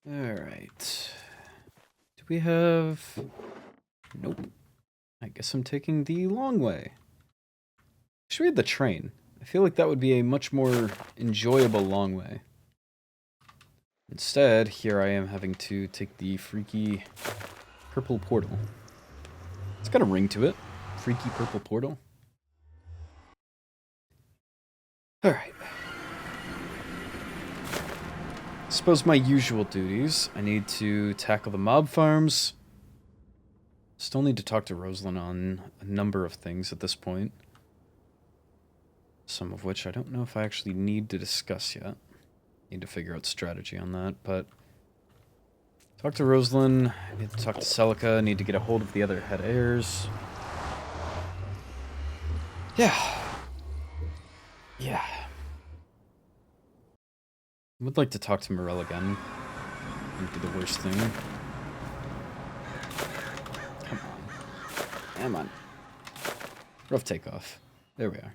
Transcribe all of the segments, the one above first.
Alright. Do we have... Nope. I guess I'm taking the long way. Should we have the train? I feel like that would be a much more enjoyable long way. Instead, here I am having to take the freaky purple portal. It's got a ring to it. Freaky purple portal. Alright. Suppose my usual duties. I need to tackle the mob farms. Still need to talk to Rosalind on a number of things at this point. Some of which I don't know if I actually need to discuss yet. Need to figure out strategy on that, but... Talk to Rosalind, I need to talk to Celica, need to get a hold of the other head heirs. Yeah. Yeah. I would like to talk to Morel again. Wouldn't be the worst thing. Come on. Come on. Rough takeoff. There we are.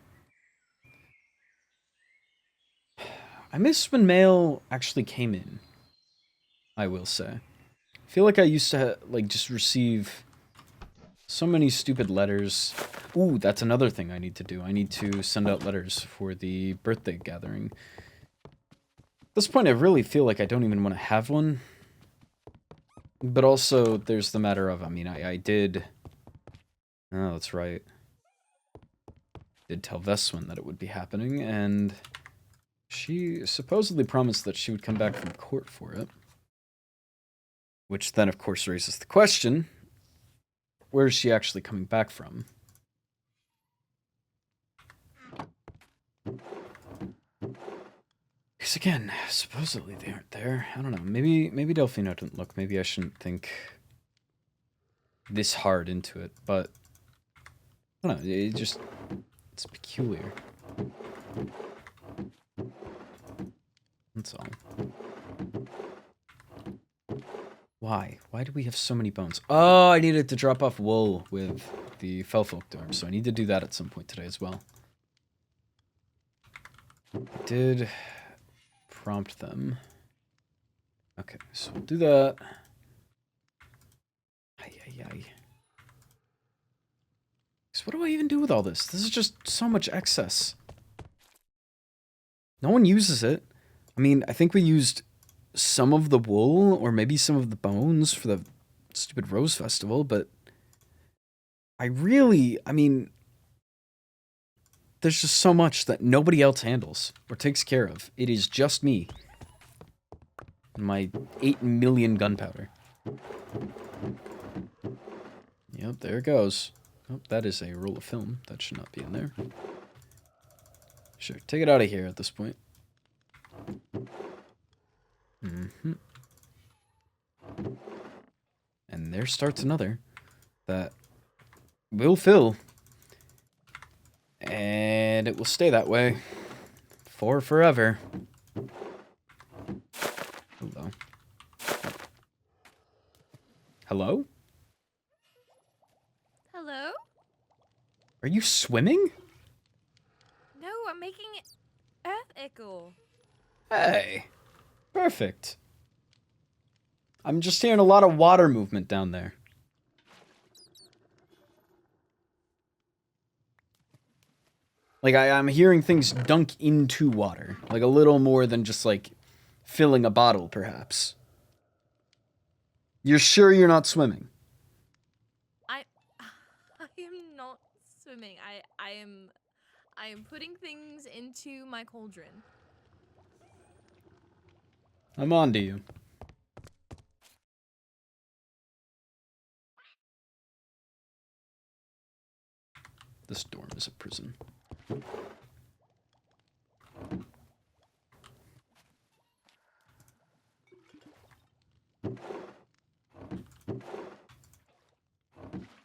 I miss when mail actually came in. I will say. I feel like I used to, like, just receive so many stupid letters. Ooh, that's another thing I need to do. I need to send out letters for the birthday gathering. At this point, I really feel like I don't even want to have one. But also, there's the matter of, I mean, I did... Oh, that's right. Did tell Veswin that it would be happening, and... She supposedly promised that she would come back from court for it. Which then, of course, raises the question, where is she actually coming back from? Because again, supposedly they aren't there. I don't know. Maybe Delphino didn't look. Maybe I shouldn't think this hard into it. But I don't know. It's peculiar. That's all. Why? Why do we have so many bones? Oh, I needed to drop off wool with the Felfolk dorm, so I need to do that at some point today as well. I did prompt them. Okay, so we'll do that. So what do I even do with all this? This is just so much excess. No one uses it. I mean, I think we used some of the wool, or maybe some of the bones for the stupid Rose Festival, but I mean, there's just so much that nobody else handles or takes care of. It is just me. And my 8 million gunpowder. Yep, there it goes. Oh, that is a roll of film. That should not be in there. Sure, take it out of here at this point. Mm-hmm. And there starts another that will fill. And it will stay that way for forever. Hello. Hello? Hello? Are you swimming? No, I'm making earth echo. Hey. Perfect. I'm just hearing a lot of water movement down there. Like, I'm hearing things dunk into water. Like, a little more than just, like, filling a bottle, perhaps. You're sure you're not swimming? I am not swimming. I am putting things into my cauldron. I'm on to you. This dorm is a prison.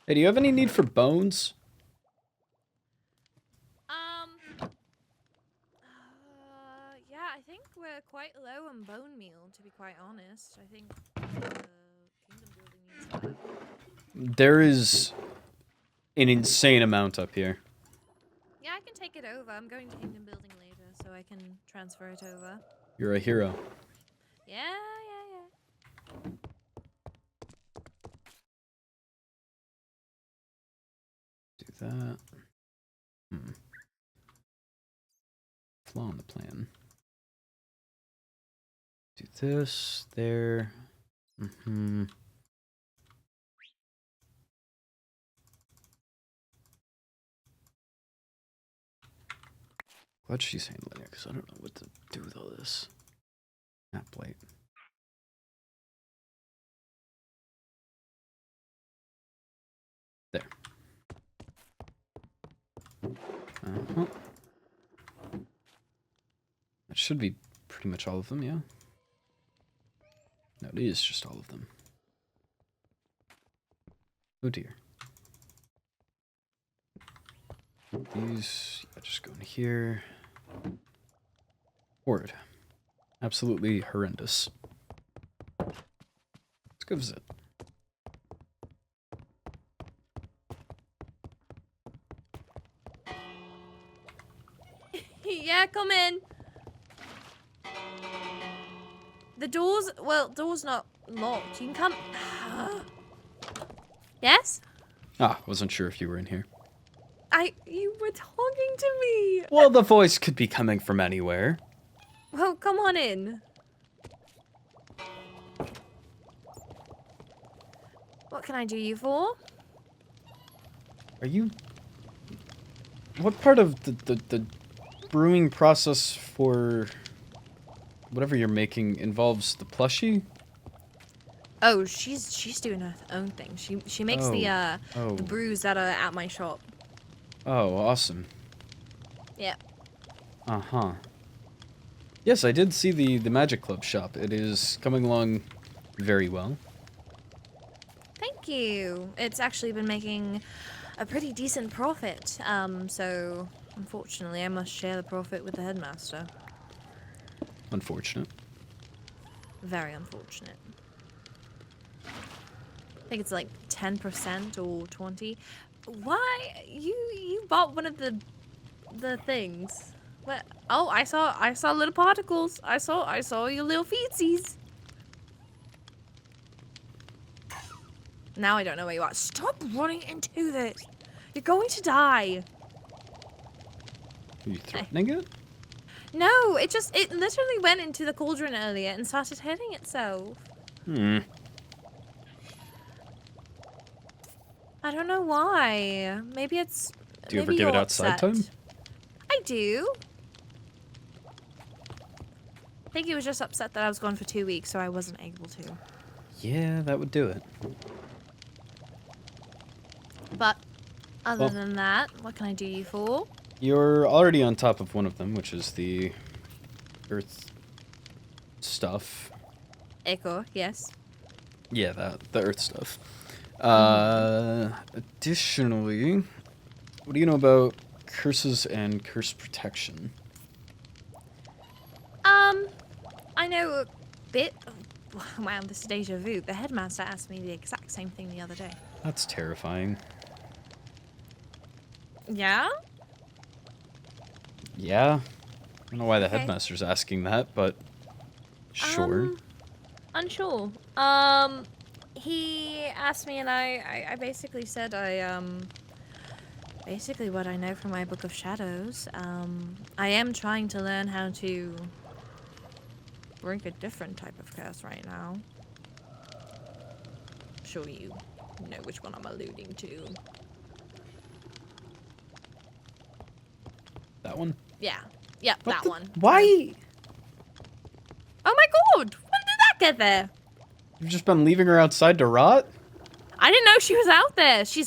Hey, do you have any need for bones? Yeah, I think we're quite low on bone meal, to be quite honest. I think kingdom building needs that. There is an insane amount up here. Yeah, I can take it over. I'm going to kingdom building later, so I can transfer it over. You're a hero. Yeah. Do that. Flaw in the plan. Do this, there. Glad she's handling it, because I don't know what to do with all this. Map plate. There. That should be pretty much all of them, yeah? No, it is just all of them. Oh dear. These, yeah, just go in here. Horrid. Absolutely horrendous. Let's go visit. Yeah, come in. The door's, well, door's not locked. You can come. Yes? Ah, wasn't sure if you were in here. You were talking to me. Well, the voice could be coming from anywhere. Well, come on in. What can I do you for? Are you... What part of the brewing process for whatever you're making involves the plushie? Oh, she's doing her own thing. She makes the brews that are at my shop. Oh, awesome. Yeah. Uh-huh. Yes, I did see the Magic Club shop. It is coming along very well. Thank you. It's actually been making a pretty decent profit. So unfortunately I must share the profit with the headmaster. Unfortunate. Very unfortunate. I think it's like 10% or 20. Why you bought one of the things? What? Oh, I saw little particles. I saw your little feetsies. Now I don't know where you are. Stop running into this. You're going to die. Are you threatening it? No, it literally went into the cauldron earlier and started hitting itself. I don't know why. Maybe it's... Do you ever give it outside time? I do. I think it was just upset that I was gone for 2 weeks, so I wasn't able to. Yeah, that would do it. But other than that, what can I do you for? You're already on top of one of them, which is the earth stuff. Echo, yes. Yeah, the earth stuff. Additionally, what do you know about curses and curse protection? I know a bit. Wow, this is deja vu. The headmaster asked me the exact same thing the other day. That's terrifying. Yeah? Yeah? I don't know why the headmaster's asking that, but sure. Unsure. He asked me and I basically said basically what I know from my Book of Shadows. I am trying to learn how to break a different type of curse right now. I'm sure you know which one I'm alluding to. That one? Yeah. Yep, that one. Why? Oh my god! When did that get there? You've just been leaving her outside to rot? I didn't know she was out there. She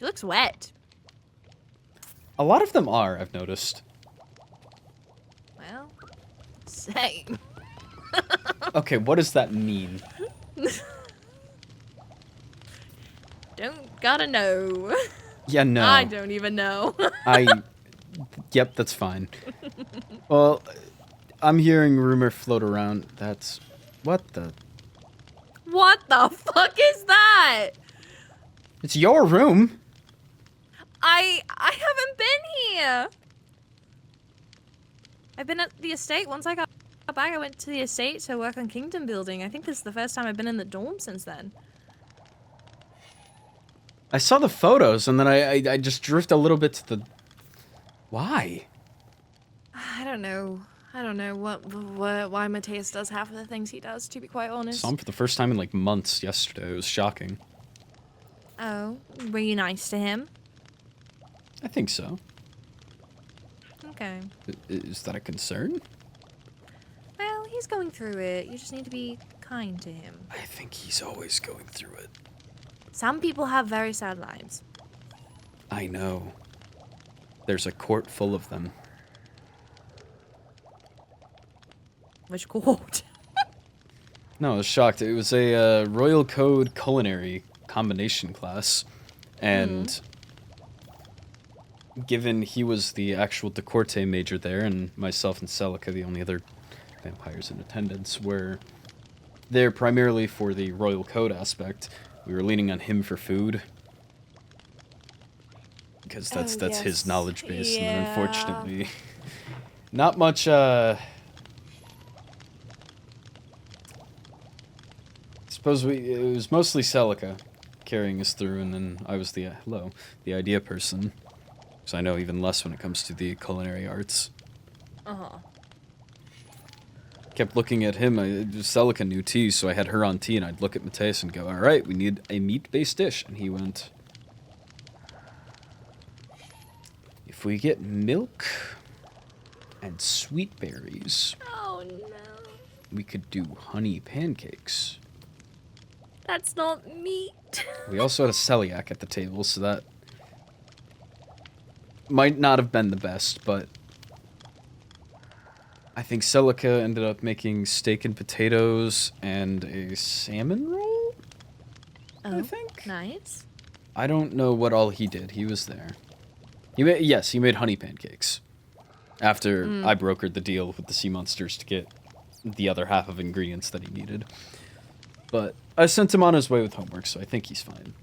looks wet. A lot of them are, I've noticed. Well, same. Okay, what does that mean? Don't gotta know. Yeah, no. I don't even know. Yep, that's fine. Well, I'm hearing rumor float around. That's... What the... What the fuck is that? It's your room. I haven't been here. I've been at the estate. Once I got back, I went to the estate to work on kingdom building. I think this is the first time I've been in the dorm since then. I saw the photos, and then I just drift a little bit to the... Why? I don't know. I don't know why Mateus does half of the things he does, to be quite honest. Saw him for the first time in, like, months yesterday. It was shocking. Oh, were you nice to him? I think so. Okay. Is that a concern? Well, he's going through it. You just need to be kind to him. I think he's always going through it. Some people have very sad lives. I know. There's a court full of them. Which court? No, I was shocked. It was a Royal Code culinary combination class, and given he was the actual Decorte major there, and myself and Celica, the only other vampires in attendance, were there primarily for the Royal Code aspect. We were leaning on him for food, because that's his knowledge base, and then unfortunately, not much. Suppose it was mostly Celica carrying us through, and then I was the idea person. So I know even less when it comes to the culinary arts. Kept looking at him. Celica knew tea, so I had her on tea, and I'd look at Mateus and go, "All right, we need a meat-based dish," and he went, "If we get milk and sweet berries, Oh no. we could do honey pancakes." That's not meat. We also had a celiac at the table, so that might not have been the best, but I think Celica ended up making steak and potatoes and a salmon roll, I think? Nice. I don't know what all he did. He was there. He made honey pancakes. After I brokered the deal with the sea monsters to get the other half of ingredients that he needed. But I sent him on his way with homework, so I think he's fine.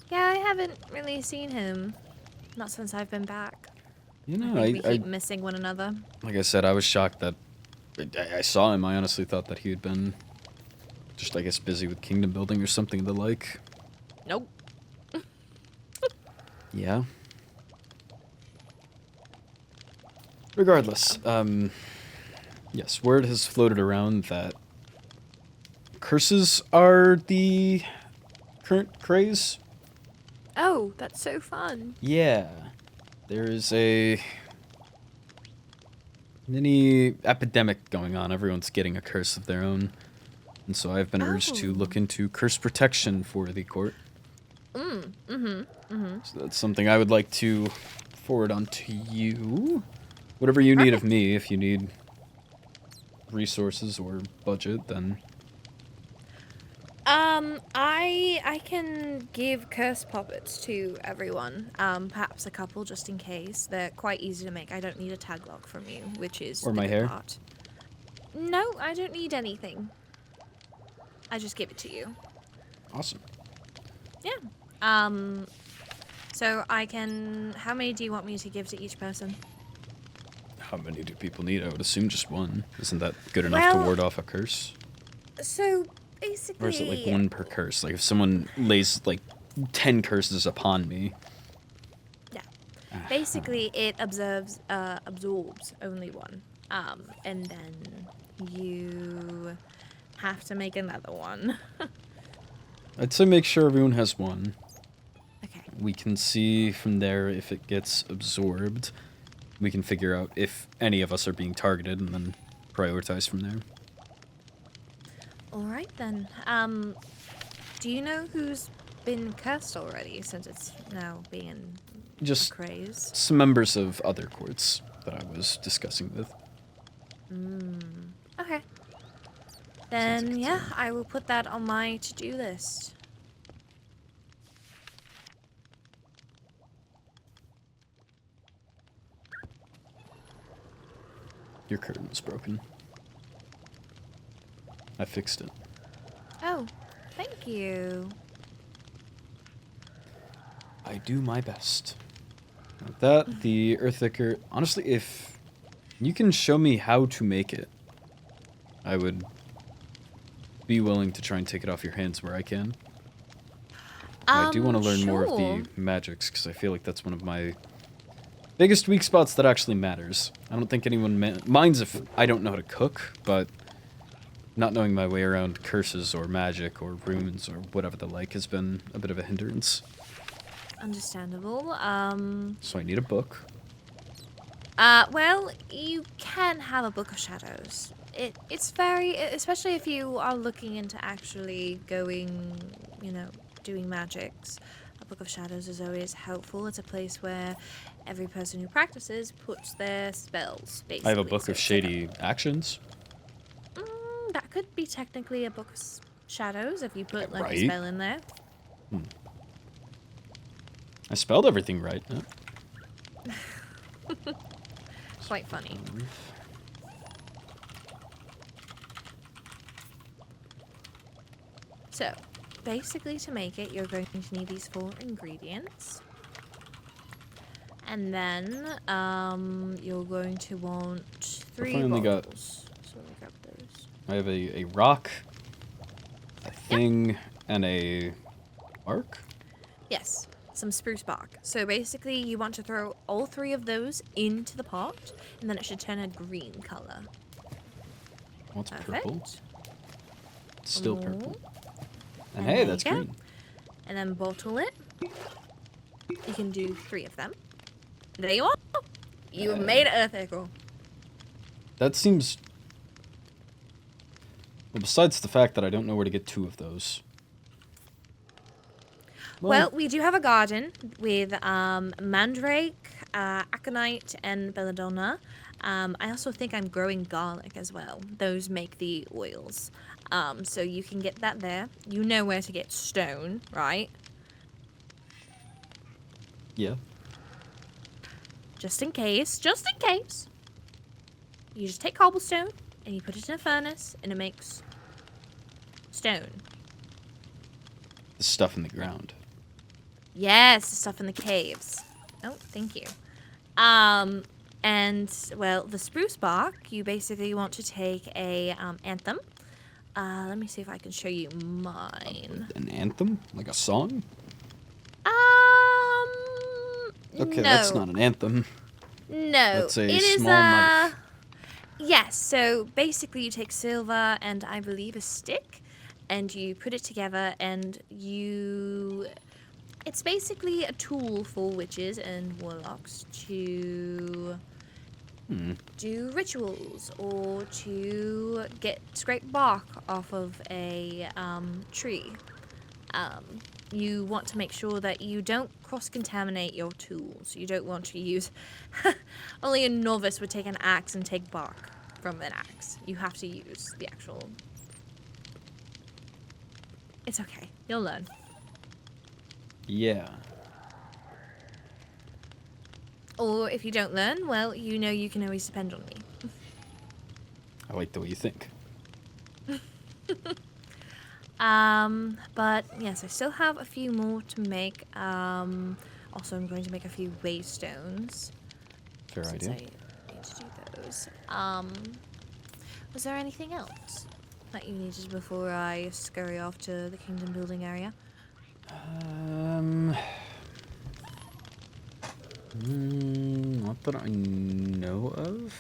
Yeah, I haven't really seen him. Not since I've been back. You know, I think we keep missing one another. Like I said, I was shocked that I saw him. I honestly thought that he had been just, I guess, busy with kingdom building or something of the like. Nope. Yeah. Regardless, yes, word has floated around that curses are the current craze. Oh, that's so fun. Yeah. There is a mini epidemic going on. Everyone's getting a curse of their own. And so I've been urged to look into curse protection for the court. So that's something I would like to forward on to you. Whatever you need of me, if you need resources or budget, then... I can give curse puppets to everyone. Perhaps a couple just in case. They're quite easy to make. I don't need a tag log from you, which is Or the my good hair. part. No, I don't need anything. I just give it to you. Awesome. Yeah. So I can... How many do you want me to give to each person? How many do people need? I would assume just one. Isn't that good enough to ward off a curse? So, basically... Or is it like one per curse? Like if someone lays like 10 curses upon me. Yeah. Basically, it absorbs only one. And then you have to make another one. I'd say make sure everyone has one. Okay. We can see from there if it gets absorbed. We can figure out if any of us are being targeted and then prioritize from there. Alright then. Do you know who's been cursed already since it's now being Just crazed? some members of other courts that I was discussing with. Okay. Sounds Then, like yeah, I will put that on my to-do list. Your curtain was broken. I fixed it. Oh, thank you. I do my best. With that, the Earthicker... Honestly, if you can show me how to make it, I would be willing to try and take it off your hands where I can. I do want to learn more of Sure. the magics, because I feel like that's one of my biggest weak spots that actually matters. I don't think anyone minds if I don't know how to cook, but not knowing my way around curses or magic or runes or whatever the like has been a bit of a hindrance. Understandable. So I need a book. Well, you can have a Book of Shadows. It's very, especially if you are looking into actually going, you know, doing magics. A Book of Shadows is always helpful. It's a place where every person who practices puts their spells, basically. I have a book So of it's like shady actions. that could be technically a Book of Shadows if you put, like, Right. a spell in there. I spelled everything right. Quite funny. So, basically to make it, you're going to need these 4 ingredients. And then, you're going to want 3 finally got- bottles. So let me grab those. I have a rock, a thing, and a arc. Yes, some spruce bark. So basically, you want to throw all 3 of those into the pot, and then it should turn a green color. Oh, it's Perfect. purple. It's still Oh. purple. And And hey, there that's you go. green. And then bottle it. You can do 3 of them. There you are. You have made it ethical. That seems... Well, besides the fact that I don't know where to get 2 of those. Well, we do have a garden with mandrake, aconite, and belladonna. I also think I'm growing garlic as well. Those make the oils. So you can get that there. You know where to get stone, right? Yeah. Just in case. Just in case. You just take cobblestone and you put it in a furnace and it makes stone. The stuff in the ground. Yes, the stuff in the caves. Oh, thank you. And, well, the spruce bark, you basically want to take a anthem. Let me see if I can show you mine. An anthem? Like a song? Okay, No. that's not an anthem. No. That's a it is small knife. Yes, so basically you take silver and I believe a stick, and you put it together and you... It's basically a tool for witches and warlocks to do rituals or to scrape bark off of a tree. You want to make sure that you don't cross-contaminate your tools. You don't want to use... Only a novice would take an axe and take bark from an axe. You have to use the actual... It's okay. You'll learn. Yeah. Or if you don't learn, well, you know you can always depend on me. I like the way you think. But yes, I still have a few more to make. Also, I'm going to make a few waystones. Fair Since idea. I need to do those. Was there anything else that you needed before I scurry off to the kingdom building area? Not that I know of.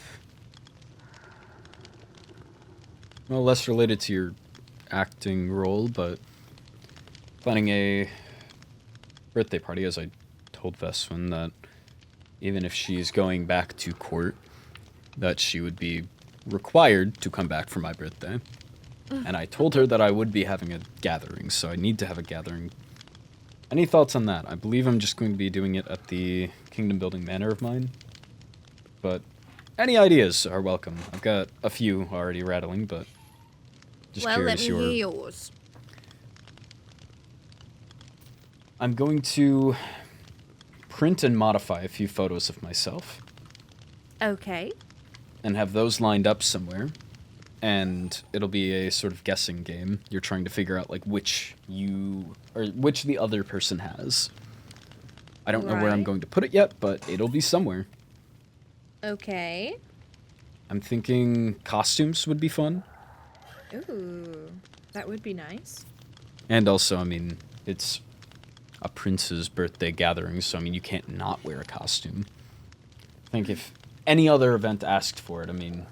Well, less related to your acting role, but planning a birthday party, as I told Veswin, that even if she's going back to court, that she would be required to come back for my birthday. And I told her that I would be having a gathering, so I need to have a gathering. Any thoughts on that? I believe I'm just going to be doing it at the Kingdom Building Manor of mine. But any ideas are welcome. I've got a few already rattling, but just Well, let curious me hear yours. I'm going to print and modify a few photos of myself Okay. and have those lined up somewhere. And it'll be a sort of guessing game. You're trying to figure out like which the other person has. I don't know where I'm Right. going to put it yet, but it'll be somewhere. Okay. I'm thinking costumes would be fun. Ooh, that would be nice. And also, I mean, it's a prince's birthday gathering, so I mean, you can't not wear a costume. I think if any other event asked for it, I mean,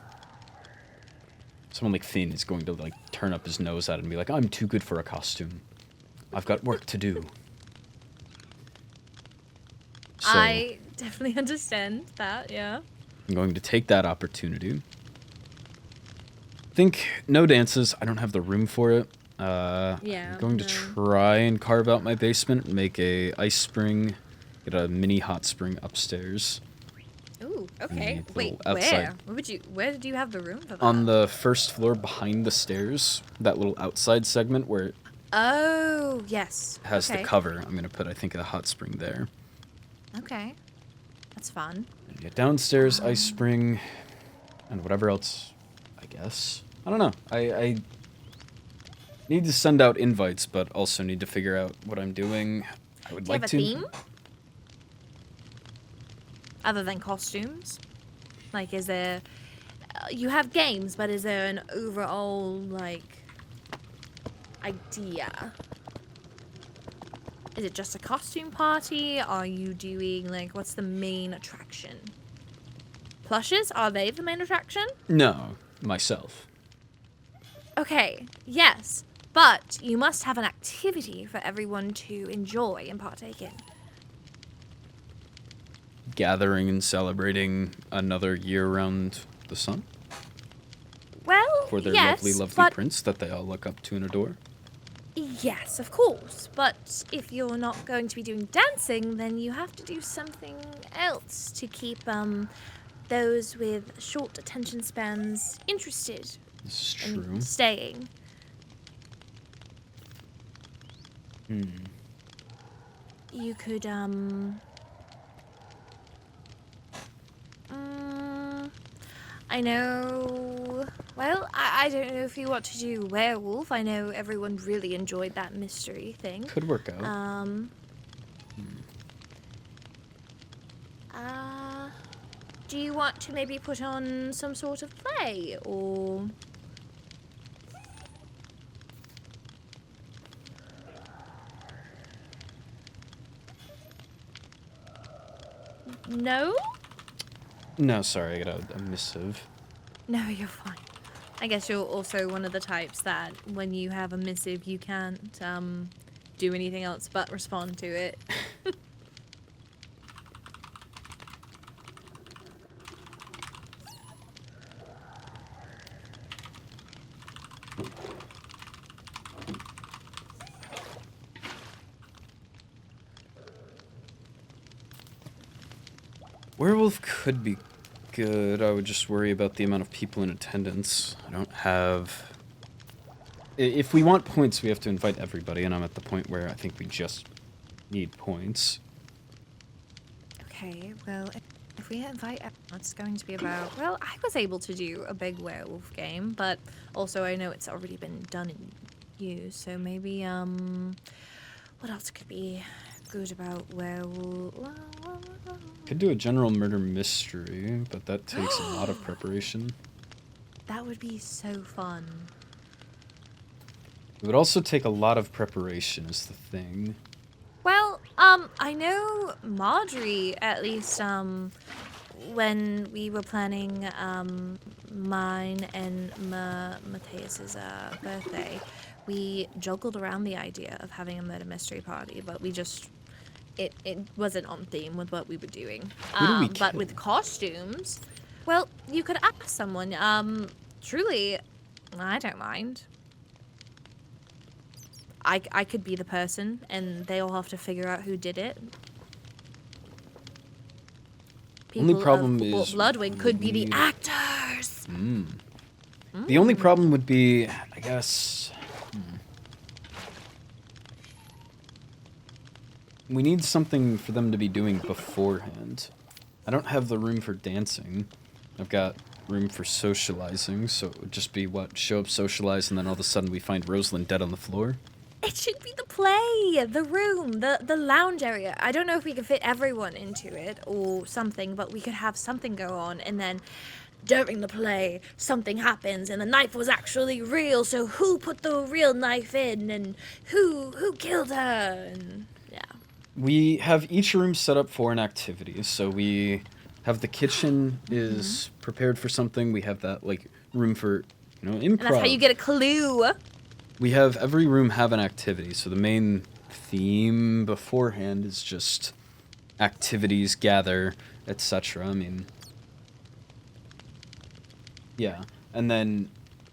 someone like Finn is going to like turn up his nose at it and be like, I'm too good for a costume. I've got work to do. So, I definitely understand that, yeah. I'm going to take that opportunity. Think no dances. I don't have the room for it. I'm going to try and carve out my basement, make a ice spring, get a mini hot spring upstairs. Ooh, okay. Wait, outside. where did you have the room for that? On the first floor behind the stairs, that little outside segment where it yes. has the cover. I'm going to put, I think, a hot spring there. Okay. That's fun. Yeah, downstairs, ice spring, and whatever else, I guess. I don't know. I need to send out invites, but also need to figure out what I'm doing. I would like to. Do you have a theme? Other than costumes? Like, is there... you have games, but is there an overall, like, idea? Is it just a costume party? Are you doing, like, what's the main attraction? Plushes? Are they the main attraction? No, myself. Okay, yes. But you must have an activity for everyone to enjoy and partake in. Gathering and celebrating another year around the sun? Well, For their yes, lovely, lovely but prince that they all look up to and adore? yes, of course. But if you're not going to be doing dancing, then you have to do something else to keep those with short attention spans interested. This is true. And staying. You could I know. Well, I don't know if you want to do werewolf. I know everyone really enjoyed that mystery thing. Could work out. Do you want to maybe put on some sort of play, or... No? No, sorry, I got a missive. No, you're fine. I guess you're also one of the types that when you have a missive, you can't do anything else but respond to it. Werewolf could be good. I would just worry about the amount of people in attendance. I don't have... If we want points, we have to invite everybody, and I'm at the point where I think we just need points. Okay, well, if we invite everyone, it's going to be about... Well, I was able to do a big werewolf game, but also I know it's already been done in use, so maybe, what else could be good about werewolf? Could do a general murder mystery, but that takes a lot of preparation. That would be so fun. It would also take a lot of preparation, is the thing. Well, I know Marjorie, at least, when we were planning, mine and Mateus's, birthday, we juggled around the idea of having a murder mystery party, but we just... It wasn't on theme with what we were doing. Who do we But kill? with costumes, well, you could ask someone. Truly, I don't mind. I could be the person, and they all have to figure out who did it. Only problem is Bloodwing could be the we- actors. The only problem would be, I guess... We need something for them to be doing beforehand. I don't have the room for dancing. I've got room for socializing, so it would just be, what, show up, socialize, and then all of a sudden we find Rosalind dead on the floor? It should be the play, the room, the lounge area. I don't know if we could fit everyone into it or something, but we could have something go on, and then during the play, something happens, and the knife was actually real, so who put the real knife in, and who killed her, and yeah. We have each room set up for an activity. So we have the kitchen is prepared for something. We have that like room for, improv. And that's how you get a clue. We have every room have an activity. So the main theme beforehand is just activities, gather, etc. I mean, yeah. And then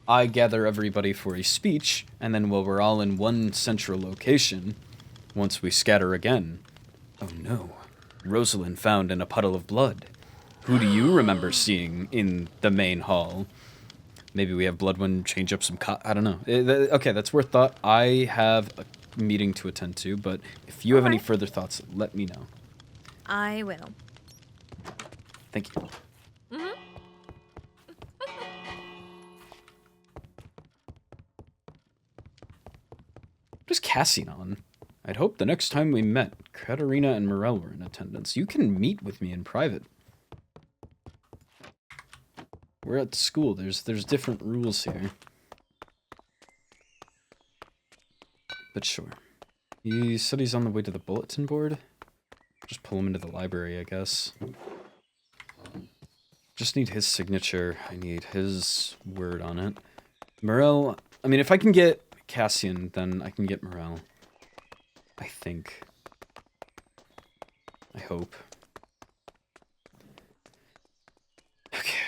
I gather everybody for a speech, and then while we're all in one central location, once we scatter again. Oh no. Rosalind found in a puddle of blood. Who do you remember seeing in the main hall? Maybe we have Bloodwind change up some I don't know. Okay, that's worth thought. I have a meeting to attend to, but if you have any further thoughts, let me know. I will. Thank you. Mm-hmm. What is Cassian on? I'd hoped the next time we met, Katarina and Morel were in attendance. You can meet with me in private. We're at school. There's different rules here. But sure. He said he's on the way to the bulletin board. Just pull him into the library, I guess. Just need his signature. I need his word on it. Morel, I mean, if I can get Cassian, then I can get Morel. I think. I hope. Okay.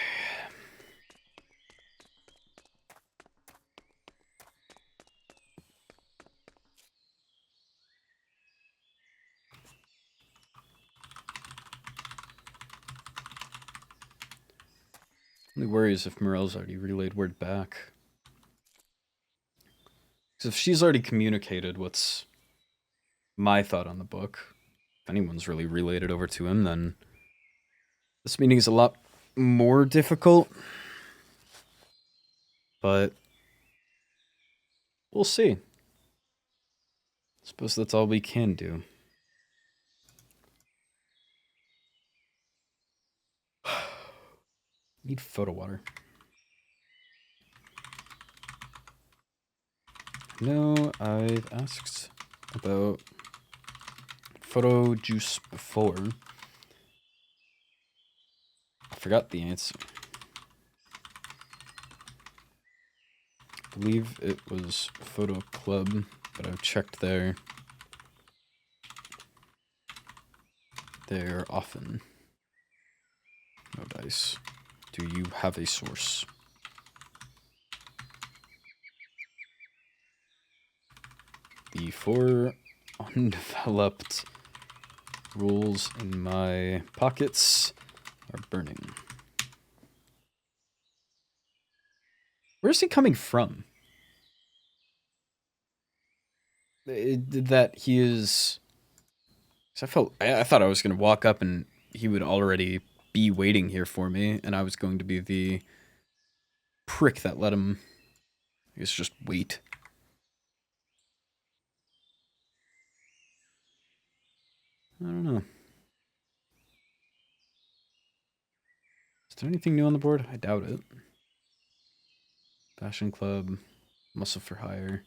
Only worry is if Morel's already relayed word back. Because if she's already communicated what's my thought on the book, if anyone's really relayed it over to him, then this meeting is a lot more difficult. But we'll see. I suppose that's all we can do. Need photo water. No, I've asked about photo juice before. I forgot the answer. I believe it was Photo Club, but I've checked there often. No dice. Do you have a source? The 4 undeveloped rules in my pockets are burning. Where's he coming from? That he is... I thought I was going to walk up and he would already be waiting here for me, and I was going to be the prick that let him, I guess, just wait. I don't know. Is there anything new on the board? I doubt it. Fashion Club, Muscle for Hire.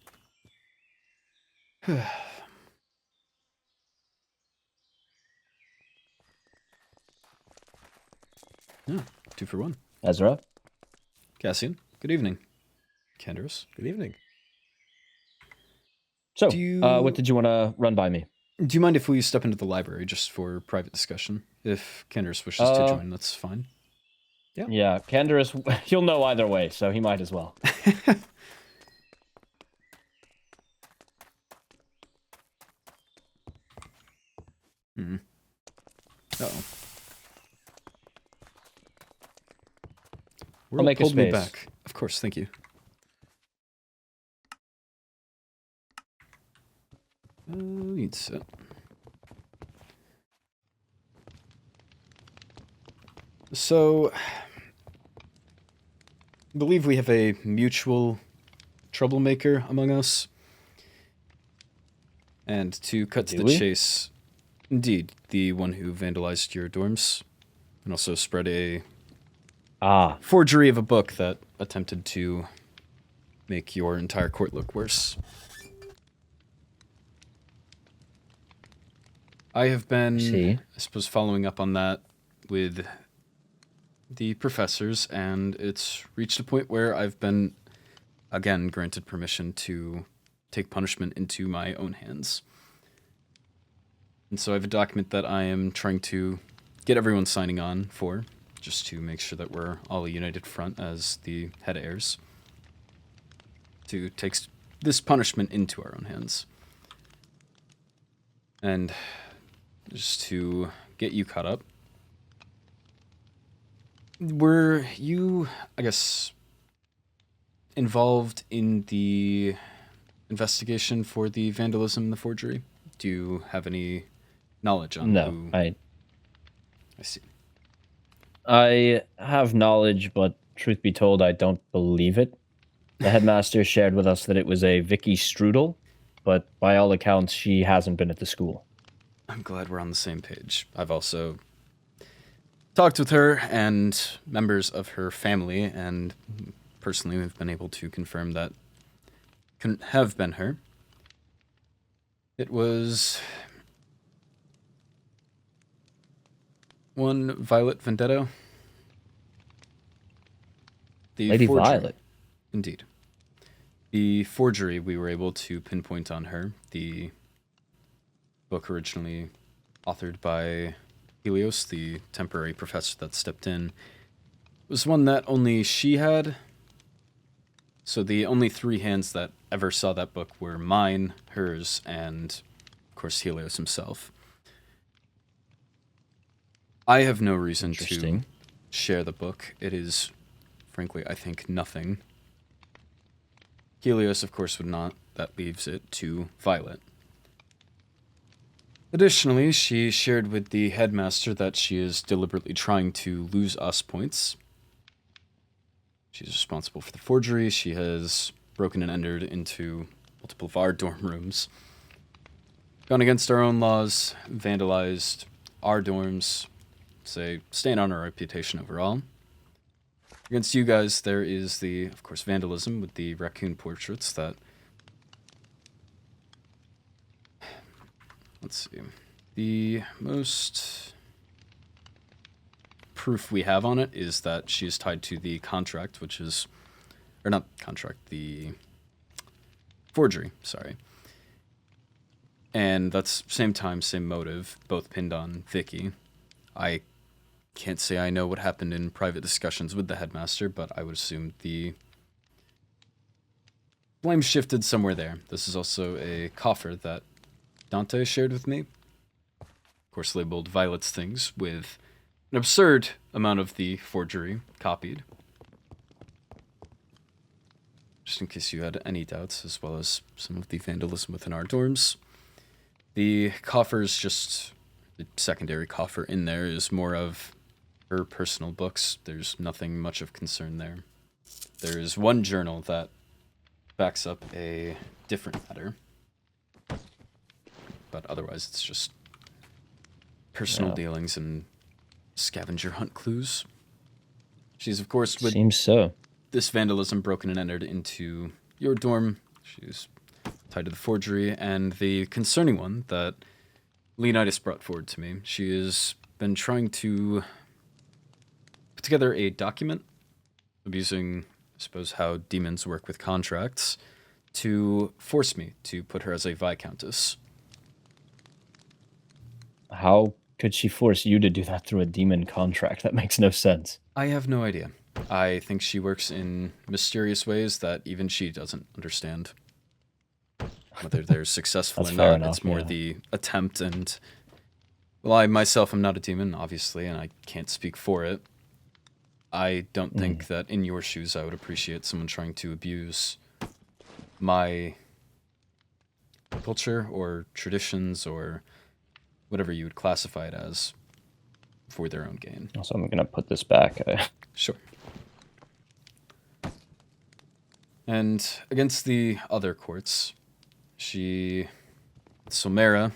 Yeah, 2 for 1. Ezra? Cassian, good evening. Candace, Good evening. So, what did you want to run by me? do you mind if we step into the library just for private discussion? If Candace wishes to join, that's fine. Yeah, Candace, you'll know either way, so he might as well. Uh-oh. I'll make a pulled me space. back. Of course, thank you. Need to sit. So, I believe we have a mutual troublemaker among us. And to cut to Do the we? chase, indeed, the one who vandalized your dorms and also spread a forgery of a book that attempted to make your entire court look worse. I have been, See. I suppose, following up on that with the professors, and it's reached a point where I've been, again, granted permission to take punishment into my own hands. And so I have a document that I am trying to get everyone signing on for, just to make sure that we're all a united front as the head heirs, to take this punishment into our own hands. And just to get you caught up, were you, I guess, involved in the investigation for the vandalism and the forgery? Do you have any knowledge on No, who... I see. I have knowledge, but truth be told, I don't believe it. The headmaster shared with us that it was a Vicky Strudel, but by all accounts, she hasn't been at the school. I'm glad we're on the same page. I've also talked with her and members of her family, and personally we've been able to confirm that couldn't have been her. It was one Violet Vendetto. The Lady forgery. Violet. Indeed. The forgery we were able to pinpoint on her. The book originally authored by Helios, the temporary professor that stepped in, was one that only she had. So the only 3 hands that ever saw that book were mine, hers, and, of course, Helios himself. I have no reason to share the book. It is, frankly, I think, nothing. Helios, of course, would not. That leaves it to Violet. Additionally, she shared with the headmaster that she is deliberately trying to lose us points. She's responsible for the forgery. She has broken and entered into multiple of our dorm rooms, gone against our own laws, vandalized our dorms, staying on our reputation overall. Against you guys, there is the, of course, vandalism with the raccoon portraits that... Let's see. The most proof we have on it is that she is tied to the contract, which is... Or not contract, the forgery, sorry. And that's same time, same motive, both pinned on Vicky. I can't say I know what happened in private discussions with the headmaster, but I would assume the blame shifted somewhere there. This is also a coffer that Dante shared with me. Of course, labeled Violet's things with an absurd amount of the forgery copied. Just in case you had any doubts, as well as some of the vandalism within our dorms. The coffer is just... The secondary coffer in there is more of her personal books. There's nothing much of concern there. There is one journal that backs up a different matter. But otherwise, it's just personal dealings and scavenger hunt clues. She's, of course, with Seems so. this vandalism broken and entered into your dorm. She's tied to the forgery, and the concerning one that Leonidas brought forward to me. She has been trying to put together a document abusing, I suppose, how demons work with contracts to force me to put her as a Viscountess. How could she force you to do that through a demon contract? That makes no sense. I have no idea. I think she works in mysterious ways that even she doesn't understand. Whether they're successful or not, enough, it's more the attempt. And, well, I myself am not a demon, obviously, and I can't speak for it. I don't think that in your shoes I would appreciate someone trying to abuse my culture or traditions or whatever you would classify it as for their own gain. So I'm going to put this back. Sure. And against the other courts, Somera,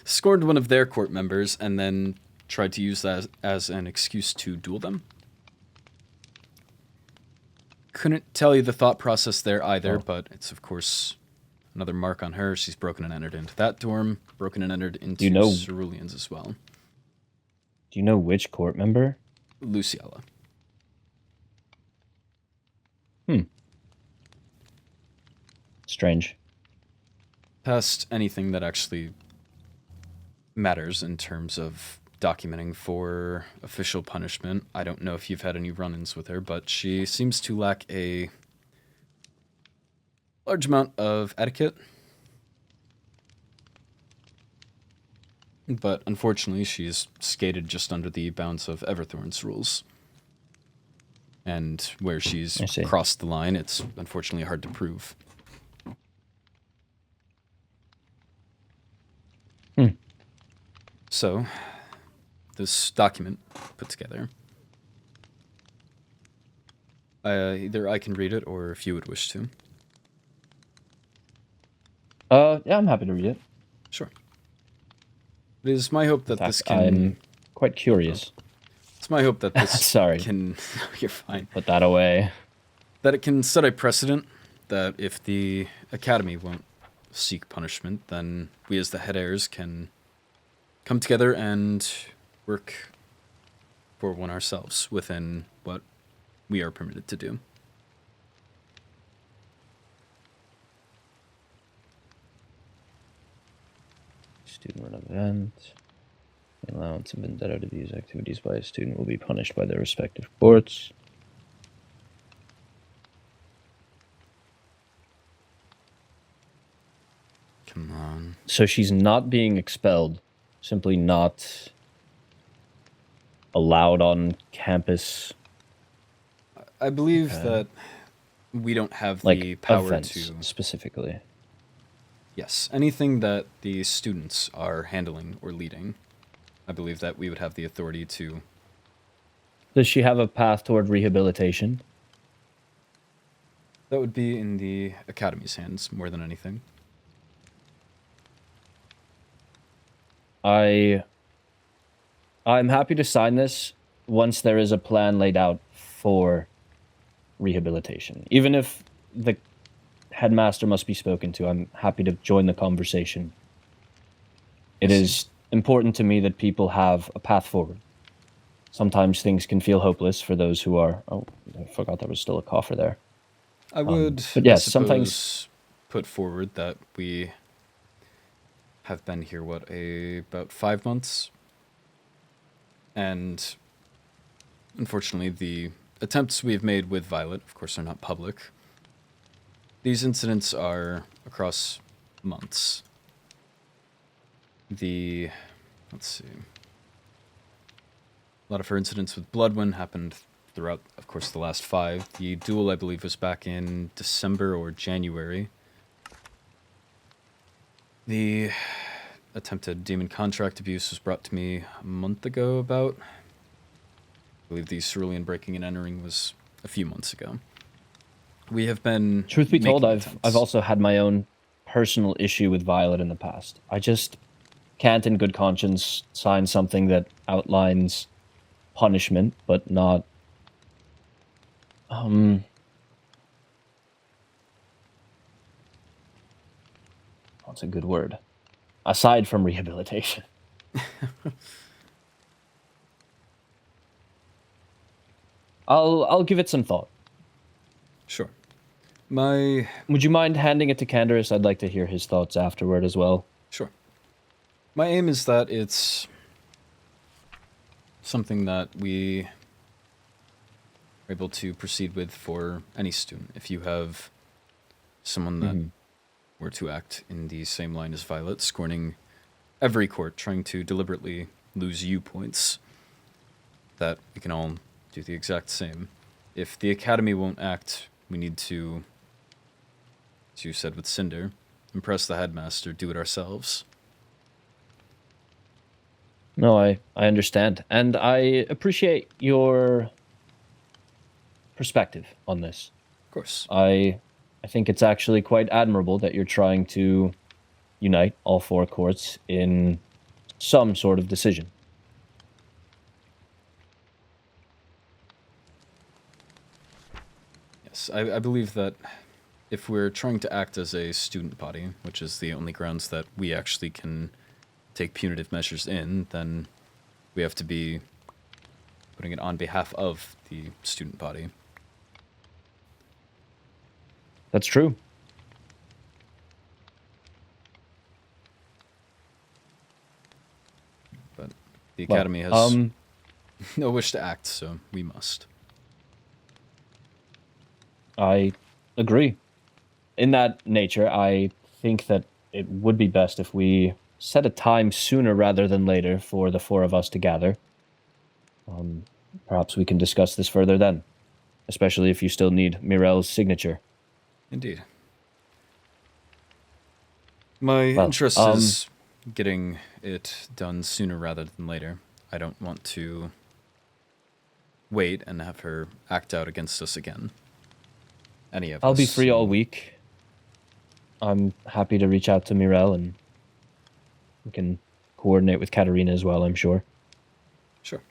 scorned one of their court members and then tried to use that as an excuse to duel them. Couldn't tell you the thought process there either, but it's, of course, another mark on her. She's broken and entered into that dorm, broken and entered into You know- Cerulean's as well. Do you know which court member? Luciella. Strange. Past anything that actually matters in terms of documenting for official punishment. I don't know if you've had any run-ins with her, but she seems to lack a large amount of etiquette. But unfortunately, she's skated just under the bounds of Everthorn's rules. And where she's I see. crossed the line, it's unfortunately hard to prove. So, this document put together. Either I can read it, or if you would wish to. Yeah, I'm happy to read it. Sure. It is my hope that In fact, this can... I'm quite curious. It's my hope that this Sorry. can... You're fine. Put that away. That it can set a precedent that if the Academy won't seek punishment, then we as the head heirs can come together and work for one ourselves within what we are permitted to do. Student run event. The allowance of vendetta to these activities by a student will be punished by their respective courts. Come on. So she's not being expelled, simply not allowed on campus, I believe Okay. that we don't have like the power events to... specifically. Yes, anything that the students are handling or leading, I believe that we would have the authority to... Does she have a path toward rehabilitation? That would be in the Academy's hands more than anything. I'm happy to sign this once there is a plan laid out for rehabilitation. Even if the headmaster must be spoken to, I'm happy to join the conversation. It is important to me that people have a path forward. Sometimes things can feel hopeless for those who are... Oh, I forgot there was still a coffer there. I would, but yes, I sometimes- suppose, put forward that we have been here, about 5 months? And unfortunately, the attempts we've made with Violet, of course, are not public. These incidents are across months. Let's see. A lot of her incidents with Bloodwind happened throughout, of course, the last 5. The duel, I believe, was back in December or January. The attempted demon contract abuse was brought to me a month ago about. I believe the Cerulean breaking and entering was a few months ago. We have been... Truth be told, making I've attempts. also had my own personal issue with Violet in the past. I just can't in good conscience sign something that outlines punishment, but not... What's a good word? Aside from rehabilitation. I'll give it some thought. Sure. My... Would you mind handing it to Candaris? I'd like to hear his thoughts afterward as well. Sure. My aim is that it's something that we are able to proceed with for any student. If you have someone that were to act in the same line as Violet, scorning every court, trying to deliberately lose you points, that we can all do the exact same. If the Academy won't act, we need to, as you said with Cinder, impress the headmaster, do it ourselves. No, I understand. And I appreciate your perspective on this. Of course. I think it's actually quite admirable that you're trying to unite all 4 courts in some sort of decision. Yes, I believe that if we're trying to act as a student body, which is the only grounds that we actually can take punitive measures in, then we have to be putting it on behalf of the student body. That's true. But the Academy Well, has no wish to act, so we must. I agree. In that nature, I think that it would be best if we set a time sooner rather than later for the four of us to gather. Perhaps we can discuss this further then, especially if you still need Mirel's signature. Indeed. My interest is getting it done sooner rather than later. I don't want to wait and have her act out against us again. Any of us. I'll be free all week. I'm happy to reach out to Mirel, and we can coordinate with Katarina as well, I'm sure. Sure.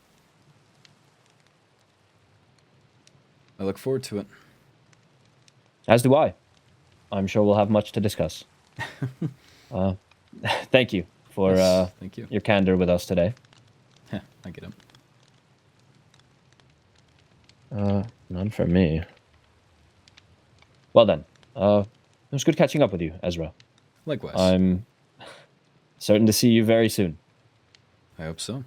I look forward to it. As do I. I'm sure we'll have much to discuss. Thank you for thank you. your candor with us today. I get it. None for me. Well then, it was good catching up with you, Ezra. Likewise. I'm certain to see you very soon. I hope so.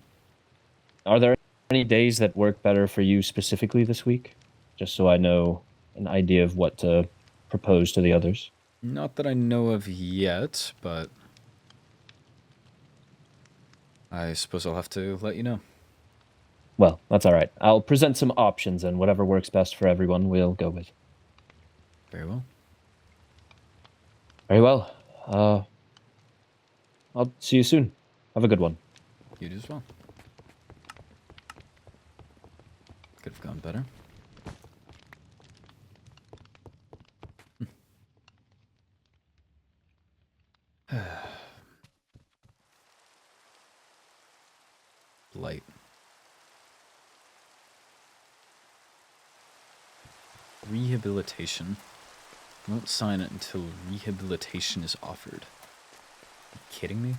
Are there any days that work better for you specifically this week? Just so I know an idea of what to propose to the others. Not that I know of yet, but I suppose I'll have to let you know. Well, that's all right. I'll present some options, and whatever works best for everyone, we'll go with. Very well. Very well. I'll see you soon. Have a good one. You do as well. Could have gone better. Light. Rehabilitation. Won't sign it until rehabilitation is offered. Are you kidding me?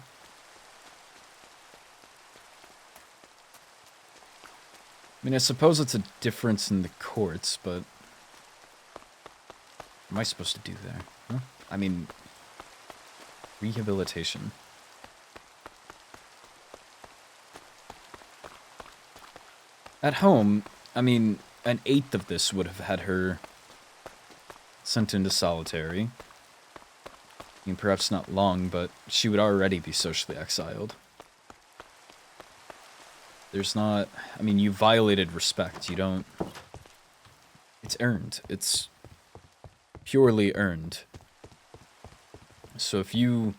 I mean, I suppose it's a difference in the courts, but what am I supposed to do there? Huh? I mean, rehabilitation. At home, I mean, an eighth of this would have had her sent into solitary. I mean, perhaps not long, but she would already be socially exiled. There's not... I mean, you violated respect. You don't... It's earned. It's purely earned. So if you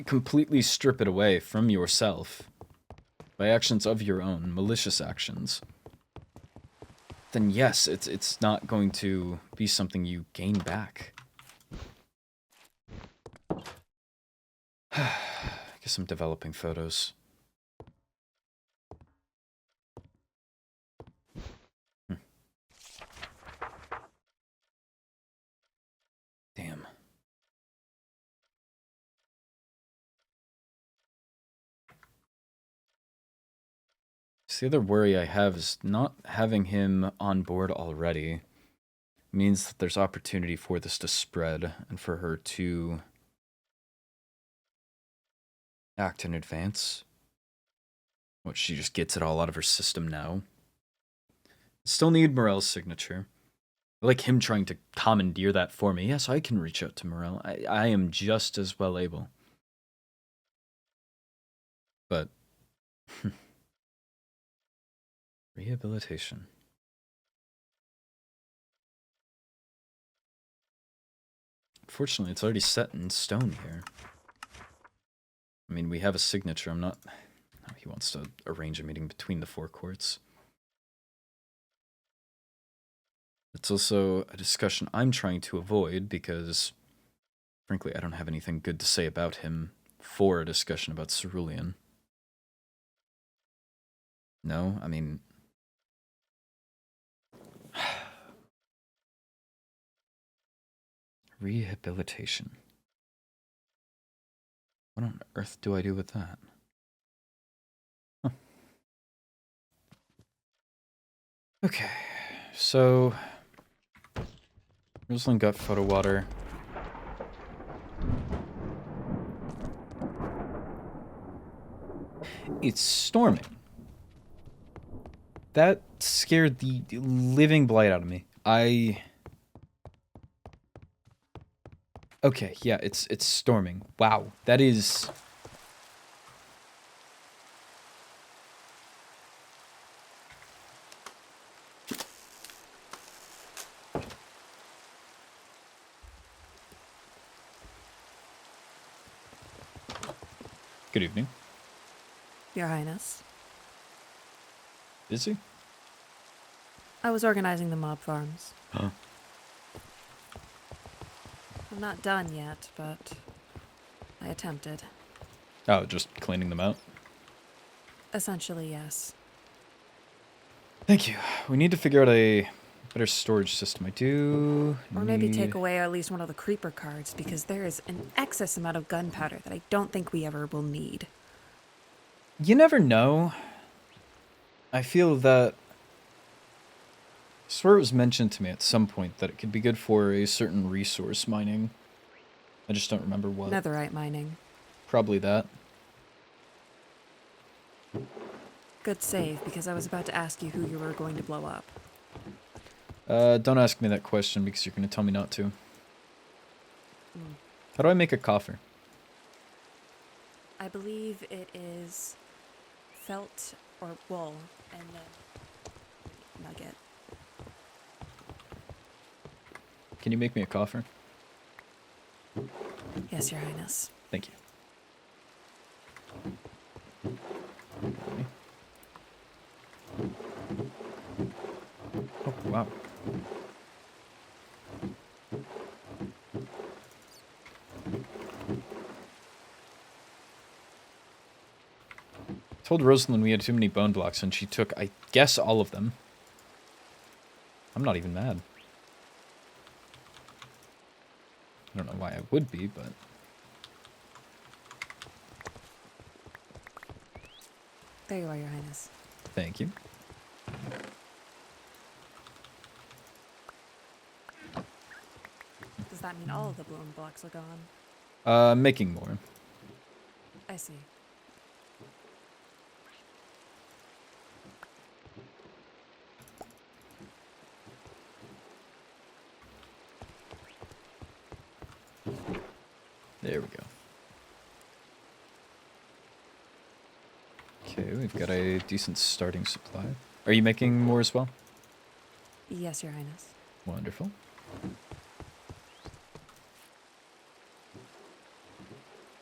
completely strip it away from yourself by actions of your own, malicious actions, then yes, it's not going to be something you gain back. I guess I'm developing photos. Damn. The other worry I have is not having him on board already means that there's opportunity for this to spread and for her to act in advance. What, she just gets it all out of her system now? Still need Morel's signature. I like him trying to commandeer that for me. Yes, I can reach out to Morel. I am just as well able. But... rehabilitation. Unfortunately, it's already set in stone here. I mean, we have a signature. I'm not... Oh, he wants to arrange a meeting between the four courts. It's also a discussion I'm trying to avoid because, frankly, I don't have anything good to say about him for a discussion about Cerulean. No, I mean... Rehabilitation. What on earth do I do with that? Huh. Okay, so Rosalind got photo water. It's storming. That scared the living blight out of me. Okay, yeah, it's storming. Wow, that is... Good evening. Your Highness. Busy? I was organizing the mob farms. Huh. I'm not done yet, but I attempted. Oh, just cleaning them out? Essentially, yes. Thank you. We need to figure out a better storage system. I do Or maybe need- take away at least one of the creeper cards, because there is an excess amount of gunpowder that I don't think we ever will need. You never know. I feel that... I swear it was mentioned to me at some point that it could be good for a certain resource mining. I just don't remember what. Netherite mining. Probably that. Good save, because I was about to ask you who you were going to blow up. Don't ask me that question because you're going to tell me not to. How do I make a coffer? I believe it is felt or wool, and then nugget. Can you make me a coffer? Yes, Your Highness. Thank you. Oh, wow. Told Rosalind we had too many bone blocks and she took, I guess, all of them. I'm not even mad. I don't know why I would be, but... There you are, Your Highness. Thank you. Does that mean all of the blown blocks are gone? Making more. I see. There we go. Okay, we've got a decent starting supply. Are you making more as well? Yes, Your Highness. Wonderful.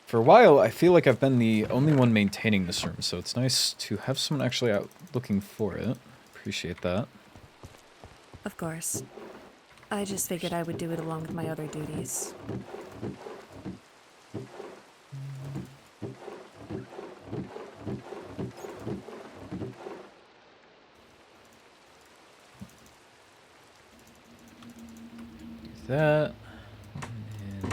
For a while, I feel like I've been the only one maintaining this room, so it's nice to have someone actually out looking for it. Appreciate that. Of course. I just figured I would do it along with my other duties. Do that. And then...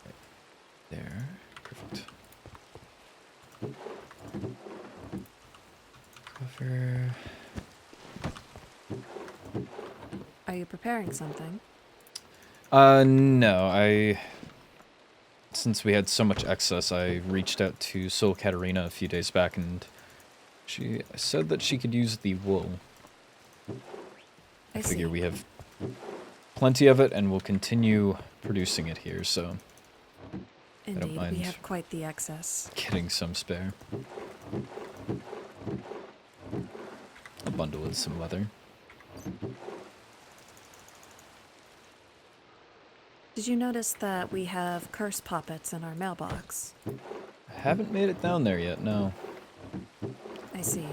Right there. Perfect. Cover. Are you preparing something? No, since we had so much excess, I reached out to Soul Katarina a few days back, and she said that she could use the wool. I figure see. we have plenty of it, and we'll continue producing it here, so Indeed, mind. we have quite the excess. getting some spare. I'll bundle in some leather. Did you notice that we have curse puppets in our mailbox? I haven't made it down there yet, no. I see.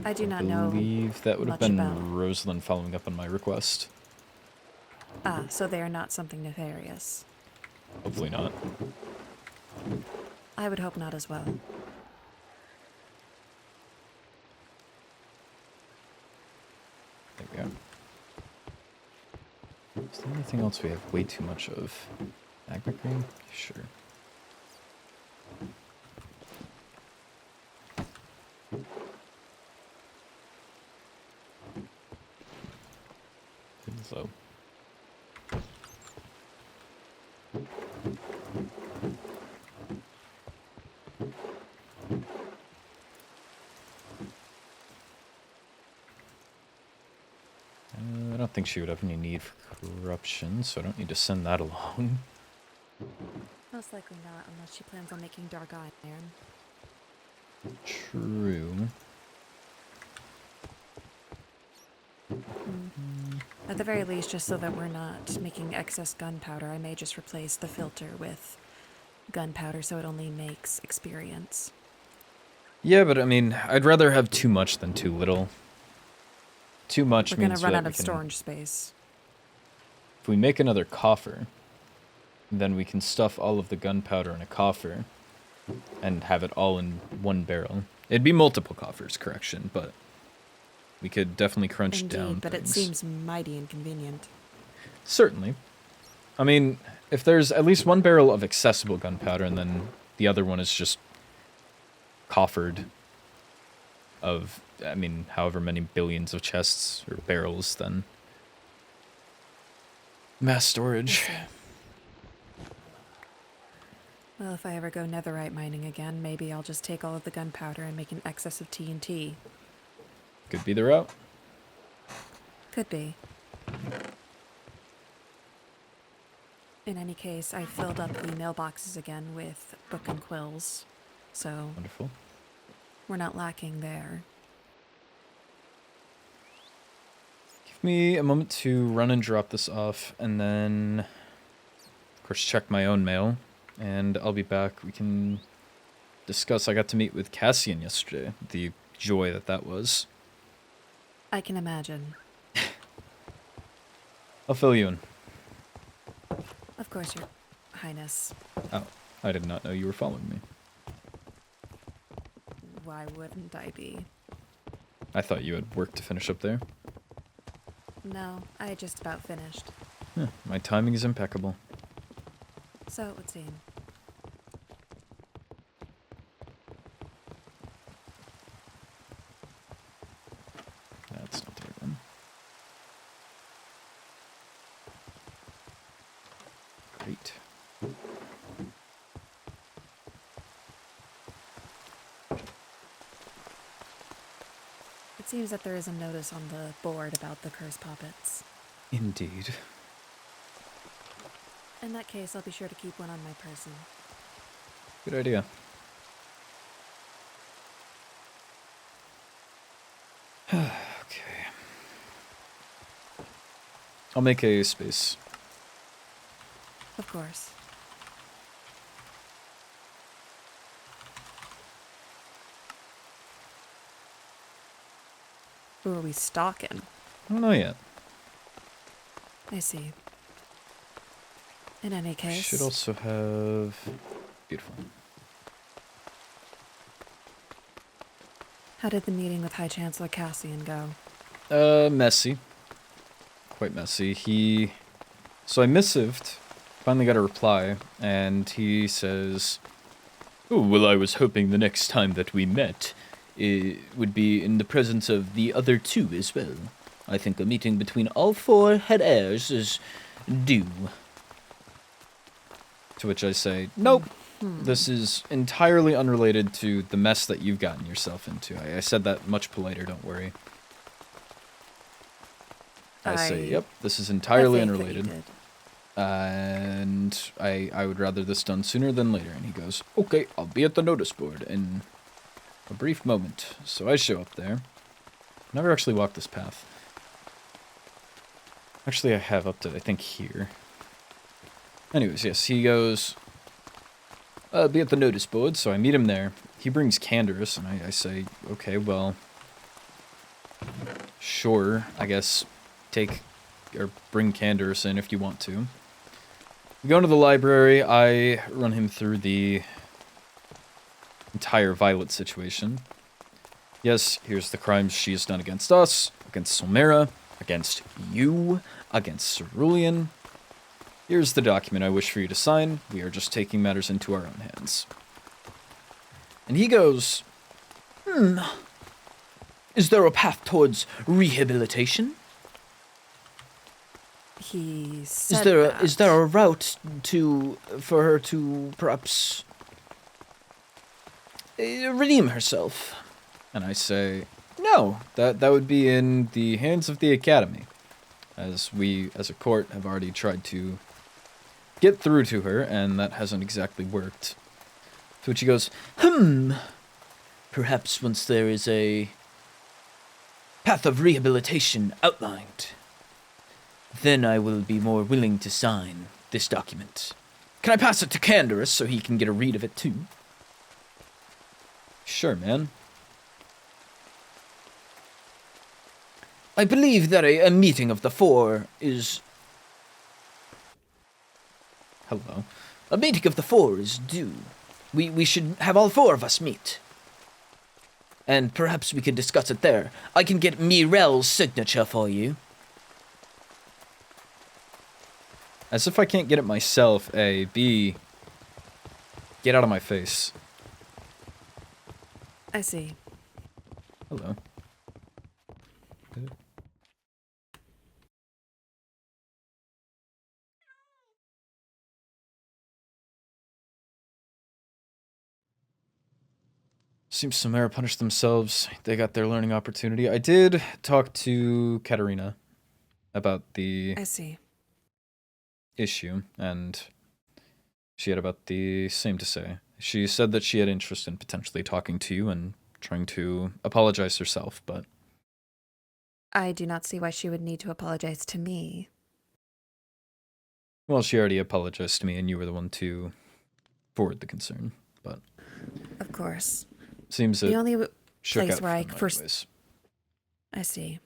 I do I not know. believe that would have much been about- Rosalind following up on my request. Ah, so they are not something nefarious. Hopefully not. I would hope not as well. Is there anything else we have way too much of? Magma cream? Sure. Pretty low. I don't think she would have any need for corruption, so I don't need to send that along. Most likely not, unless she plans on making dark iron. True. At the very least, just so that we're not making excess gunpowder, I may just replace the filter with gunpowder so it only makes experience. Yeah, but I mean, I'd rather have too much than too little. Too much We're gonna means run that out we of can, storage space. if we make another coffer, then we can stuff all of the gunpowder in a coffer and have it all in one barrel. It'd be multiple coffers, correction, but we could definitely crunch down Indeed, but things. it seems mighty inconvenient. Certainly. I mean, if there's at least one barrel of accessible gunpowder and then the other one is just coffered of, I mean, however many billions of chests or barrels, then mass storage. Well, if I ever go netherite mining again, maybe I'll just take all of the gunpowder and make an excess of TNT. Could be the route. Could be. In any case, I filled up the mailboxes again with book and quills, so Wonderful. we're not lacking there. Give me a moment to run and drop this off, and then, of course, check my own mail, and I'll be back. We can discuss. I got to meet with Cassian yesterday. The joy that that was. I can imagine. I'll fill you in. Of course, Your Highness. Oh, I did not know you were following me. Why wouldn't I be? I thought you had work to finish up there. No, I had just about finished. My timing is impeccable. So it would seem. That's not the right one. Great. It seems that there is a notice on the board about the curse puppets. Indeed. In that case, I'll be sure to keep one on my person. Good idea. Okay. I'll make a space. Of course. Who are we stalking? I don't know yet. I see. In any case, Should also have... Beautiful. how did the meeting with High Chancellor Cassian go? Messy. Quite messy. So I missived, finally got a reply, and he says, "Oh, well, I was hoping the next time that we met, it would be in the presence of the other two as well. I think a meeting between all four head heirs is due." To which I say, nope. This is entirely unrelated to the mess that you've gotten yourself into. I said that much politer, don't worry. I say, yep, this is entirely I think that you unrelated. did. And I would rather this done sooner than later. And he goes, okay, I'll be at the notice board in a brief moment. So I show up there. Never actually walked this path. Actually, I have up to, I think, here. Anyways, yes, he goes, be at the notice board. So I meet him there. He brings Canderous, and I say, okay, well, sure, I guess take or bring Canderous in if you want to. We go into the library. I run him through the entire Violet situation. Yes, here's the crimes she has done against us, against Solmera, against you. against Cerulean. Here's the document I wish for you to sign. We are just taking matters into our own hands. And he goes, Is there a path towards rehabilitation? He said Is there a route for her to perhaps redeem herself? And I say, no, that would be in the hands of the Academy, as we, as a court, have already tried to get through to her, and that hasn't exactly worked. To which he goes, perhaps once there is a path of rehabilitation outlined, then I will be more willing to sign this document. Can I pass it to Canderous so he can get a read of it too? Sure, man. I believe that a meeting of the four is... Hello. A meeting of the four is due. We should have all four of us meet. And perhaps we could discuss it there. I can get Mirel's signature for you. As if I can't get it myself, A. B. Get out of my face. I see. Hello. Seems Samara punished themselves. They got their learning opportunity. I did talk to Katerina about the I see. issue, and she had about the same to say. She said that she had interest in potentially talking to you and trying to apologize herself, but... I do not see why she would need to apologize to me. Well, she already apologized to me, and you were the one to forward the concern, but... Of course. Seems that The only shook place out where I from first... anyways. I see.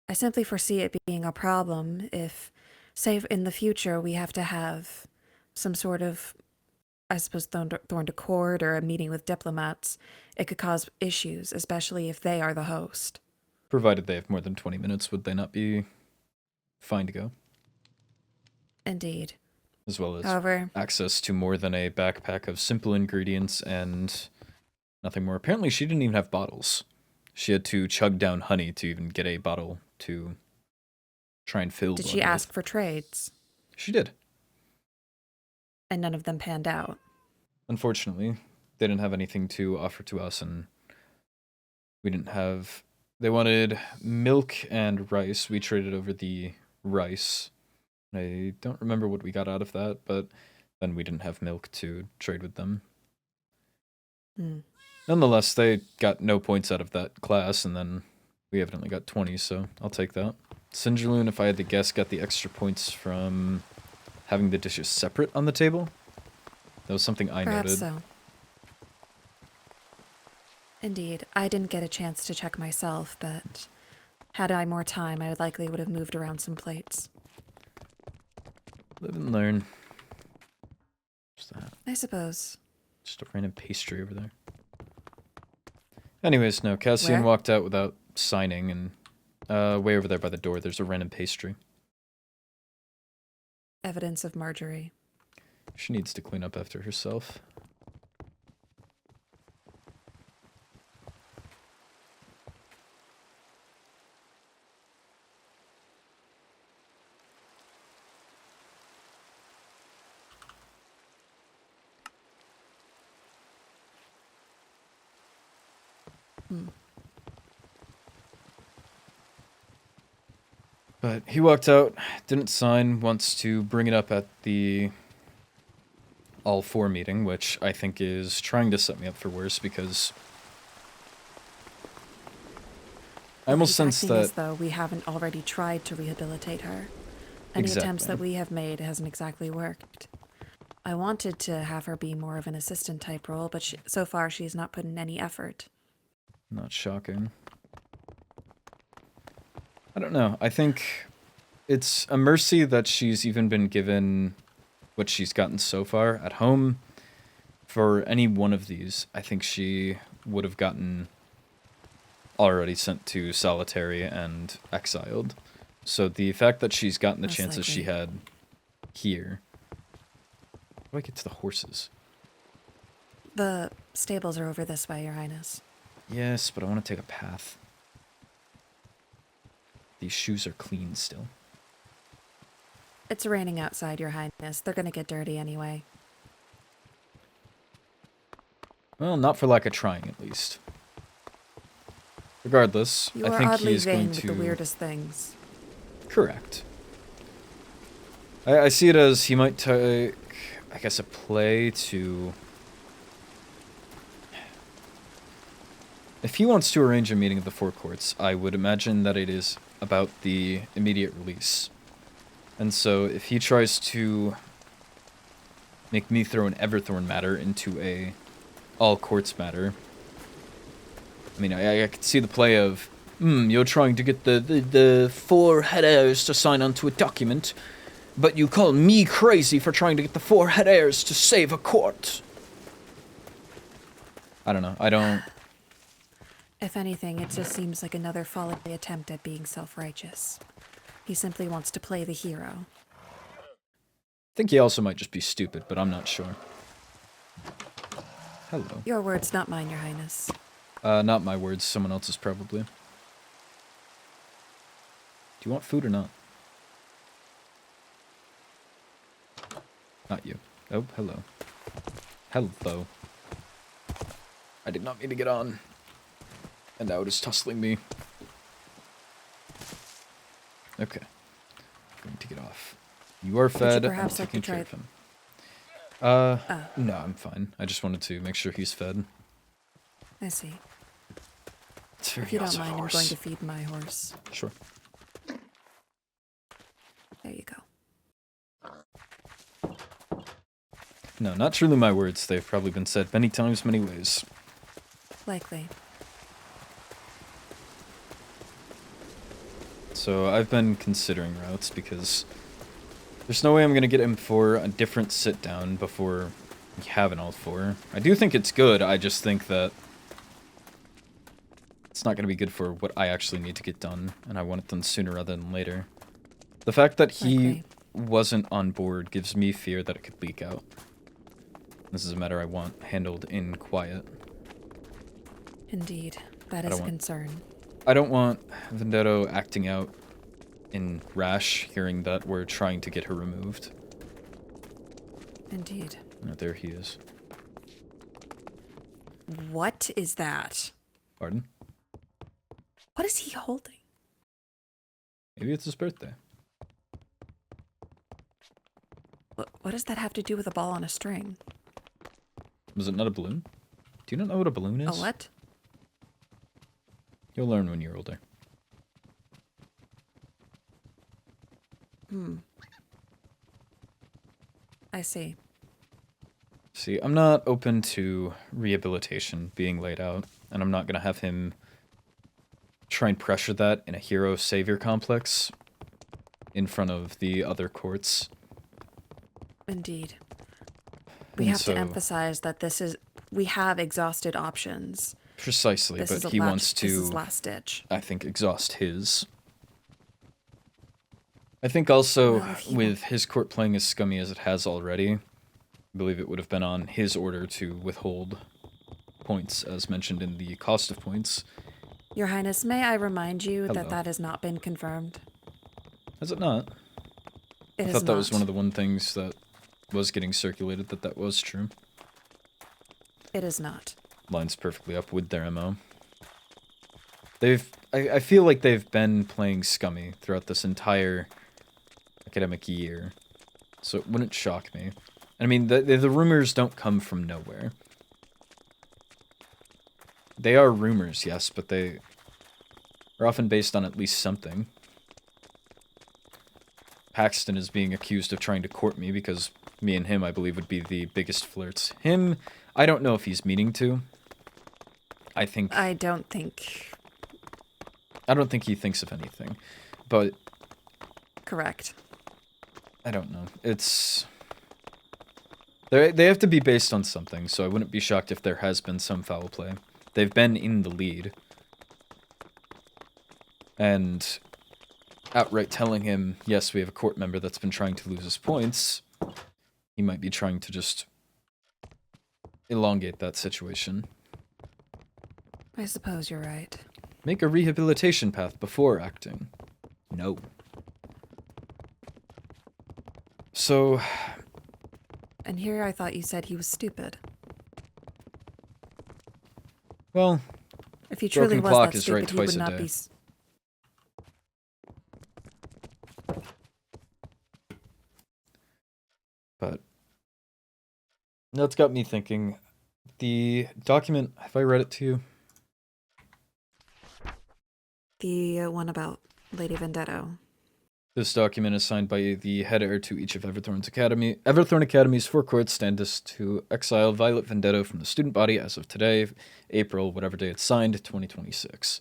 I simply foresee it being a problem if, say, in the future we have to have some sort of, I suppose, thorn to court or a meeting with diplomats. It could cause issues, especially if they are the host. Provided they have more than 20 minutes, would they not be fine to go? Indeed. As well as However, access to more than a backpack of simple ingredients and nothing more. Apparently she didn't even have bottles. She had to chug down honey to even get a bottle to try and fill. did she ask for trades? She did. And none of them panned out. Unfortunately, they didn't have anything to offer to us, and we didn't have... They wanted milk and rice. We traded over the rice. I don't remember what we got out of that, but then we didn't have milk to trade with them. Nonetheless, they got no points out of that class, and then we evidently got 20, so I'll take that. Sinjaloon, if I had to guess, got the extra points from having the dishes separate on the table. That was something I Perhaps noted. so. Indeed. I didn't get a chance to check myself, but had I more time, I likely would have moved around some plates. Live and learn. What's that? I suppose. Just a random pastry over there. Anyways, no, Cassian Where? walked out without signing, and way over there by the door, there's a random pastry. Evidence of Marjorie. She needs to clean up after herself. But he walked out, didn't sign, wants to bring it up at the all four meeting, which I think is trying to set me up for worse, because I almost sense Acting as that... though we haven't already tried to rehabilitate her. Any attempts that Exactly. we have made hasn't exactly worked. I wanted to have her be more of an assistant type role, but so far she's not put in any effort. Not shocking. I don't know. I think it's a mercy that she's even been given what she's gotten so far at home. For any one of these, I think she would have gotten already sent to solitary and exiled. So the fact that she's gotten the Most chances she likely. had here. How do I get to the horses? The stables are over this way, Your Highness. Yes, but I want to take a path. These shoes are clean still. It's raining outside, Your Highness. They're gonna get dirty anyway. Well, not for lack of trying, at least. Regardless, You I are think he oddly is vain going with to... the weirdest things. Correct. I see it as he might take, I guess, a play to... If he wants to arrange a meeting of the four courts, I would imagine that it is about the immediate release. And so if he tries to make me throw an Everthorn matter into a all courts matter, I mean, I could see the play of, you're trying to get the four head heirs to sign onto a document, but you call me crazy for trying to get the four head heirs to save a court. I don't know. I don't... If anything, it just seems like another folly attempt at being self-righteous. He simply wants to play the hero. I think he also might just be stupid, but I'm not sure. Hello. Your words, not mine, Your Highness. Not my words, someone else's probably. Do you want food or not? Not you. Oh, hello. Hello. I did not mean to get on. And now it is tussling me. Okay. Going to get off. You are fed. I'm perhaps like taking to care try- of him. No, I'm fine. I just wanted to make sure he's fed. I see. It's very If you don't awesome mind, I'm horse. going to feed my horse. Sure. There you go. No, not truly my words. They've probably been said many times, many ways. Likely. So I've been considering routes because there's no way I'm going to get him for a different sit-down before we have an all four. I do think it's good, I just think that it's not going to be good for what I actually need to get done, and I want it done sooner rather than later. The fact that he Likely. wasn't on board gives me fear that it could leak out. This is a matter I want handled in quiet. Indeed. That I is a don't want- concern. I don't want Vendetto acting out in rash, hearing that we're trying to get her removed. Indeed. Oh, there he is. What is that? Pardon? What is he holding? Maybe it's his birthday. What does that have to do with a ball on a string? Was it not a balloon? Do you not know what a balloon A is? what? You'll learn when you're older. I see. See, I'm not open to rehabilitation being laid out, and I'm not going to have him try and pressure that in a hero-savior complex in front of the other courts. Indeed. We And have so- to emphasize that we have exhausted options. Precisely, This is but a he last, wants This is to, last ditch. I think, exhaust his. I think also, Well, if he with his court playing as scummy as it has already, I believe it would have been on his order to withhold points, as mentioned in the cost of points. Your Highness, may I remind you Hello. that that has not been confirmed? Has it not? It I is thought that was not. one of the one things that was getting circulated, that was true. It is not. Lines perfectly up with their MO. I feel like they've been playing scummy throughout this entire academic year, so it wouldn't shock me. I mean, the rumors don't come from nowhere. They are rumors, yes, but they are often based on at least something. Paxton is being accused of trying to court me because me and him, I believe, would be the biggest flirts. Him, I don't know if he's meaning to. I don't think. don't think he thinks of anything, but Correct. I don't know. It's... They have to be based on something, so I wouldn't be shocked if there has been some foul play. They've been in the lead. And outright telling him, yes, we have a court member that's been trying to lose his points, he might be trying to just elongate that situation. I suppose you're right. Make a rehabilitation path before acting. No. So, And here I thought you said he was stupid. well, If he truly broken was clock that is stupid, right he twice would a not day. be. But that's got me thinking. The document, have I read it to you? The one about Lady Vendetto. This document is signed by the head heir to each of Everthorn Academy's 4 courts stands to exile Violet Vendetto from the student body as of today, April, whatever day it's signed, 2026.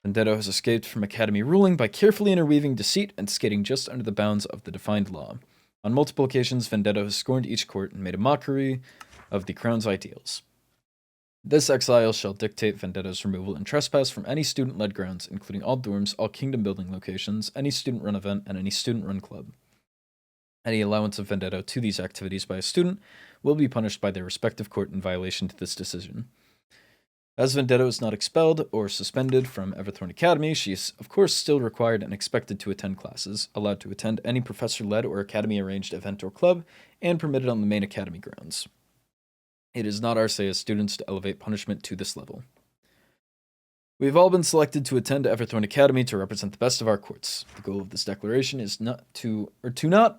Vendetto has escaped from Academy ruling by carefully interweaving deceit and skating just under the bounds of the defined law. On multiple occasions, Vendetto has scorned each court and made a mockery of the Crown's ideals. This exile shall dictate Vendetto's removal and trespass from any student-led grounds, including all dorms, all kingdom-building locations, any student-run event, and any student-run club. Any allowance of Vendetto to these activities by a student will be punished by their respective court in violation to this decision. As Vendetto is not expelled or suspended from Everthorn Academy, she is, of course, still required and expected to attend classes, allowed to attend any professor-led or academy-arranged event or club, and permitted on the main academy grounds. It is not our say as students to elevate punishment to this level. We have all been selected to attend Everthorn Academy to represent the best of our courts. The goal of this declaration is not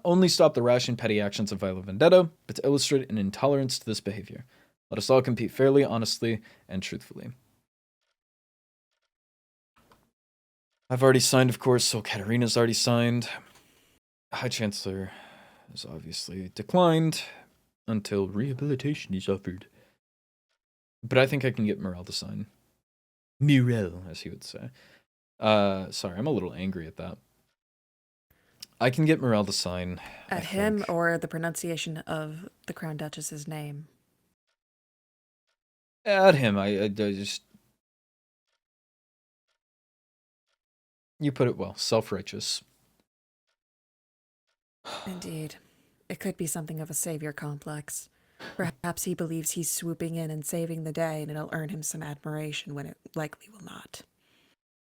only stop the rash and petty actions of Violet Vendetto, but to illustrate an intolerance to this behavior. Let us all compete fairly, honestly, and truthfully. I've already signed, of course, so Katarina's already signed. High Chancellor has obviously declined until rehabilitation is offered. But I think I can get Morel to sign. Morel, as he would say. Sorry, I'm a little angry at that. I can get Morel to sign. At him or the pronunciation of the Crown Duchess's name? At him, I just... You put it well, self-righteous. Indeed. It could be something of a savior complex. Perhaps he believes he's swooping in and saving the day, and it'll earn him some admiration when it likely will not.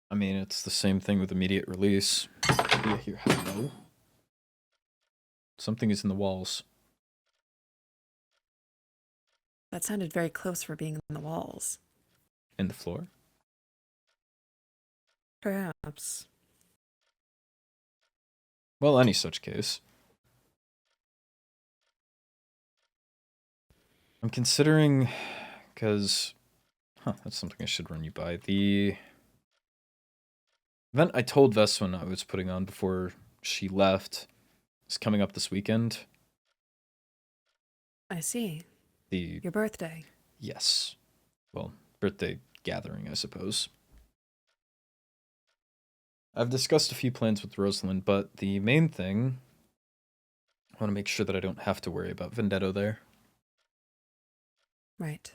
I mean, it's the same thing with immediate release. Yeah, here, hello. Something is in the walls. That sounded very close for being in the walls. In the floor? Perhaps. Well, any such case. I'm considering, because, that's something I should run you by. The event I told Veswin I was putting on before she left is coming up this weekend. I see. Your birthday. Yes. Well, birthday gathering, I suppose. I've discussed a few plans with Rosalind, but the main thing, I want to make sure that I don't have to worry about Vendetto there. Right.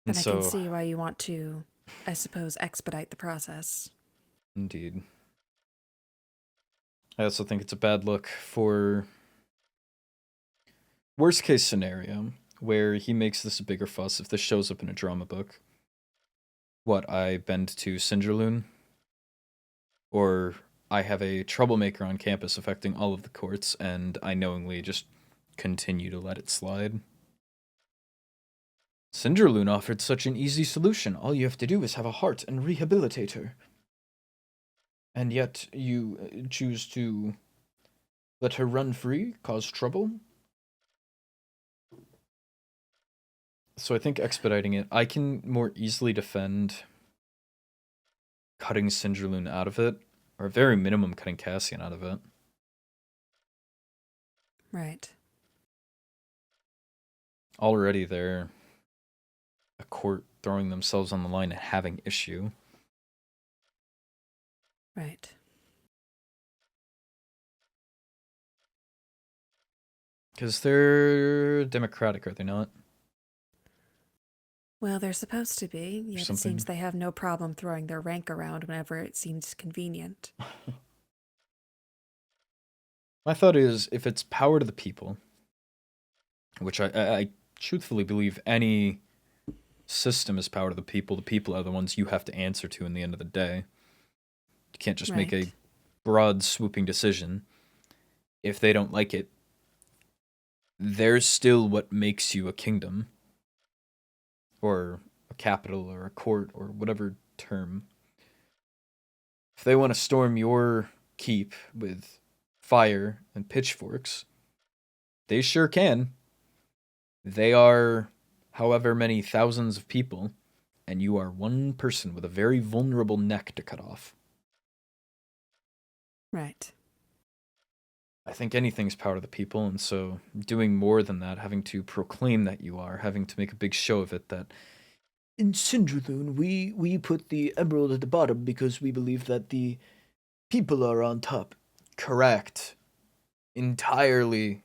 And I so, can see why you want to, I suppose, expedite the process. Indeed. I also think it's a bad look for worst case scenario, where he makes this a bigger fuss if this shows up in a drama book. What, I bend to Singerloon? Or I have a troublemaker on campus affecting all of the courts, and I knowingly just continue to let it slide. Singerloon offered such an easy solution. All you have to do is have a heart and rehabilitate her. And yet you choose to let her run free, cause trouble? So I think expediting it, I can more easily defend cutting Singerloon out of it, or at very minimum cutting Cassian out of it. Right. Already they're a court throwing themselves on the line and having issue. Right. Because they're democratic, are they not? Well, they're supposed to be, yet it something. seems they have no problem throwing their rank around whenever it seems convenient. My thought is, if it's power to the people, which I truthfully believe any system is power to the people are the ones you have to answer to in the end of the day. You can't just make a Right. broad, swooping decision. If they don't like it, there's still what makes you a kingdom, or a capital, or a court, or whatever term. If they want to storm your keep with fire and pitchforks, they sure can. They are however many thousands of people, and you are one person with a very vulnerable neck to cut off. Right. I think anything's power to the people, and so doing more than that, having to proclaim that you are, having to make a big show of it, that in Sindraloon, we put the emerald at the bottom because we believe that the people are on top. Correct. Entirely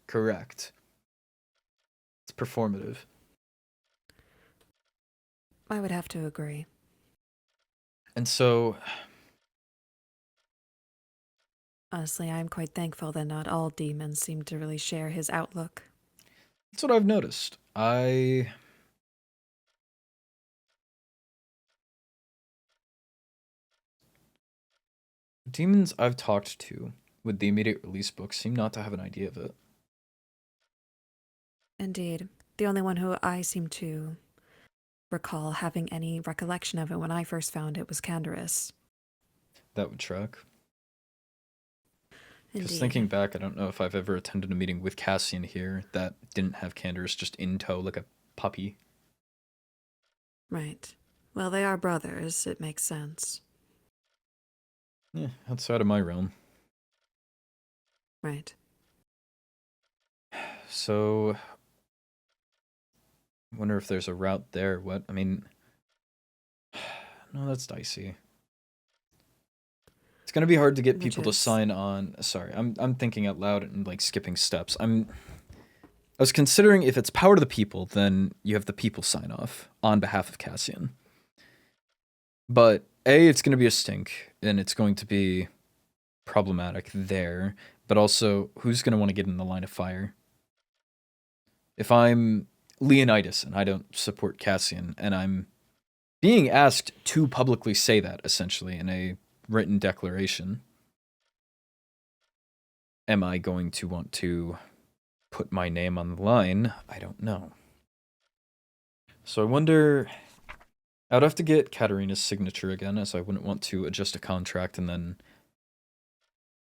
correct. It's performative. I would have to agree. And so, Honestly, I'm quite thankful that not all demons seem to really share his outlook. that's what I've noticed. Demons I've talked to with the immediate release book seem not to have an idea of it. Indeed. The only one who I seem to recall having any recollection of it when I first found it was Canderous. That would track. Because Indeed. thinking back, I don't know if I've ever attended a meeting with Cassian here that didn't have Canderous just in tow like a puppy. Right. Well, they are brothers. It makes sense. Yeah, outside of my realm. Right. So, I wonder if there's a route there. What? I mean, no, that's dicey. It's gonna be hard to get Which people to is- sign on. Sorry, I'm thinking out loud and like skipping steps. I was considering if it's power to the people, then you have the people sign off on behalf of Cassian. But A, it's gonna be a stink, and it's going to be problematic there. But also, who's gonna want to get in the line of fire? If I'm Leonidas and I don't support Cassian, and I'm being asked to publicly say that, essentially, in a written declaration, am I going to want to put my name on the line? I don't know. So I wonder... I would have to get Katarina's signature again, as I wouldn't want to adjust a contract and then...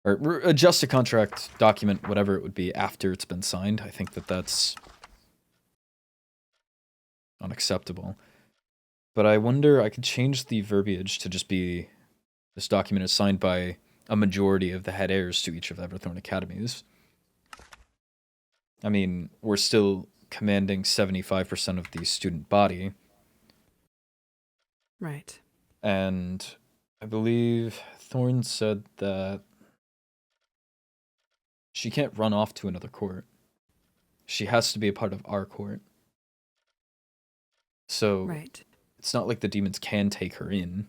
Or adjust a contract document, whatever it would be, after it's been signed. I think that that's unacceptable. But I wonder, I could change the verbiage to just be, this document is signed by a majority of the head heirs to each of the Everthorn Academies. I mean, we're still commanding 75% of the student body. Right. And I believe Thorn said that she can't run off to another court. She has to be a part of our court. So Right. it's not like the demons can take her in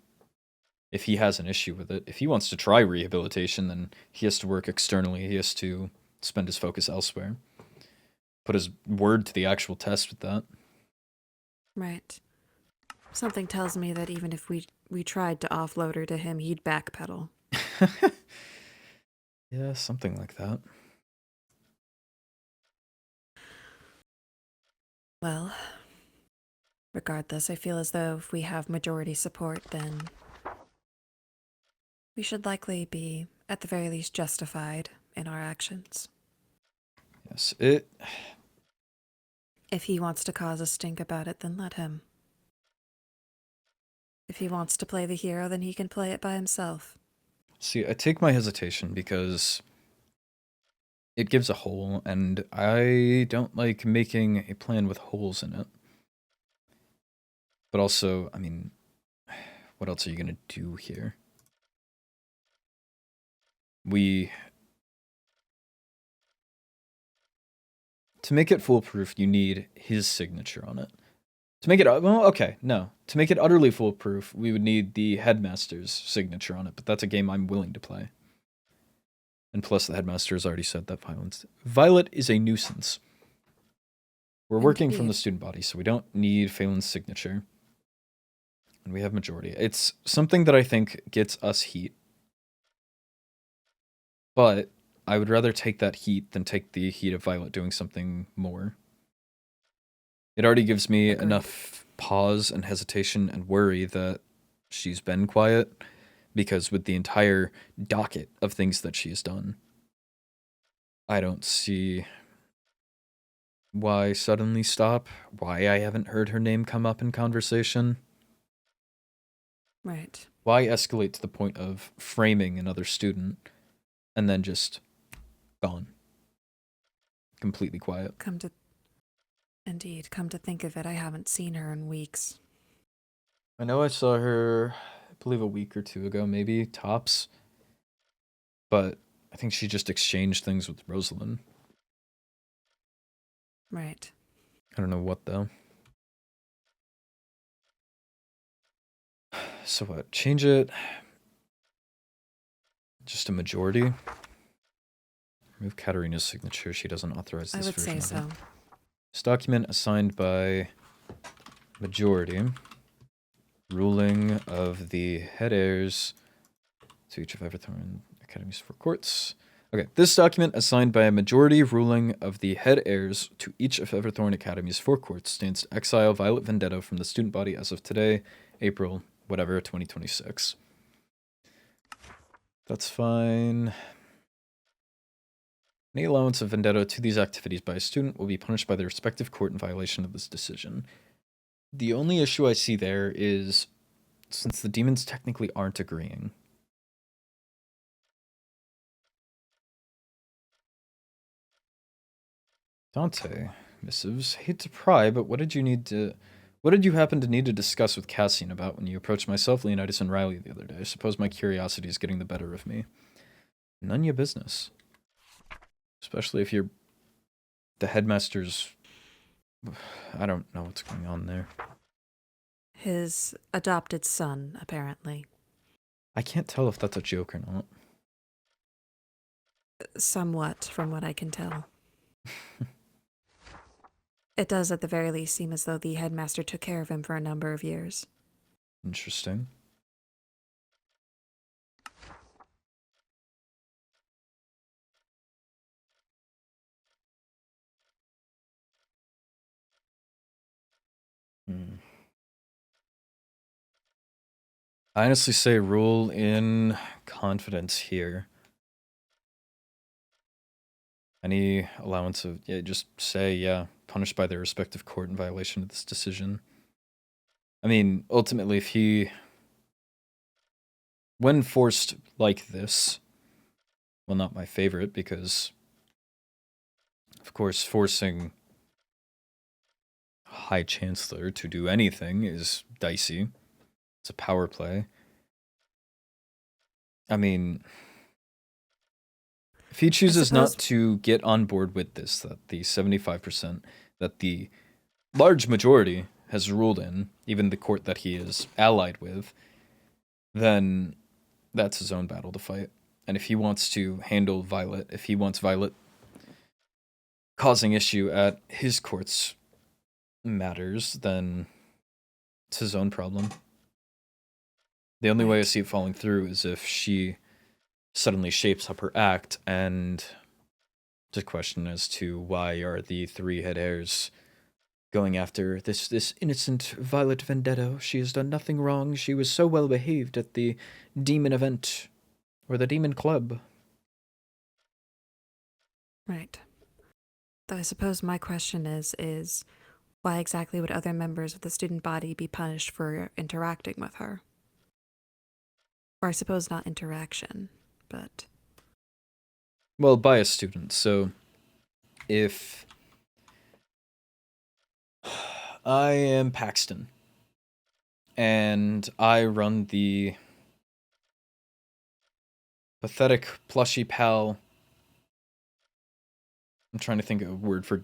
if he has an issue with it. If he wants to try rehabilitation, then he has to work externally. He has to spend his focus elsewhere. Put his word to the actual test with that. Right. Something tells me that even if we tried to offload her to him, he'd backpedal. Yeah, something like that. Well, regardless, I feel as though if we have majority support, then we should likely be, at the very least, justified in our actions. Yes, If he wants to cause a stink about it, then let him. If he wants to play the hero, then he can play it by himself. See, I take my hesitation because it gives a hole, and I don't like making a plan with holes in it. But also, I mean, what else are you going to do here? To make it foolproof, you need his signature on it. To make it, well, okay, no. To make it utterly foolproof, we would need the headmaster's signature on it, but that's a game I'm willing to play. And plus, the headmaster has already said that Violet is a nuisance. We're working from the student body, so we don't need Phelan's signature. And we have majority. It's something that I think gets us heat. But I would rather take that heat than take the heat of Violet doing something more. It already gives me enough pause and hesitation and worry that she's been quiet, because with the entire docket of things that she's done, I don't see why suddenly stop, why I haven't heard her name come up in conversation. Right. Why escalate to the point of framing another student and then just gone? Completely quiet. Come to think of it, I haven't seen her in weeks. I know I saw her, I believe a week or two ago, maybe, tops. But I think she just exchanged things with Rosalind. Right. I don't know what, though. So what? Change it. Just a majority. Remove Katarina's signature. She doesn't authorize this version I would say of so. it. This document assigned by majority. Ruling of the head heirs to each of Everthorn Academy's 4 courts. Okay, this document assigned by a majority ruling of the head heirs to each of Everthorn Academy's 4 courts stands to exile Violet Vendetta from the student body as of today, April, whatever, 2026. That's fine. Any allowance of vendetta to these activities by a student will be punished by their respective court in violation of this decision. The only issue I see there is, since the demons technically aren't agreeing, Dante, missives, hate to pry, but what did you happen to need to discuss with Cassian about when you approached myself, Leonidas, and Riley the other day? I suppose my curiosity is getting the better of me. None of your business. Especially if you're the headmaster's... I don't know what's going on there. His adopted son, apparently. I can't tell if that's a joke or not. Somewhat, from what I can tell. It does at the very least seem as though the headmaster took care of him for a number of years. Interesting. I honestly say rule in confidence here. Any allowance of, just say, punished by their respective court in violation of this decision. I mean, ultimately, if he, when forced like this, well, not my favorite, because, of course, forcing High Chancellor to do anything is dicey. It's a power play. I mean, if he chooses not to get on board with this, that the 75%, that the large majority has ruled in, even the court that he is allied with, then that's his own battle to fight. And if he wants to handle Violet, if he wants Violet causing issue at his court's matters, then it's his own problem. The only way I see it falling through is if she suddenly shapes up her act, and the question as to why are the 3 head heirs going after this innocent Violet Vendetta? She has done nothing wrong. She was so well behaved at the demon event, or the demon club. Right. I suppose my question is why exactly would other members of the student body be punished for interacting with her? Or I suppose not interaction, but... Well, by a student, so if I am Paxton, and I run the pathetic plushy pal, I'm trying to think of a word for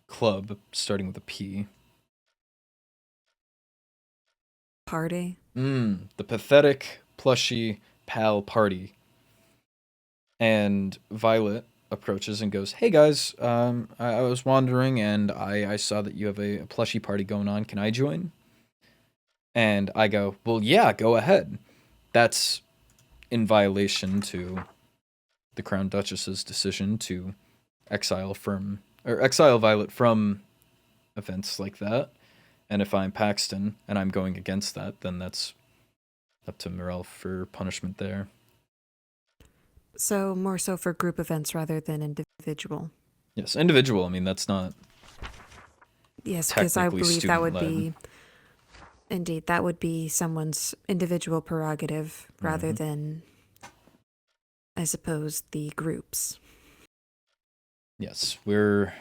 club, starting with a P. party. The pathetic, plushy pal party. And Violet approaches and goes, "Hey guys, I was wandering and I saw that you have a plushie party going on. Can I join?" And I go, "Well, yeah, go ahead." That's in violation to the Crown Duchess's decision to exile Violet from events like that. And if I'm Paxton and I'm going against that, then that's up to Morel for punishment there. So more so for group events rather than individual. Yes, individual. I mean, that's not Yes, because I technically believe that would student-led. be, indeed, that would be someone's individual prerogative rather than, I suppose, the groups. Yes, we're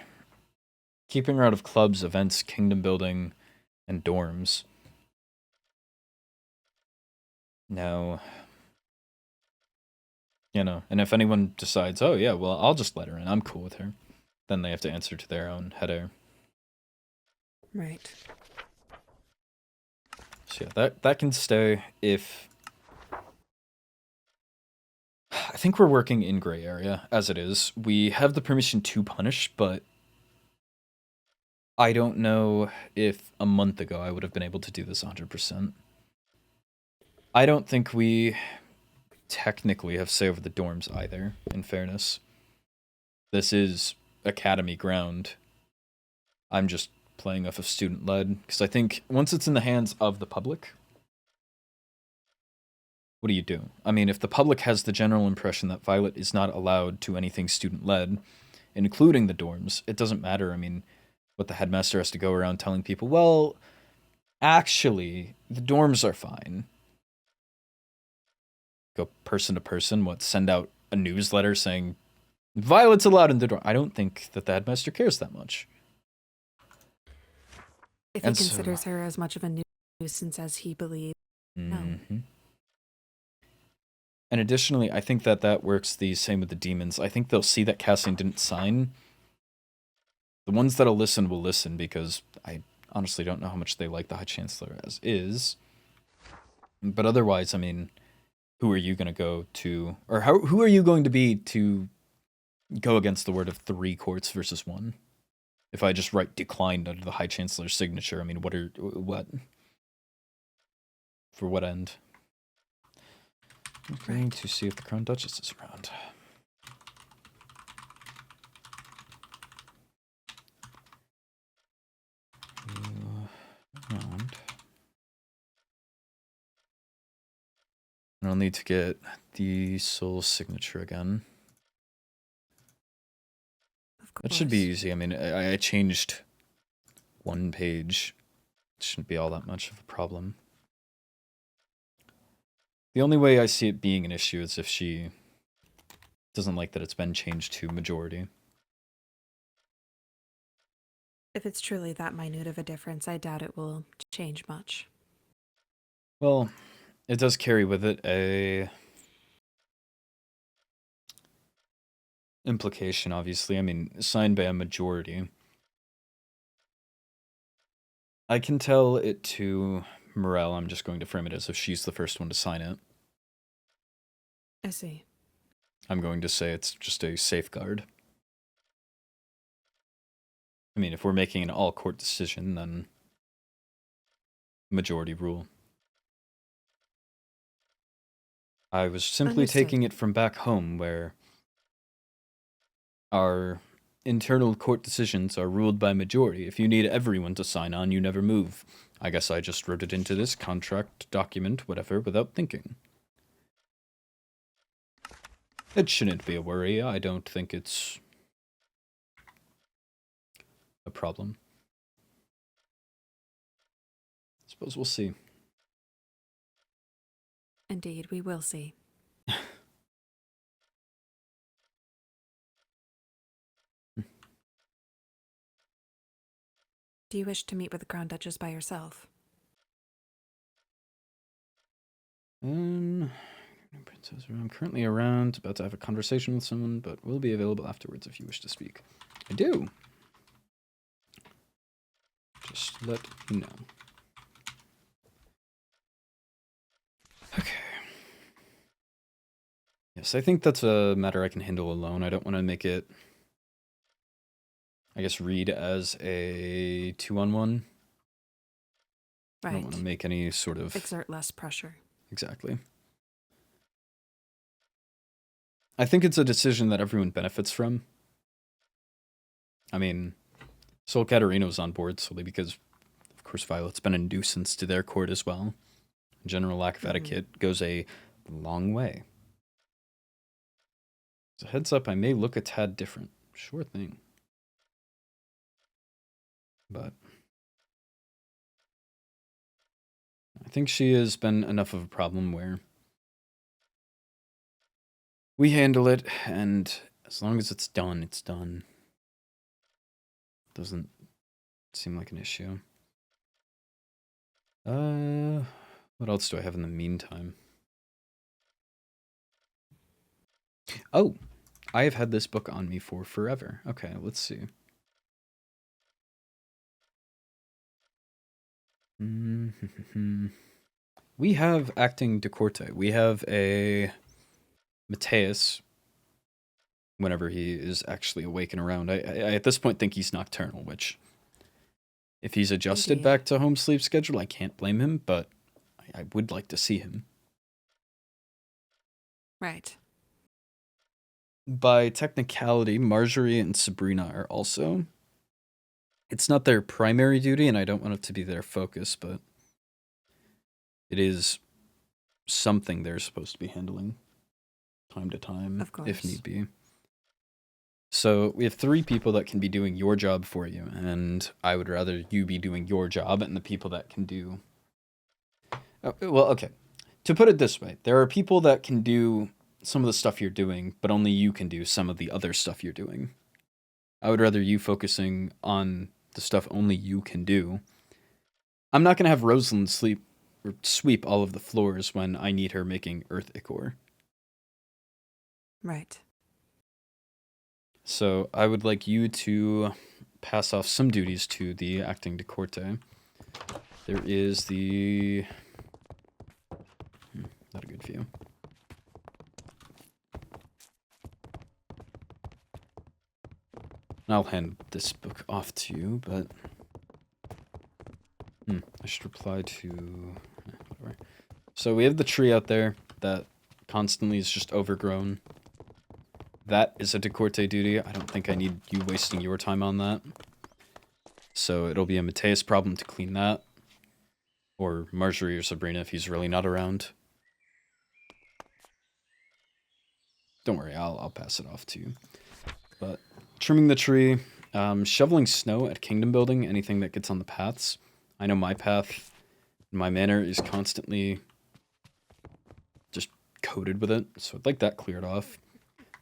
keeping her out of clubs, events, kingdom building, and dorms. Now, and if anyone decides, oh yeah, well, I'll just let her in, I'm cool with her, then they have to answer to their own head heir. Right. So yeah, that can stay if... I think we're working in gray area, as it is. We have the permission to punish, but I don't know if a month ago I would have been able to do this 100%. I don't think we technically have say over the dorms either, in fairness. This is academy ground. I'm just playing off of student-led, because I think once it's in the hands of the public, what do you do? I mean, if the public has the general impression that Violet is not allowed to anything student-led, including the dorms, it doesn't matter. I mean, what the headmaster has to go around telling people, well, actually, the dorms are fine. Go person to person, send out a newsletter saying, Violet's allowed in the dorm. I don't think that the headmaster cares that much. If he considers her as much of a nuisance as he believes. No. And additionally, I think that works the same with the demons. I think they'll see that Cassian didn't sign. The ones that'll listen will listen, because I honestly don't know how much they like the High Chancellor as is. But otherwise, I mean, who are you going to go to, or who are you going to be to go against the word of 3 courts versus 1? If I just write declined under the High Chancellor's signature, I mean, what? For what end? I'm going to see if the Crown Duchess is around. Around. I'll need to get the soul signature again. That should be easy. I mean, I changed 1 page. It shouldn't be all that much of a problem. The only way I see it being an issue is if she doesn't like that it's been changed to majority. If it's truly that minute of a difference, I doubt it will change much. Well, it does carry with it a implication, obviously. I mean, signed by a majority. I can tell it to Morel. I'm just going to frame it as if she's the first one to sign it. I see. I'm going to say it's just a safeguard. I mean, if we're making an all-court decision, then majority rule. I was simply Understood. taking it from back home, where our internal court decisions are ruled by majority. If you need everyone to sign on, you never move. I guess I just wrote it into this contract, document, whatever, without thinking. It shouldn't be a worry. I don't think it's a problem. Suppose we'll see. Indeed, we will see. Do you wish to meet with the Crown Duchess by yourself? Princess, I'm currently around, about to have a conversation with someone, but will be available afterwards if you wish to speak. I do. Just let me know. Yes, I think that's a matter I can handle alone. I don't want to make it, I guess, read as a 2-on-1. I don't want to Right. make any sort of... Exert less pressure. Exactly. I think it's a decision that everyone benefits from. I mean, Sol Catarino's on board solely because, of course, Violet's been a nuisance to their court as well. General lack of etiquette goes a long way. So heads up, I may look a tad different. Sure thing. But I think she has been enough of a problem where we handle it, and as long as it's done, it's done. Doesn't seem like an issue. What else do I have in the meantime? Oh, I have had this book on me for forever. Okay, let's see. We have acting de corte. We have a Mateus, whenever he is actually awake and around. I at this point think he's nocturnal, which, if he's adjusted Indeed. back to home sleep schedule, I can't blame him, but I would like to see him. Right. By technicality, Marjorie and Sabrina are also. It's not their primary duty, and I don't want it to be their focus, but it is something they're supposed to be handling time to time, Of course. if need be. So we have 3 people that can be doing your job for you, and I would rather you be doing your job, and the people that can do... well, okay. To put it this way, there are people that can do some of the stuff you're doing, but only you can do some of the other stuff you're doing. I would rather you focusing on the stuff only you can do. I'm not going to have Rosalind sweep all of the floors when I need her making Earth Ichor. Right. So I would like you to pass off some duties to the acting de corte. There is the... not a good view. I'll hand this book off to you, but... I should reply to... whatever. So we have the tree out there that constantly is just overgrown. That is a de corte duty. I don't think I need you wasting your time on that. So it'll be a Mateus problem to clean that. Or Marjorie or Sabrina if he's really not around. Don't worry, I'll pass it off to you. But trimming the tree, shoveling snow at Kingdom Building, anything that gets on the paths. I know my path, my manor is constantly just coated with it, so I'd like that cleared off.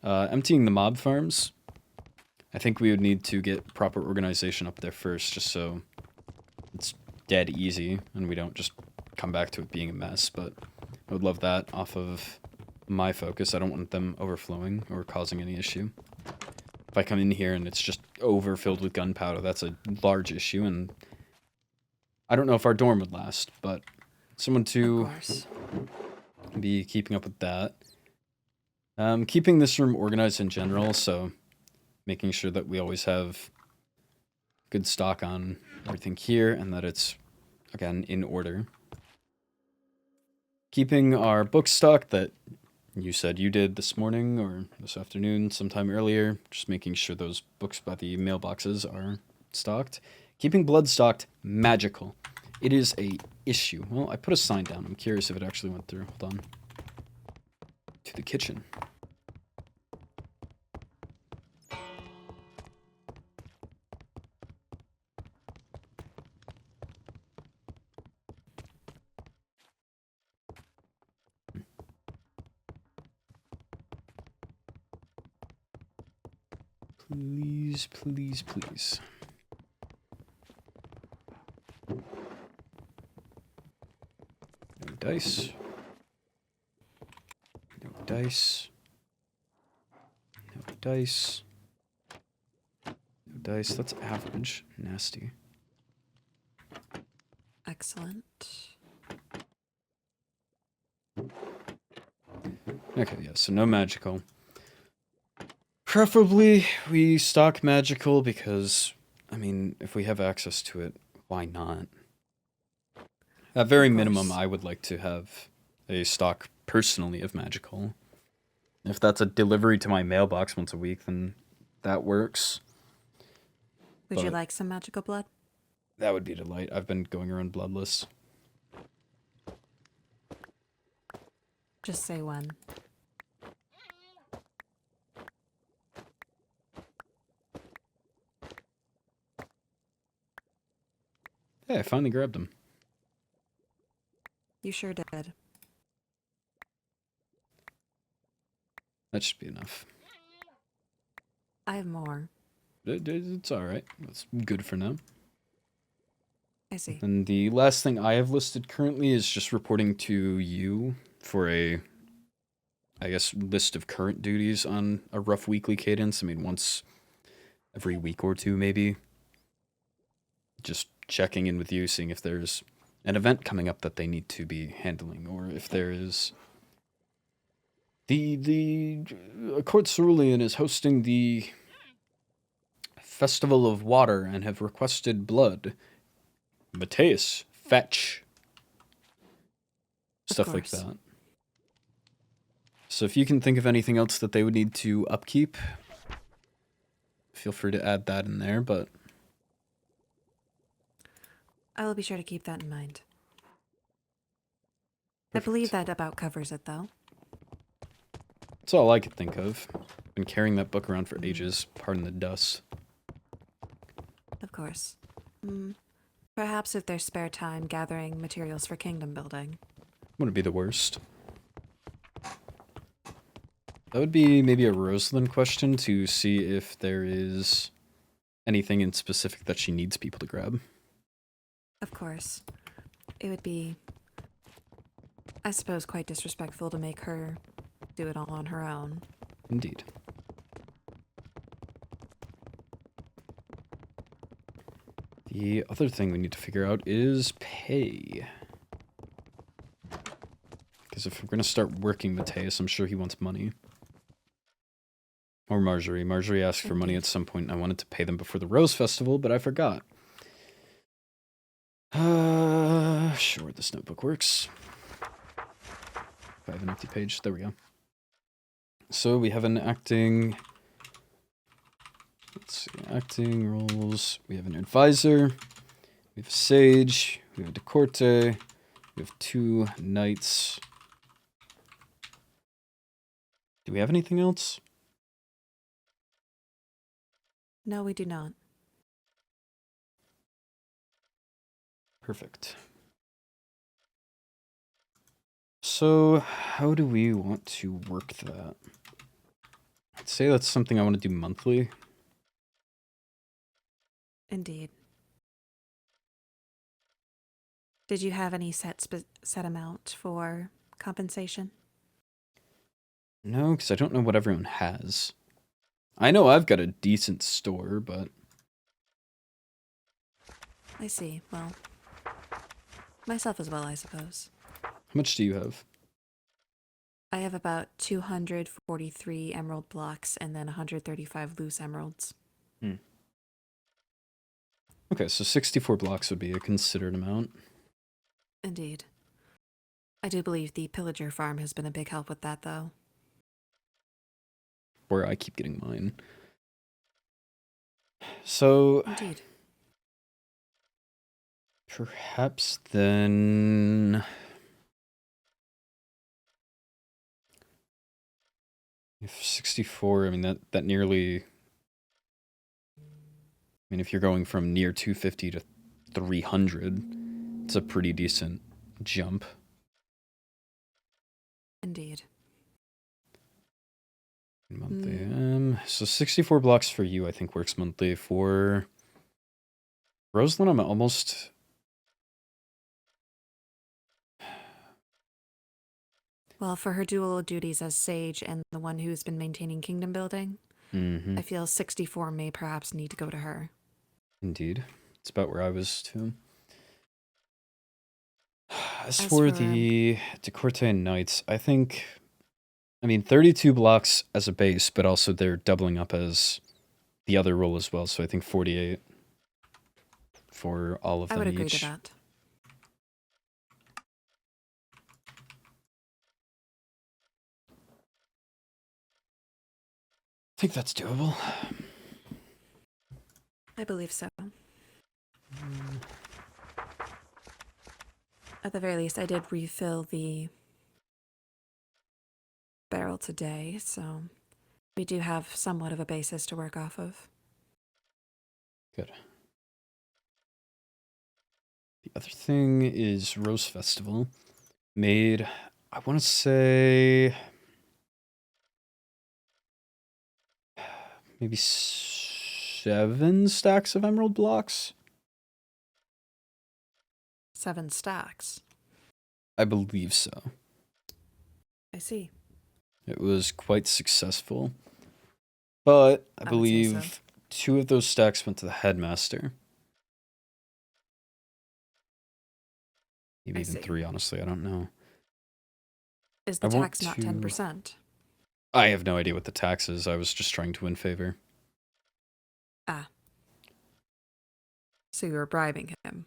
Emptying the mob farms. I think we would need to get proper organization up there first, just so it's dead easy, and we don't just come back to it being a mess, but I would love that off of my focus. I don't want them overflowing or causing any issue. If I come in here and it's just overfilled with gunpowder, that's a large issue, and I don't know if our dorm would last, but someone to Of course. be keeping up with that. Keeping this room organized in general, so making sure that we always have good stock on everything here and that it's, again, in order. Keeping our book stock that you said you did this morning or this afternoon, sometime earlier, just making sure those books by the mailboxes are stocked. Keeping blood stocked, magical. It is a issue. Well, I put a sign down. I'm curious if it actually went through. Hold on. To the kitchen. Please, please, please. No dice. No dice. No dice. No dice. That's average. Nasty. Excellent. Okay, yeah, so no magical. Preferably, we stock magical because, I mean, if we have access to it, why not? At very minimum, course. I would like to have a stock personally of magical. If that's a delivery to my mailbox once a week, then that works. Would you But like some magical blood? that would be a delight. I've been going around bloodless. Just say when. Hey, I finally grabbed him. You sure did. That should be enough. I have more. It's alright. That's good for now. I see. And the last thing I have listed currently is just reporting to you for a, I guess, list of current duties on a rough weekly cadence. I mean, once every week or two, maybe. Just checking in with you, seeing if there's an event coming up that they need to be handling, or if there is the court cerulean is hosting the Festival of Water and have requested blood. Mateus, fetch. Of Stuff like course. that. So if you can think of anything else that they would need to upkeep, feel free to add that in there, but I will be sure to keep that in mind. I perfect. believe that about covers it, though. That's all I could think of. Been carrying that book around for ages, pardon the dust. Of course. Perhaps if there's spare time gathering materials for kingdom building. Wouldn't be the worst. That would be maybe a Rosalind question to see if there is anything in specific that she needs people to grab. Of course. It would be, I suppose, quite disrespectful to make her do it all on her own. Indeed. The other thing we need to figure out is pay. Because if we're going to start working Mateus, I'm sure he wants money. Or Marjorie. Marjorie asked for money at some point, and I wanted to pay them before the Rose Festival, but I forgot. Sure, this notebook works. If I have an empty page, there we go. So we have an acting... Let's see, acting roles. We have an advisor. We have a sage. We have a decorte. We have 2 knights. Do we have anything else? No, we do not. Perfect. So, how do we want to work that? I'd say that's something I want to do monthly. Indeed. Did you have any set amount for compensation? No, because I don't know what everyone has. I know I've got a decent store, but... I see. Well, myself as well, I suppose. How much do you have? I have about 243 emerald blocks and then 135 loose emeralds. Okay, so 64 blocks would be a considered amount. Indeed. I do believe the pillager farm has been a big help with that, though. Where I keep getting mine. So... Indeed. Perhaps then... If 64, I mean, that nearly... I mean, if you're going from near 250 to 300, it's a pretty decent jump. Indeed. Monthly. So 64 blocks for you, I think, works monthly. For Rosalind, I'm almost... Well, for her dual duties as sage and the one who's been maintaining kingdom building, I feel 64 may perhaps need to go to her. Indeed. It's about where I was, too. As for the Decorte Knights, I think I mean, 32 blocks as a base, but also they're doubling up as the other roll as well. So I think 48 for all of them I would agree each. to that. I think that's doable. I believe so. At the very least, I did refill the barrel today, so we do have somewhat of a basis to work off of. Good. The other thing is Rose Festival. Made, I want to say, maybe 7 stacks of emerald blocks. 7 stacks. I believe so. I see. It was quite successful. But I I would say believe so. 2 of those stacks went to the headmaster. Maybe I even see. 3, honestly. I don't know. Is the I want tax not to- 10%? I have no idea what the tax is. I was just trying to win favor. Ah. So you were bribing him.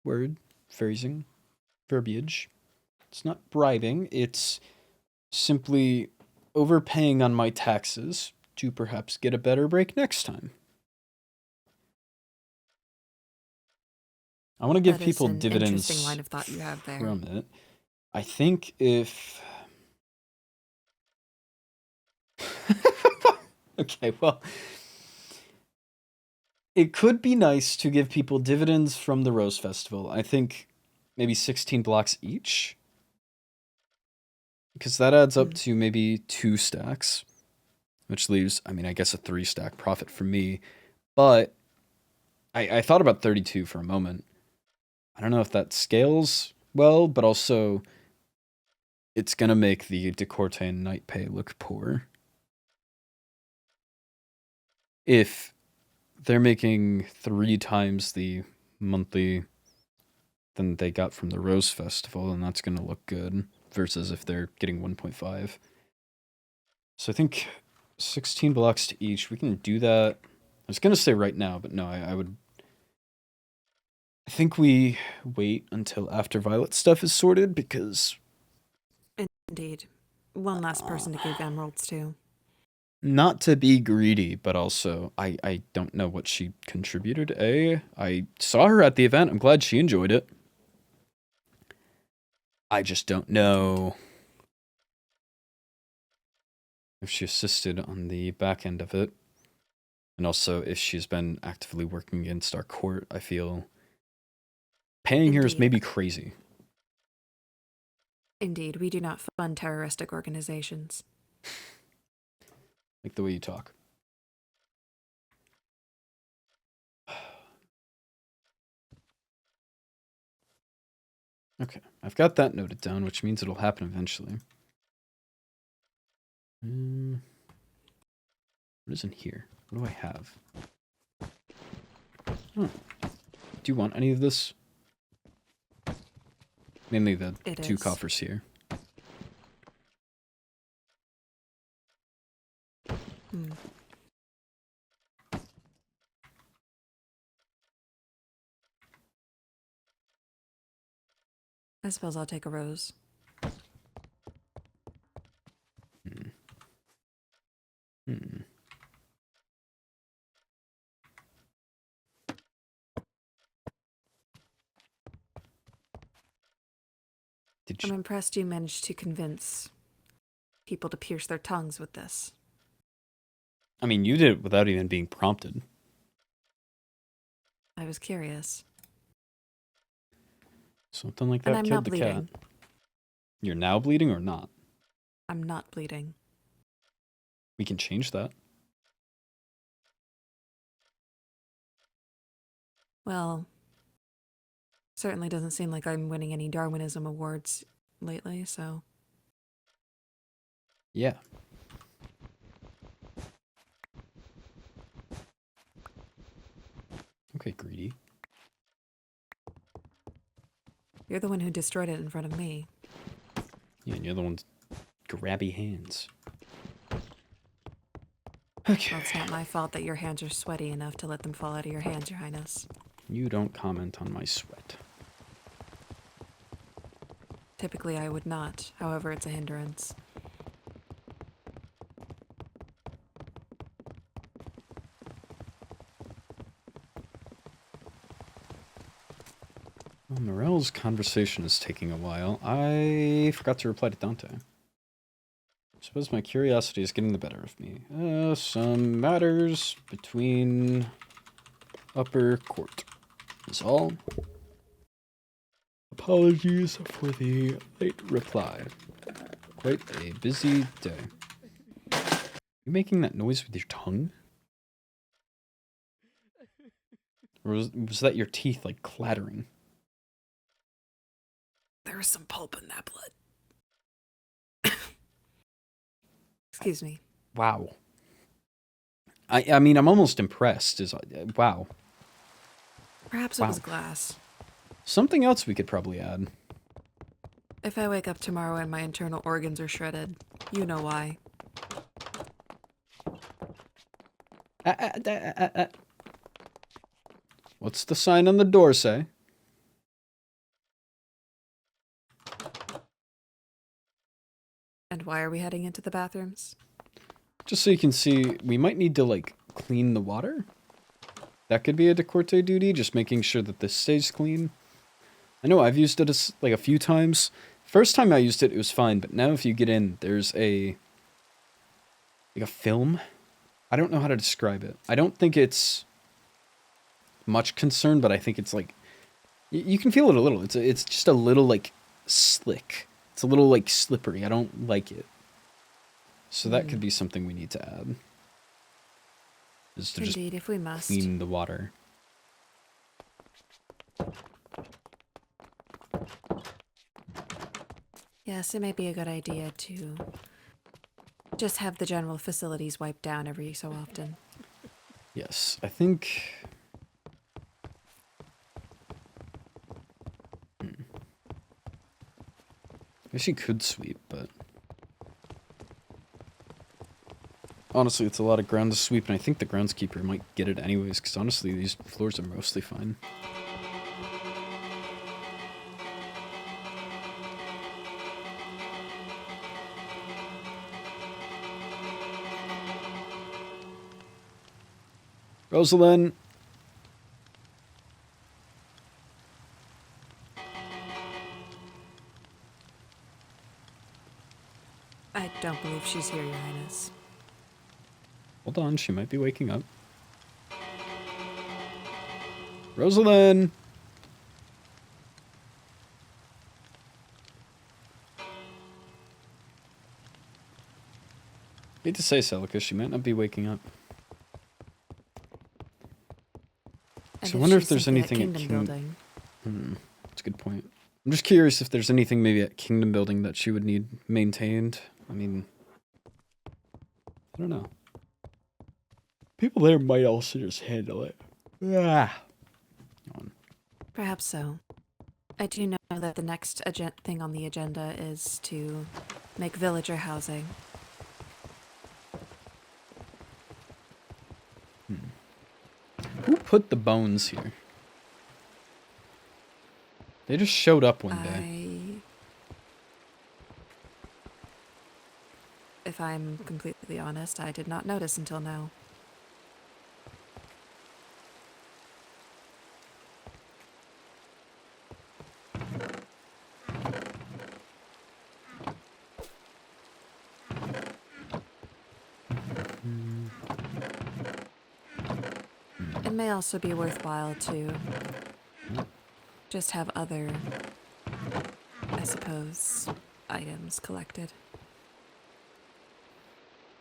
Word. Phrasing. Verbiage. It's not bribing. It's simply overpaying on my taxes to perhaps get a better break next time. I want to give That people is an dividends interesting line of thought you have there. from it. I think if... Okay, well... It could be nice to give people dividends from the Rose Festival. I think maybe 16 blocks each. Because that adds up to maybe 2 stacks. Which leaves, I mean, I guess a 3-stack profit for me. But I thought about 32 for a moment. I don't know if that scales well, but also it's going to make the Decorte and Night Pay look poor. If they're making 3 times the monthly than they got from the Rose Festival, and that's going to look good, versus if they're getting 1.5. So I think 16 blocks to each. We can do that. I was going to say right now, but no, I would... I think we wait until after Violet stuff is sorted, because... Indeed. One last person to give emeralds to. Not to be greedy, but also, I don't know what she contributed, I saw her at the event. I'm glad she enjoyed it. I just don't know if she assisted on the back end of it. And also, if she's been actively working against our court, I feel paying her is Indeed. maybe crazy. Indeed, we do not fund terroristic organizations. Like the way you talk. Okay, I've got that noted down, which means it'll happen eventually. What is in here? What do I have? Oh. Do you want any of this? Mainly the It 2 is. coffers here. Hmm. I suppose I'll take a rose. Did I'm you... impressed you managed to convince people to pierce their tongues with this. I mean, you did it without even being prompted. I was curious. Something like And that I'm killed not the bleeding. cat. You're now bleeding or not? I'm not bleeding. We can change that. Well, certainly doesn't seem like I'm winning any Darwinism awards lately, so... Yeah. Okay, greedy. You're the one who destroyed it in front of me. Yeah, and you're the one's grabby hands. Okay. Well, it's not my fault that your hands are sweaty enough to let them fall out of your hands, Your Highness. You don't comment on my sweat. Typically, I would not. However, it's a hindrance. Well, Morel's conversation is taking a while. I forgot to reply to Dante. Suppose my curiosity is getting the better of me. Some matters between upper court is all. Apologies for the late reply. Quite a busy day. You making that noise with your tongue? Or was that your teeth, like, clattering? There was some pulp in that blood. Excuse me. Wow. I mean, I'm almost impressed. Wow. Perhaps Wow. it was glass. Something else we could probably add. If I wake up tomorrow and my internal organs are shredded, you know why. What's the sign on the door say? And why are we heading into the bathrooms? Just so you can see, we might need to, like, clean the water. That could be a decorte duty, just making sure that this stays clean. I know I've used it like a few times. First time I used it, it was fine, but now if you get in, there's like a film. I don't know how to describe it. I don't think it's much concern, but I think it's like, you can feel it a little. It's just a little, like, slick. It's a little, like, slippery. I don't like it. So that could be something we need to add. Is to Indeed, if we must. clean the water. Yes, it may be a good idea to just have the general facilities wiped down every so often. Yes, I think... I guess you could sweep, but... Honestly, it's a lot of ground to sweep, and I think the groundskeeper might get it anyways, because honestly, these floors are mostly fine. Rosalind! I don't believe she's here, Your Highness. Hold on, she might be waking up. Rosalind! Hate to say, Celica, she might not be waking up. And So I wonder if she's there's simply at anything at Kingdom Building. That's a good point. I'm just curious if there's anything maybe at Kingdom Building that she would need maintained. I mean, I don't know. People there might also just handle it. Ah. Perhaps so. I do know that the next thing on the agenda is to make villager housing. Who put the bones here? They just showed up one day. If I'm completely honest, I did not notice until now. It may also be worthwhile to just have other, I suppose, items collected.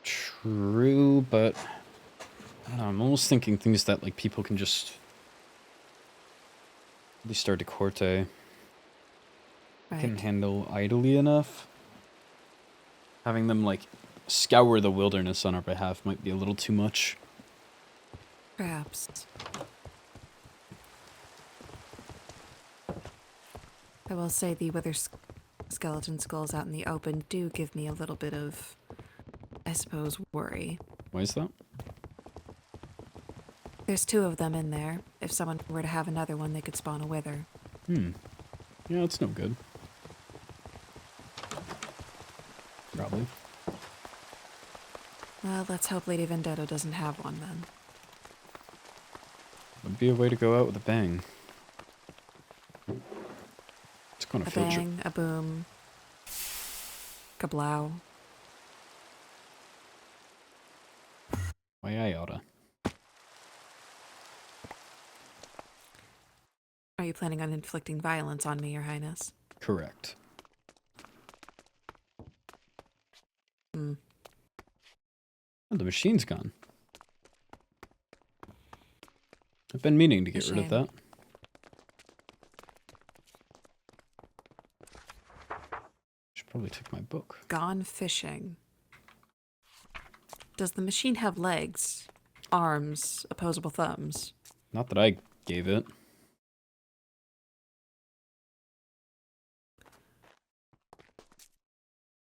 True, but I don't know, I'm almost thinking things that like people can just at least start to corte can Right. handle idly enough. Having them like scour the wilderness on our behalf might be a little too much. Perhaps. I will say the skeleton skulls out in the open do give me a little bit of, I suppose, worry. Why is that? There's 2 of them in there. If someone were to have another one, they could spawn a wither. Yeah, that's no good. Probably. Well, let's hope Lady Vendetta doesn't have one then. Would be a way to go out with a bang. It's going to A field trip. bang, a boom, kablow. Why I oughta. Are you planning on inflicting violence on me, Your Highness? Correct. Hmm. Oh, the machine's gone. I've been meaning to get rid of that. Should probably take my book. Gone fishing. Does the machine have legs, arms, opposable thumbs? Not that I gave it.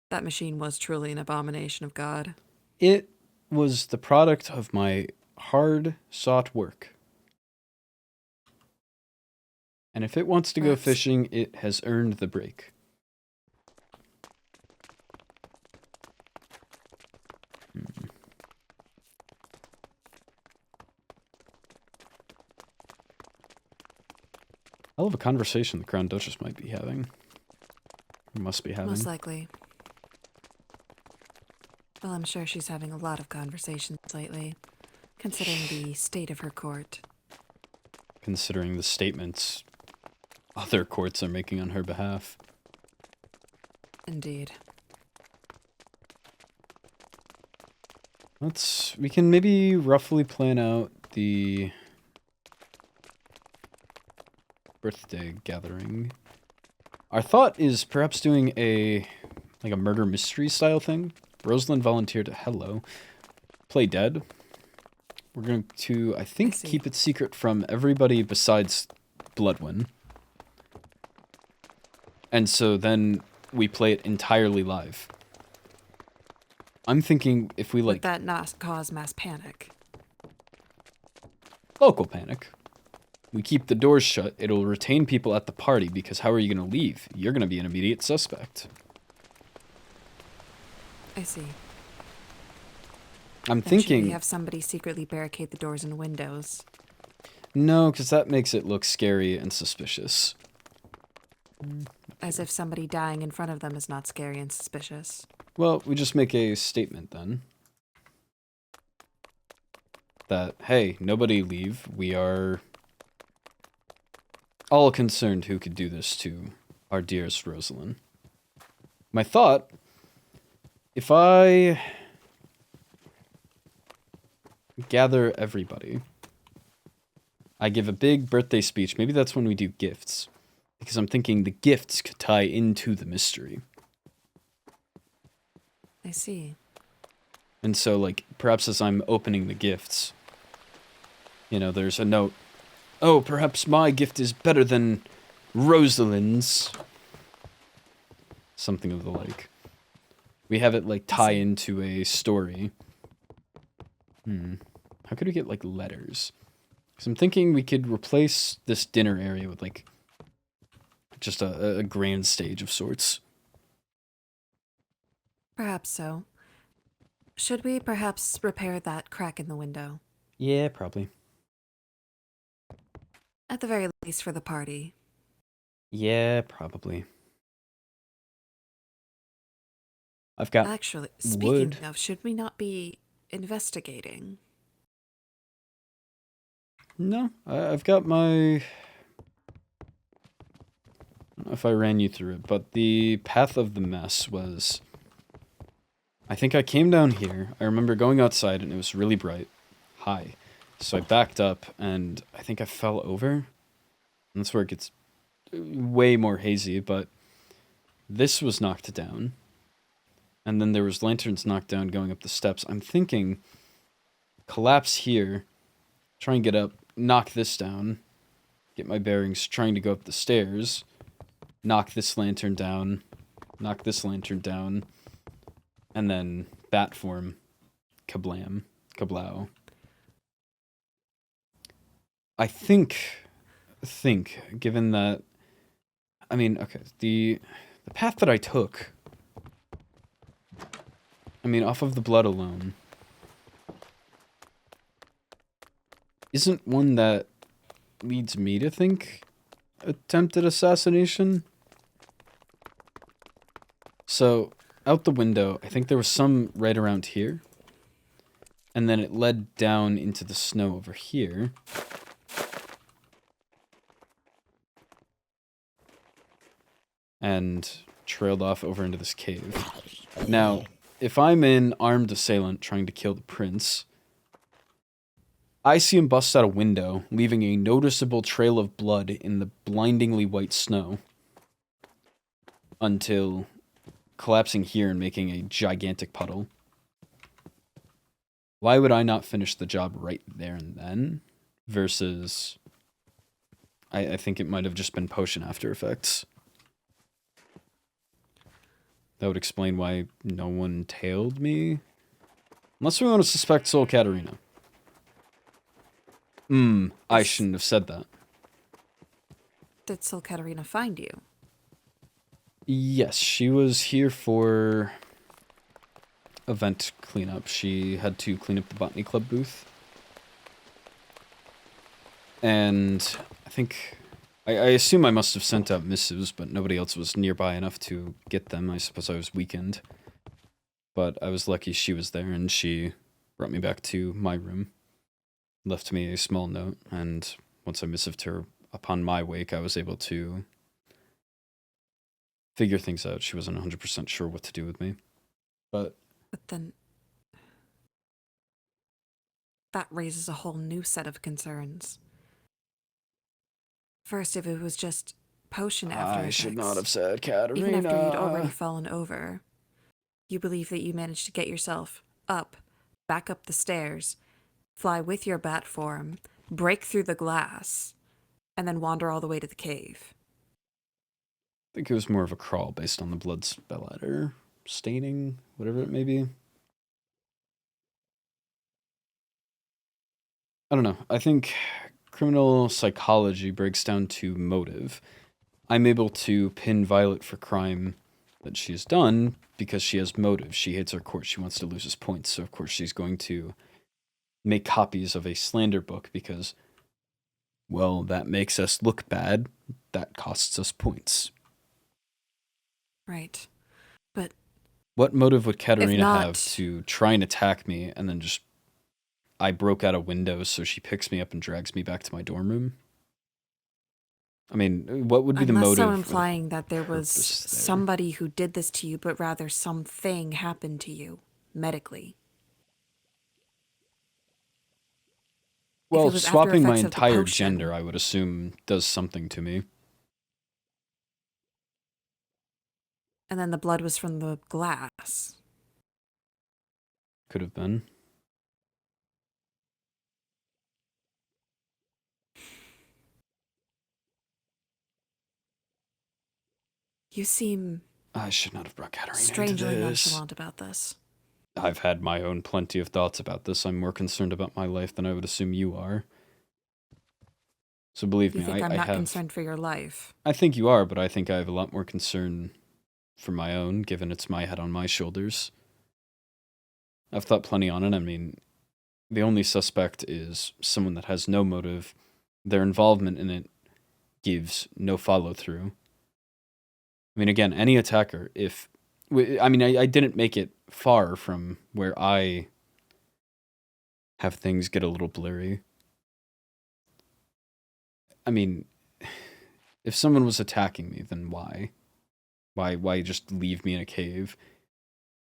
That machine was truly an abomination of God. It was the product of my hard-sought work. And if it wants to go Perhaps- fishing, it has earned the break. Hell of a conversation the Crown Duchess might be having. Or must be having. Most likely. Well, I'm sure she's having a lot of conversations lately, considering the state of her court. Considering the statements other courts are making on her behalf. Indeed. We can maybe roughly plan out the birthday gathering. Our thought is perhaps doing a murder mystery style thing. Rosalind volunteered to play dead. We're going to, I think, see. keep it secret from everybody besides Bloodwyn. And so then we play it entirely live. I'm thinking if we Would that not cause mass panic? local panic. We keep the doors shut, it'll retain people at the party because how are you going to leave? You're going to be an immediate suspect. I see. I'm Then should thinking... we have somebody secretly barricade the doors and windows? No, because that makes it look scary and suspicious. As if somebody dying in front of them is not scary and suspicious. Well, we just make a statement then. That, hey, nobody leave. We are all concerned who could do this to our dearest Rosalind. My thought, if I gather everybody, I give a big birthday speech. Maybe that's when we do gifts. Because I'm thinking the gifts could tie into the mystery. I see. And so, like, perhaps as I'm opening the gifts, you know, there's a note. Oh, perhaps my gift is better than Rosalind's. Something of the like. We have it, like, tie into a story. How could we get, like, letters? Because I'm thinking we could replace this dinner area with, like, just a grand stage of sorts. Perhaps so. Should we perhaps repair that crack in the window? Yeah, probably. At the very least for the party. Yeah, probably. I've got Actually, speaking wood. of, should we not be investigating? No, I've got my... I don't know if I ran you through it, but the path of the mess was... I think I came down here. I remember going outside and it was really bright. High. So I backed up and I think I fell over. And that's where it gets way more hazy, but this was knocked down. And then there was lanterns knocked down going up the steps. I'm thinking collapse here, try and get up, knock this down, get my bearings, trying to go up the stairs, knock this lantern down, knock this lantern down, and then bat form, kablam, kablow. I think, given that, I mean, okay, the path that I took, I mean, off of the blood alone, isn't one that leads me to think attempted assassination. So, out the window, I think there was some right around here. And then it led down into the snow over here. And trailed off over into this cave. Now, if I'm an armed assailant trying to kill the prince, I see him bust out a window, leaving a noticeable trail of blood in the blindingly white snow. Until collapsing here and making a gigantic puddle. Why would I not finish the job right there and then? Versus, I think it might have just been potion after effects. That would explain why no one tailed me. Unless we want to suspect Soul Katarina. I shouldn't have said that. Did Soul Katarina find you? Yes, she was here for event cleanup. She had to clean up the Botany Club booth. And I think... I assume I must have sent out missives, but nobody else was nearby enough to get them. I suppose I was weakened. But I was lucky she was there, and she brought me back to my room. Left me a small note, and once I missived her upon my wake, I was able to figure things out. She wasn't 100% sure what to do with me. But then... that raises a whole new set of concerns. First, if it was just potion after effects, I should not have said Katarina. even after you'd already fallen over, you believe that you managed to get yourself up, back up the stairs, fly with your bat form, break through the glass, and then wander all the way to the cave. I think it was more of a crawl based on the blood splatter, staining, whatever it may be. I don't know. I think criminal psychology breaks down to motive. I'm able to pin Violet for crime that she has done because she has motive. She hates our court. She wants to lose us points. So, of course, she's going to make copies of a slander book because, well, that makes us look bad. That costs us points. Right. But what motive would Katarina not... have to try and attack me and then just... I broke out a window, so she picks me up and drags me back to my dorm room? I mean, what would be the motive? Unless so implying that there was somebody who did this to you, but rather something happened to you, medically. Well, swapping my entire gender, I would assume, does something to me. And then the blood was from the glass. Could have been. You seem... I should not have brought Katarina strangely into this. nonchalant about this. I've had my own plenty of thoughts about this. I'm more concerned about my life than I would assume you are. So believe me, I think I'm not concerned for your life. I think you are, but I think I have a lot more concern for my own, given it's my head on my shoulders. I've thought plenty on it. I mean, the only suspect is someone that has no motive. Their involvement in it gives no follow-through. I mean, again, any attacker, if... I mean, I didn't make it far from where I have things get a little blurry. I mean, if someone was attacking me, then why? Why just leave me in a cave?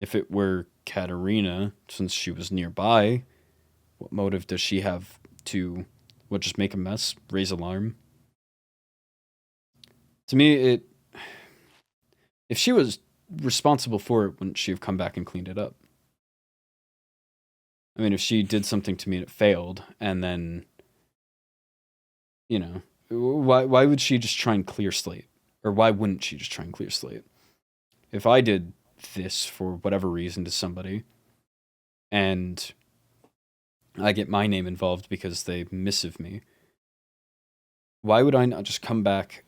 If it were Katarina, since she was nearby, what motive does she have to, what, just make a mess? Raise alarm? To me, if she was responsible for it, wouldn't she have come back and cleaned it up? I mean, if she did something to me and it failed, and then, you know, why would she just try and clear slate? Or why wouldn't she just try and clear slate? if I did this for whatever reason to somebody, and I get my name involved because they missive me, why would I not just come back?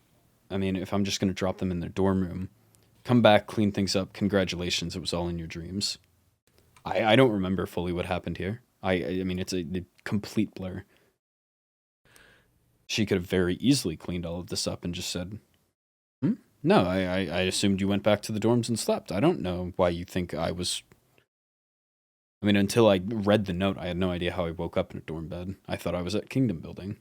I mean, if I'm just going to drop them in their dorm room, come back, clean things up, congratulations, it was all in your dreams. I don't remember fully what happened here. I mean, it's a complete blur. She could have very easily cleaned all of this up and just said, no, I assumed you went back to the dorms and slept. I don't know why you think I was... I mean, until I read the note, I had no idea how I woke up in a dorm bed. I thought I was at Kingdom Building.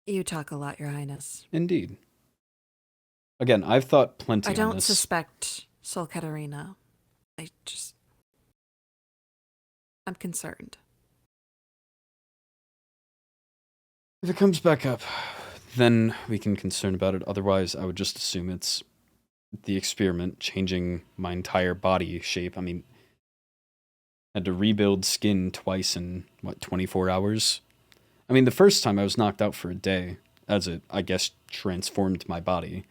You talk a lot, Your Highness. Indeed. Again, I've thought plenty I on don't this. suspect Sol Katarina. I'm concerned. If it comes back up, then we can concern about it. Otherwise, I would just assume it's the experiment changing my entire body shape. I mean, I had to rebuild skin twice in, 24 hours? I mean, the first time I was knocked out for a day, as it, I guess, transformed my body.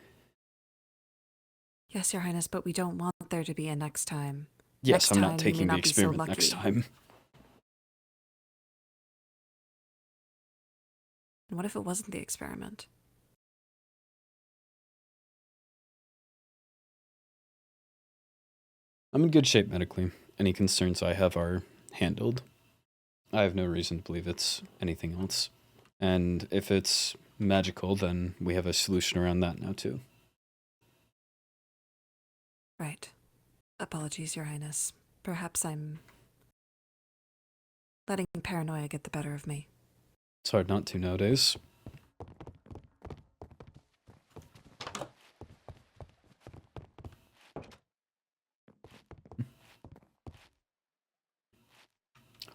Yes, Your Highness, but we don't want there to be a next time. Yes, Next I'm time, not you may taking the not be so experiment next lucky. time. And what if it wasn't the experiment? I'm in good shape medically. Any concerns I have are handled. I have no reason to believe it's anything else. And if it's magical, then we have a solution around that now too. Right. Apologies, Your Highness. Perhaps I'm letting paranoia get the better of me. It's hard not to nowadays.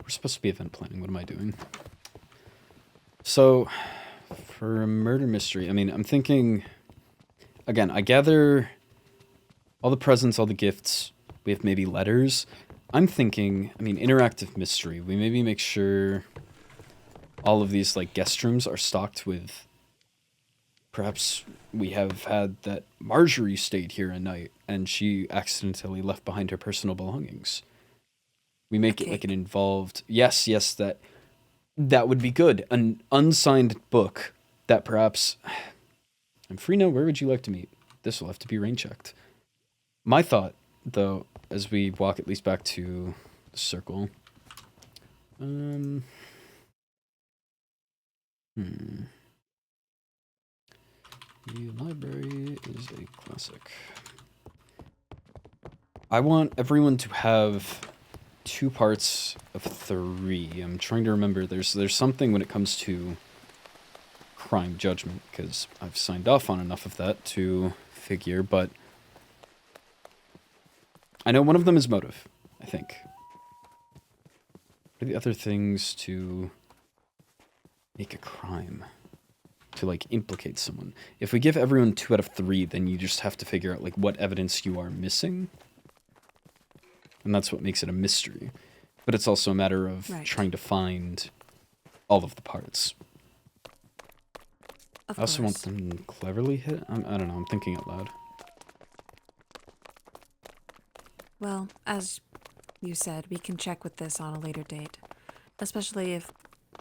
We're supposed to be event planning. What am I doing? So, for a murder mystery, I mean, I'm thinking... Again, I gather all the presents, all the gifts. We have maybe letters. I'm thinking, I mean, interactive mystery. We maybe make sure all of these, like, guest rooms are stocked with... Perhaps we have had that Marjorie stayed here a night, and she accidentally left behind her personal belongings. We make it like an involved... Yes, that would be good. An unsigned book that perhaps... I'm free now. Where would you like to meet? This will have to be rain checked. My thought, though, as we walk at least back to the circle... The library is a classic. I want everyone to have 2 parts of 3. I'm trying to remember. There's something when it comes to crime judgment, because I've signed off on enough of that to figure, but I know one of them is motive, I think. What are the other things to make a crime? To, like, implicate someone. If we give everyone 2 out of 3, then you just have to figure out, like, what evidence you are missing. And that's what makes it a mystery. But it's also a matter of trying to find all of the parts. I also want them cleverly hit. I don't know, I'm thinking out loud. Well, as you said, we can check with this on a later date. Especially if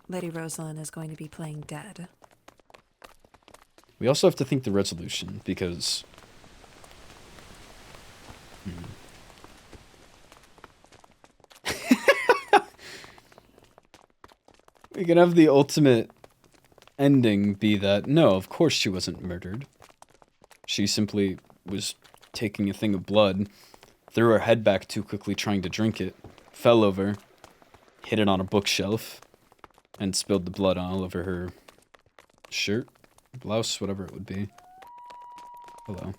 Lady Rosalind is going to be playing dead. We also have to think the resolution, because... We can have the ultimate ending be that, no, of course she wasn't murdered. She simply was taking a thing of blood, threw her head back too quickly trying to drink it, fell over, hit it on a bookshelf, and spilled the blood all over her shirt, blouse, whatever it would be. Hello.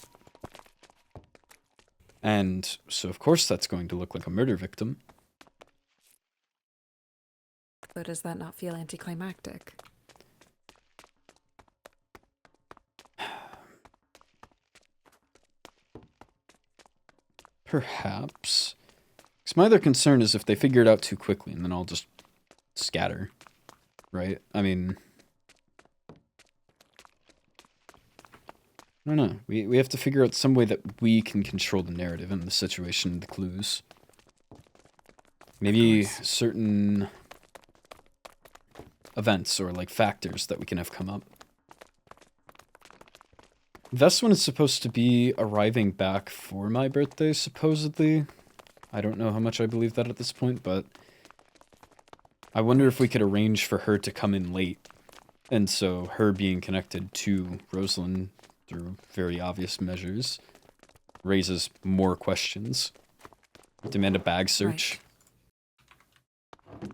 And so, of course, that's going to look like a murder victim. So does that not feel anticlimactic? Perhaps. Because my other concern is if they figure it out too quickly and then I'll just scatter. Right? I mean... I don't know. We have to figure out some way that we can control the narrative and the situation, the clues. Maybe certain events or, like, factors that we can have come up. Vestwin is supposed to be arriving back for my birthday, supposedly. I don't know how much I believe that at this point, but I wonder if we could arrange for her to come in late. And so her being connected to Rosalind through very obvious measures raises more questions. Demand a bag search. Right.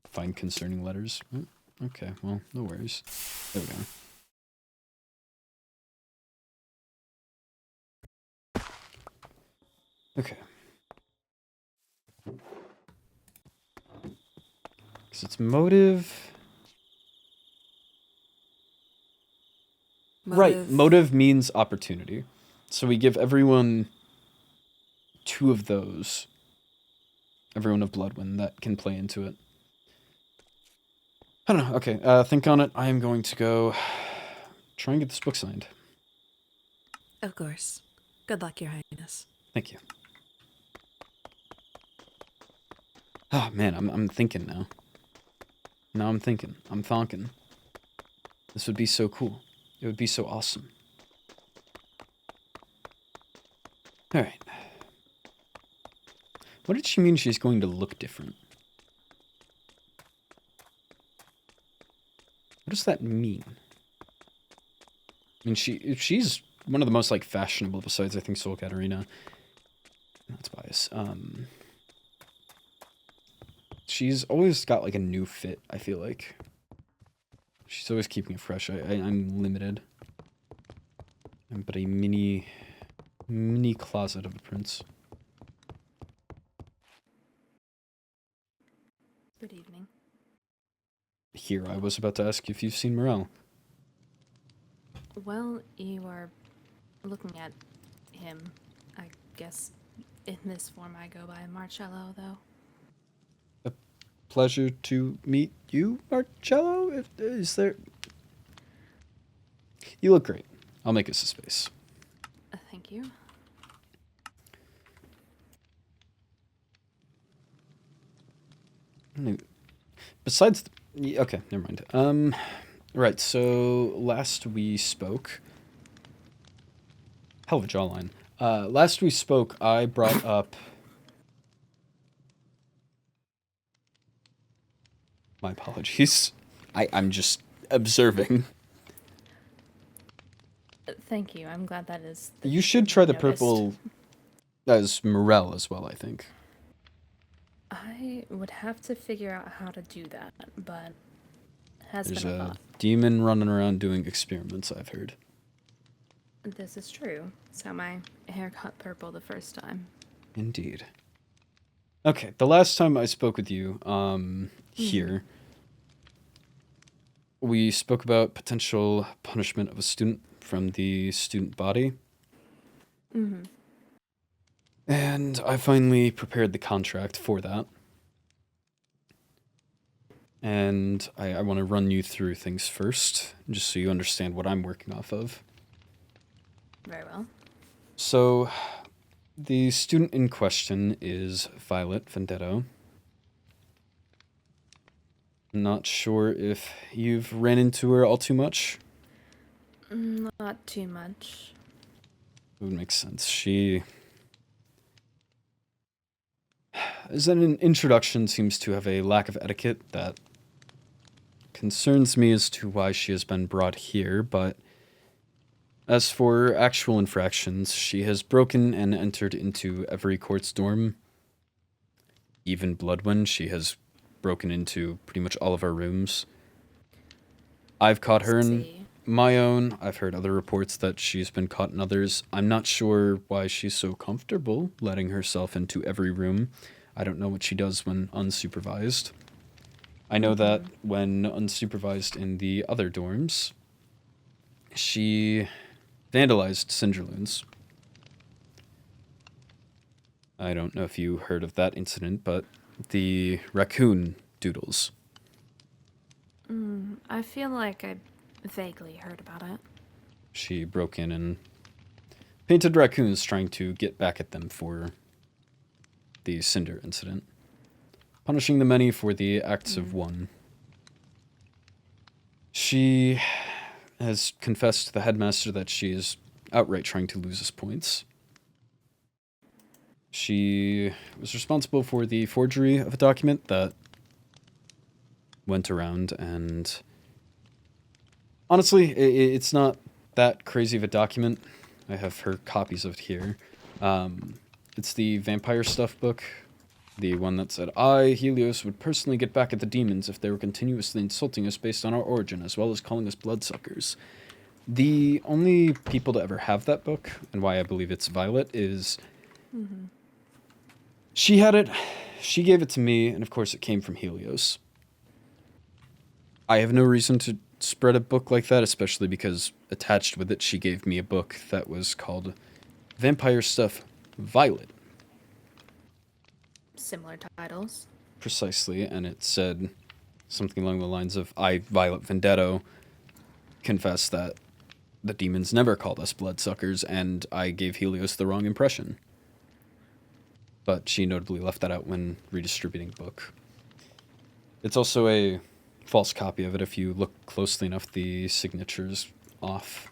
Find concerning letters. Oh, okay, well, no worries. There we go. Okay. Because it's motive. Right, motive means opportunity. So we give everyone 2 of those. Everyone of Bloodwind that can play into it. I don't know. Okay, think on it. I am going to go try and get this book signed. Of course. Good luck, Your Highness. Thank you. Oh man, I'm thinking now. Now I'm thinking. I'm thonking. This would be so cool. It would be so awesome. Alright. What did she mean she's going to look different? What does that mean? I mean, she's one of the most, like, fashionable besides, I think, Soul Katarina. That's bias. She's always got, like, a new fit, I feel like. She's always keeping it fresh. I'm limited. I'm but a mini closet of a prince. Good evening. Here, I was about to ask if you've seen Morel. Well, you are looking at him. I guess in this form I go by Marcello, though. Pleasure to meet you, Marcello. Is there... You look great. I'll make us a space. Thank you. Besides... Okay, never mind. Right, so last we spoke... Hell of a jawline. Last we spoke, I brought up... My apologies. I'm just observing. Thank you. I'm glad that is... You should try the purple as Morel as well, I think. I would have to figure out how to do that, but There's a demon running around doing experiments, I've heard. This is true. So my hair got purple the first time. Indeed. Okay, the last time I spoke with you, here, we spoke about potential punishment of a student from the student body. Mm-hmm. And I finally prepared the contract for that. And I want to run you through things first, just so you understand what I'm working off of. Very well. So, the student in question is Violet Vendetto. Not sure if you've ran into her all too much. Not too much. It would make sense. She, as an introduction, seems to have a lack of etiquette that concerns me as to why she has been brought here, but as for actual infractions, she has broken and entered into every court's dorm. Even Bloodwind, she has broken into pretty much all of our rooms. I've caught her in my own. I've heard other reports that she's been caught in others. I'm not sure why she's so comfortable letting herself into every room. I don't know what she does when unsupervised. I know that when unsupervised in the other dorms, she vandalized Cinderloons. I don't know if you heard of that incident, but the raccoon doodles. I feel like I vaguely heard about it. She broke in and painted raccoons trying to get back at them for the Cinder incident, punishing the many for the acts of one. She has confessed to the headmaster that she is outright trying to lose us points. She was responsible for the forgery of a document that went around, and honestly, it's not that crazy of a document. I have her copies of it here. It's the vampire stuff book. The one that said, I, Helios, would personally get back at the demons if they were continuously insulting us based on our origin, as well as calling us bloodsuckers. The only people to ever have that book, and why I believe it's Violet, is... She had it, she gave it to me, and of course it came from Helios. I have no reason to spread a book like that, especially because attached with it she gave me a book that was called Vampire Stuff Violet. Similar titles. Precisely, and it said something along the lines of, I, Violet Vendetto, confess that the demons never called us bloodsuckers, and I gave Helios the wrong impression. But she notably left that out when redistributing the book. It's also a false copy of it. If you look closely enough, the signature's off.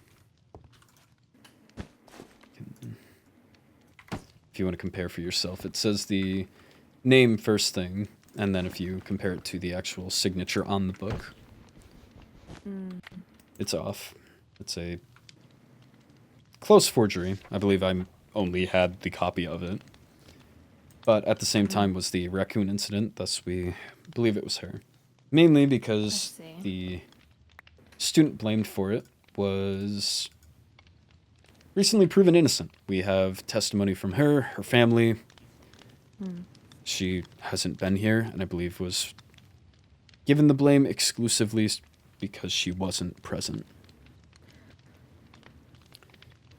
If you want to compare for yourself, it says the name first thing, and then if you compare it to the actual signature on the book, it's off. It's a close forgery. I believe I only had the copy of it. But at the same time was the raccoon incident, thus we believe it was her. Mainly because the student blamed for it was recently proven innocent. We have testimony from her, her family. She hasn't been here, and I believe was given the blame exclusively because she wasn't present.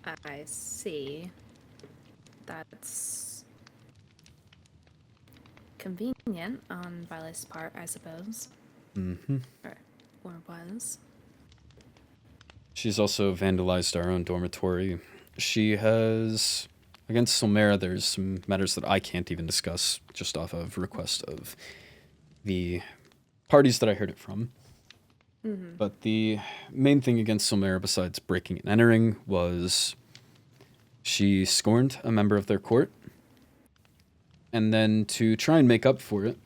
I see. That's convenient on Violet's part, I suppose. Or was. She's also vandalized our own dormitory. She has, against Silmera, there's some matters that I can't even discuss just off of request of the parties that I heard it from. But the main thing against Silmera, besides breaking and entering, was she scorned a member of their court, and then to try and make up for it,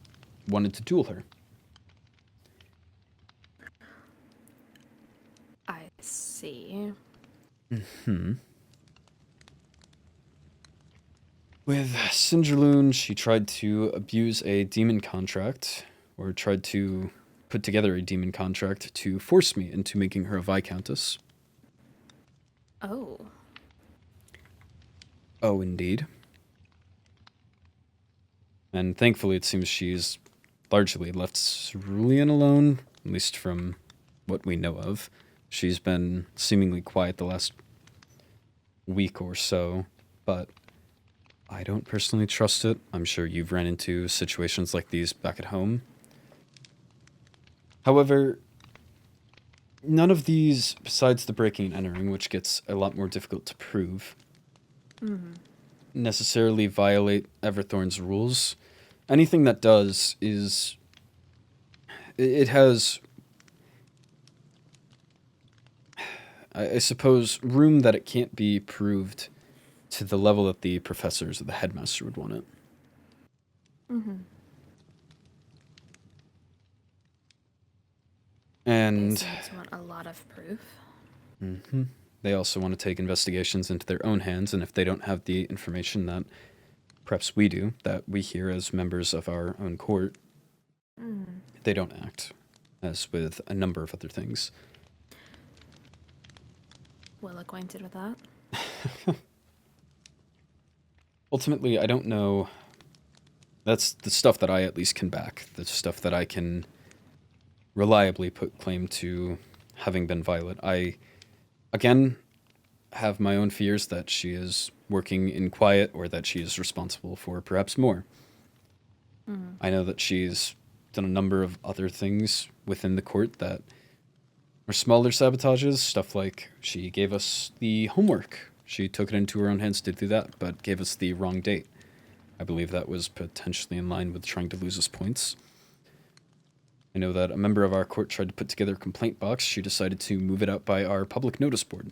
wanted to duel her. I see. With Singerloon, she tried to abuse a demon contract, or tried to put together a demon contract to force me into making her a Viscountess. Oh. Oh, indeed. And thankfully, it seems she's largely left Cerulean alone, at least from what we know of. She's been seemingly quiet the last week or so, but I don't personally trust it. I'm sure you've ran into situations like these back at home. However, none of these, besides the breaking and entering, which gets a lot more difficult to prove, necessarily violate Everthorn's rules. Anything that does is... It has... I suppose, room that it can't be proved to the level that the professors or the headmaster would want it. And They seem to want a lot of proof. they also want to take investigations into their own hands, and if they don't have the information that perhaps we do, that we hear as members of our own court, they don't act, as with a number of other things. Well acquainted with that. Ultimately, I don't know. That's the stuff that I at least can back. The stuff that I can reliably put claim to having been Violet. I, again, have my own fears that she is working in quiet or that she is responsible for perhaps more. I know that she's done a number of other things within the court that Or smaller sabotages, stuff like she gave us the homework. She took it into her own hands to do that, but gave us the wrong date. I believe that was potentially in line with trying to lose us points. I know that a member of our court tried to put together a complaint box. She decided to move it out by our public notice board.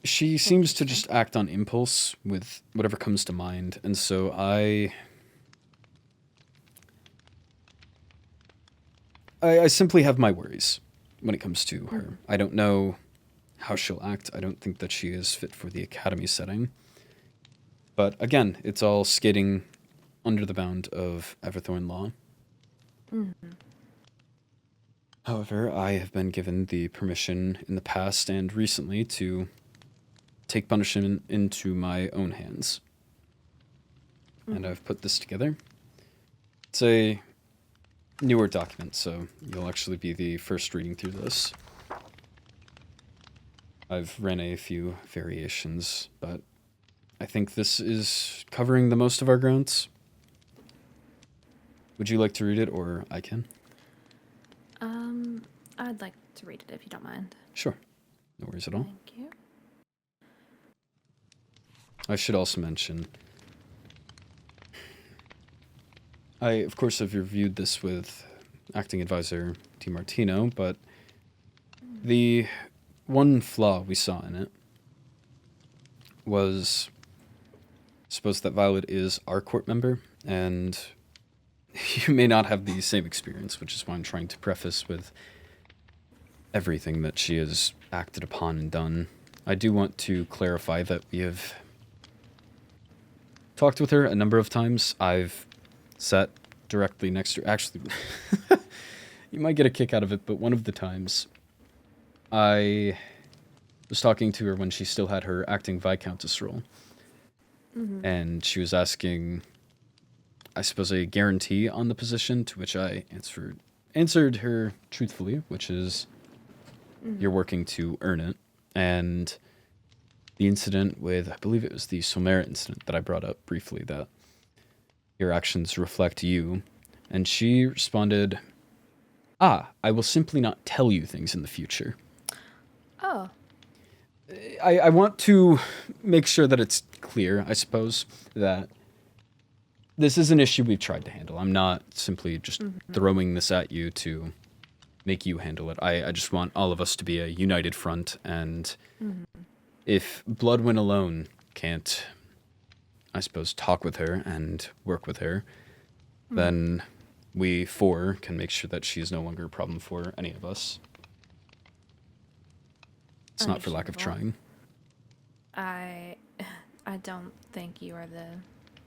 She seems to just act on impulse with whatever comes to mind, and so I simply have my worries when it comes to her. I don't know how she'll act. I don't think that she is fit for the academy setting. But again, it's all skating under the bound of Everthorn law. However, I have been given the permission in the past and recently to take punishment into my own hands. And I've put this together. It's a newer document, so you'll actually be the first reading through this. I've ran a few variations, but I think this is covering the most of our grounds. Would you like to read it, or I can? I'd like to read it if you don't mind. Sure. No worries at all. Thank you. I should also mention, I, of course, have reviewed this with acting advisor DiMartino, but the one flaw we saw in it was, suppose that Violet is our court member, and you may not have the same experience, which is why I'm trying to preface with everything that she has acted upon and done. I do want to clarify that we have talked with her a number of times. I've sat directly next to her. Actually, you might get a kick out of it, but one of the times I was talking to her when she still had her acting Viscountess role. And she was asking, I suppose, a guarantee on the position, to which I answered her truthfully, which is, you're working to earn it. And the incident with, I believe it was the Somera incident that I brought up briefly, that your actions reflect you. And she responded, I will simply not tell you things in the future. Oh. I want to make sure that it's clear, I suppose, that this is an issue we've tried to handle. I'm not simply just throwing this at you to make you handle it. I just want all of us to be a united front, and if Bloodwind alone can't, I suppose, talk with her and work with her, then we four can make sure that she is no longer a problem for any of us. It's not for lack of trying. I don't think you are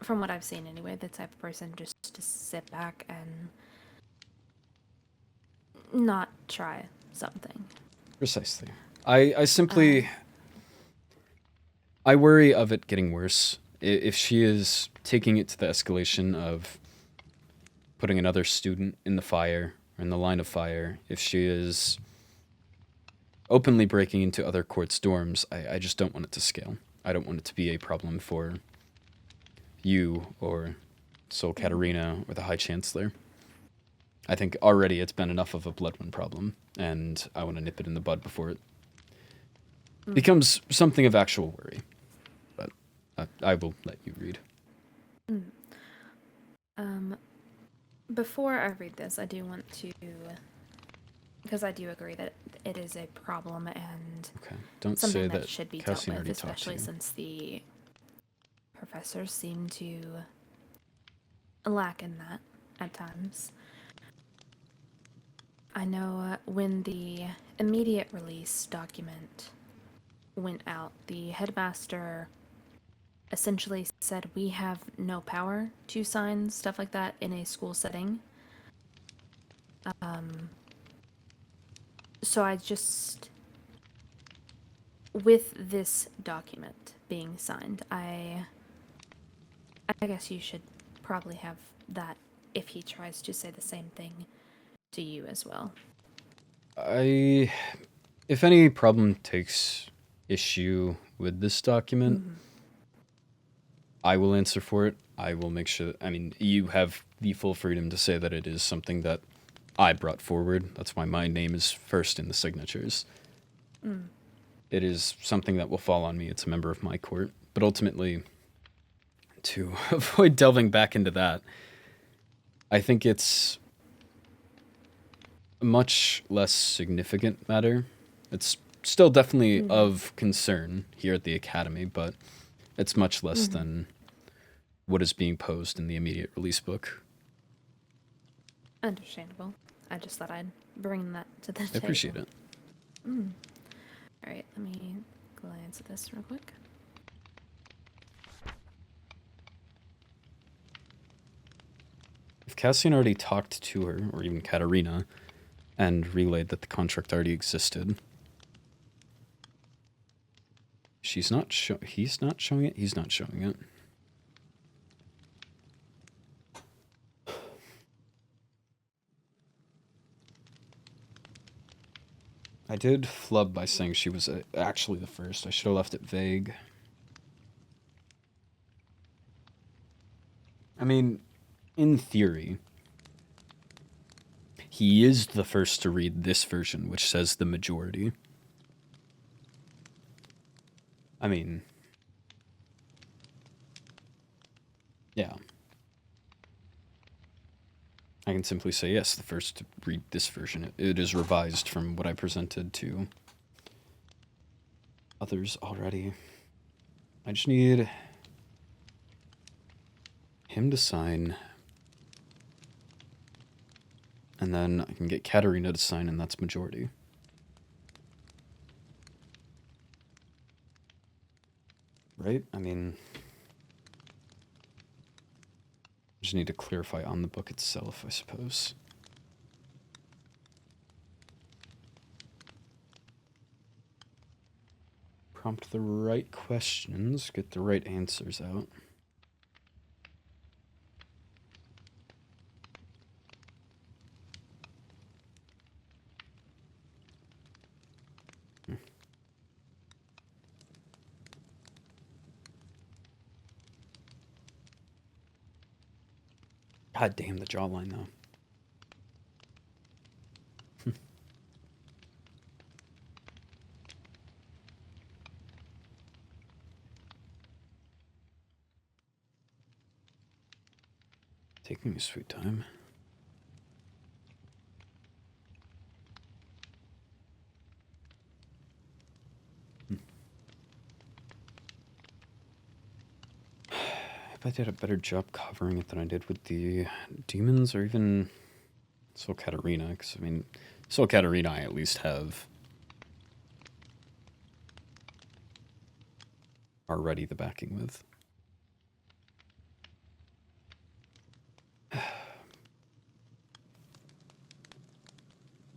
from what I've seen anyway, the type of person just to sit back and not try something. Precisely. I simply... I worry of it getting worse. If she is taking it to the escalation of putting another student in the fire, or in the line of fire, if she is openly breaking into other courts' dorms, I just don't want it to scale. I don't want it to be a problem for you or Sol Katarina or the High Chancellor. I think already it's been enough of a Bloodwind problem, and I want to nip it in the bud before it becomes something of actual worry. But I will let you read. Before I read this, I do want to, because I do agree that it is a problem and Okay, don't something say that that should be dealt Cassian with, already talked to especially you. since the professors seem to lack in that at times. I know when the immediate release document went out, the headmaster essentially said we have no power to sign stuff like that in a school setting. So I just, with this document being signed, I guess you should probably have that if he tries to say the same thing to you as well. If any problem takes issue with this document, I will answer for it. I will make sure that, you have the full freedom to say that it is something that I brought forward. That's why my name is first in the signatures. It is something that will fall on me. It's a member of my court. But ultimately, to avoid delving back into that, I think it's a much less significant matter. It's still definitely of concern here at the Academy, but it's much less than what is being posed in the immediate release book. Understandable. I just thought I'd bring that to the table. I appreciate it. Alright, let me glance at this real quick. If Cassian already talked to her, or even Katarina, and relayed that the contract already existed, he's not showing it, he's not showing it. I did flub by saying she was actually the first. I should have left it vague. I mean, in theory, he is the first to read this version, which says the majority. I mean, yeah. I can simply say, yes, the first to read this version. It is revised from what I presented to others already. I just need him to sign. And then I can get Katarina to sign, and that's majority. Right? I mean, just need to clarify on the book itself, I suppose. Prompt the right questions, get the right answers out. God damn the jawline, though. Taking a sweet time. If I did a better job covering it than I did with the demons, or even Soul Katarina, because, I mean, Soul Katarina I at least have already the backing with.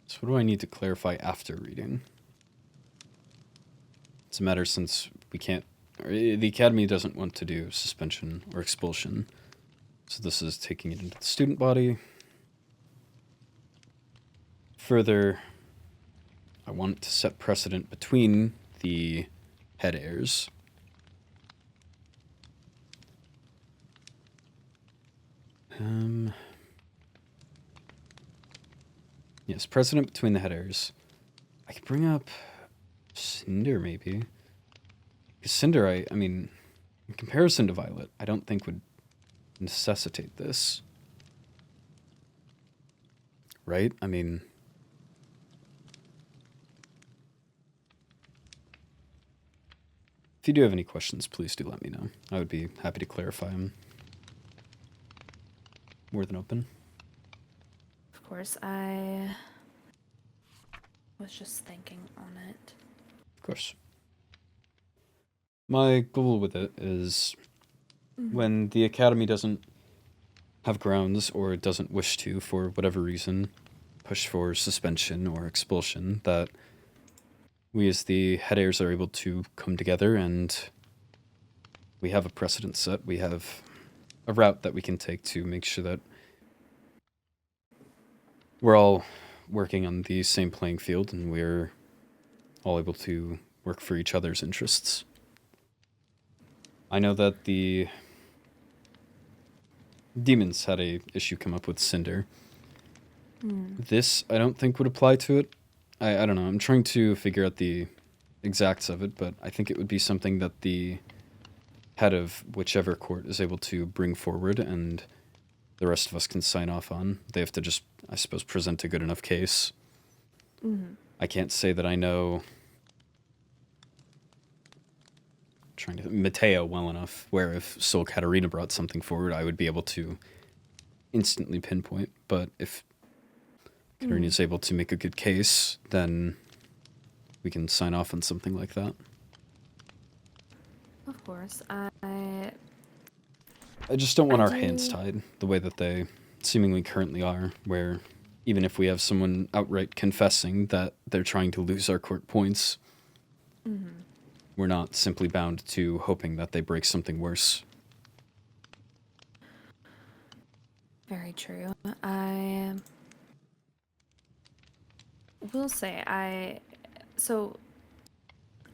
So what do I need to clarify after reading? It's a matter since we can't, or the Academy doesn't want to do suspension or expulsion. So this is taking it into the student body. Further, I want to set precedent between the head heirs. Yes, precedent between the head heirs. I could bring up Cinder, maybe. Because Cinder, I mean, in comparison to Violet, I don't think would necessitate this. Right? I mean, if you do have any questions, please do let me know. I would be happy to clarify them. More than open. Of course, I was just thinking on it. Of course. My goal with it is when the Academy doesn't have grounds or doesn't wish to, for whatever reason, push for suspension or expulsion, that we as the head heirs are able to come together and we have a precedent set. We have a route that we can take to make sure that we're all working on the same playing field and we're all able to work for each other's interests. I know that the demons had a issue come up with Cinder, This, I don't think would apply to it. I don't know. I'm trying to figure out the exacts of it, but I think it would be something that the head of whichever court is able to bring forward and the rest of us can sign off on. They have to just, I suppose, present a good enough case. I can't say that I know Mateo well enough, where if Sol Katarina brought something forward, I would be able to instantly pinpoint. But if Katarina is able to make a good case, then we can sign off on something like that. Of course. I just don't want I our hands do- tied the way that they seemingly currently are, where even if we have someone outright confessing that they're trying to lose our court points, we're not simply bound to hoping that they break something worse. Very true. I will say, so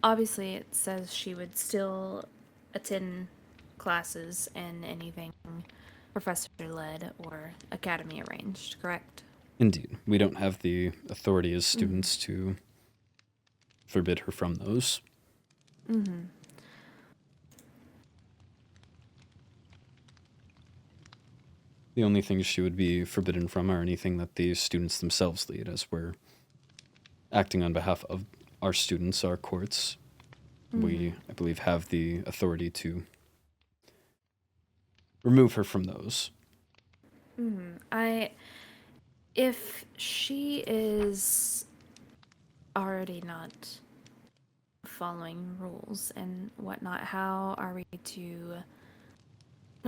obviously it says she would still attend classes and anything professor-led or academy arranged, correct? Indeed, we don't have the authority as students to forbid her from those. The only things she would be forbidden from are anything that the students themselves lead, as we're acting on behalf of our students, our courts. We, I believe, have the authority to remove her from those. If she is already not following rules and whatnot, how are we to...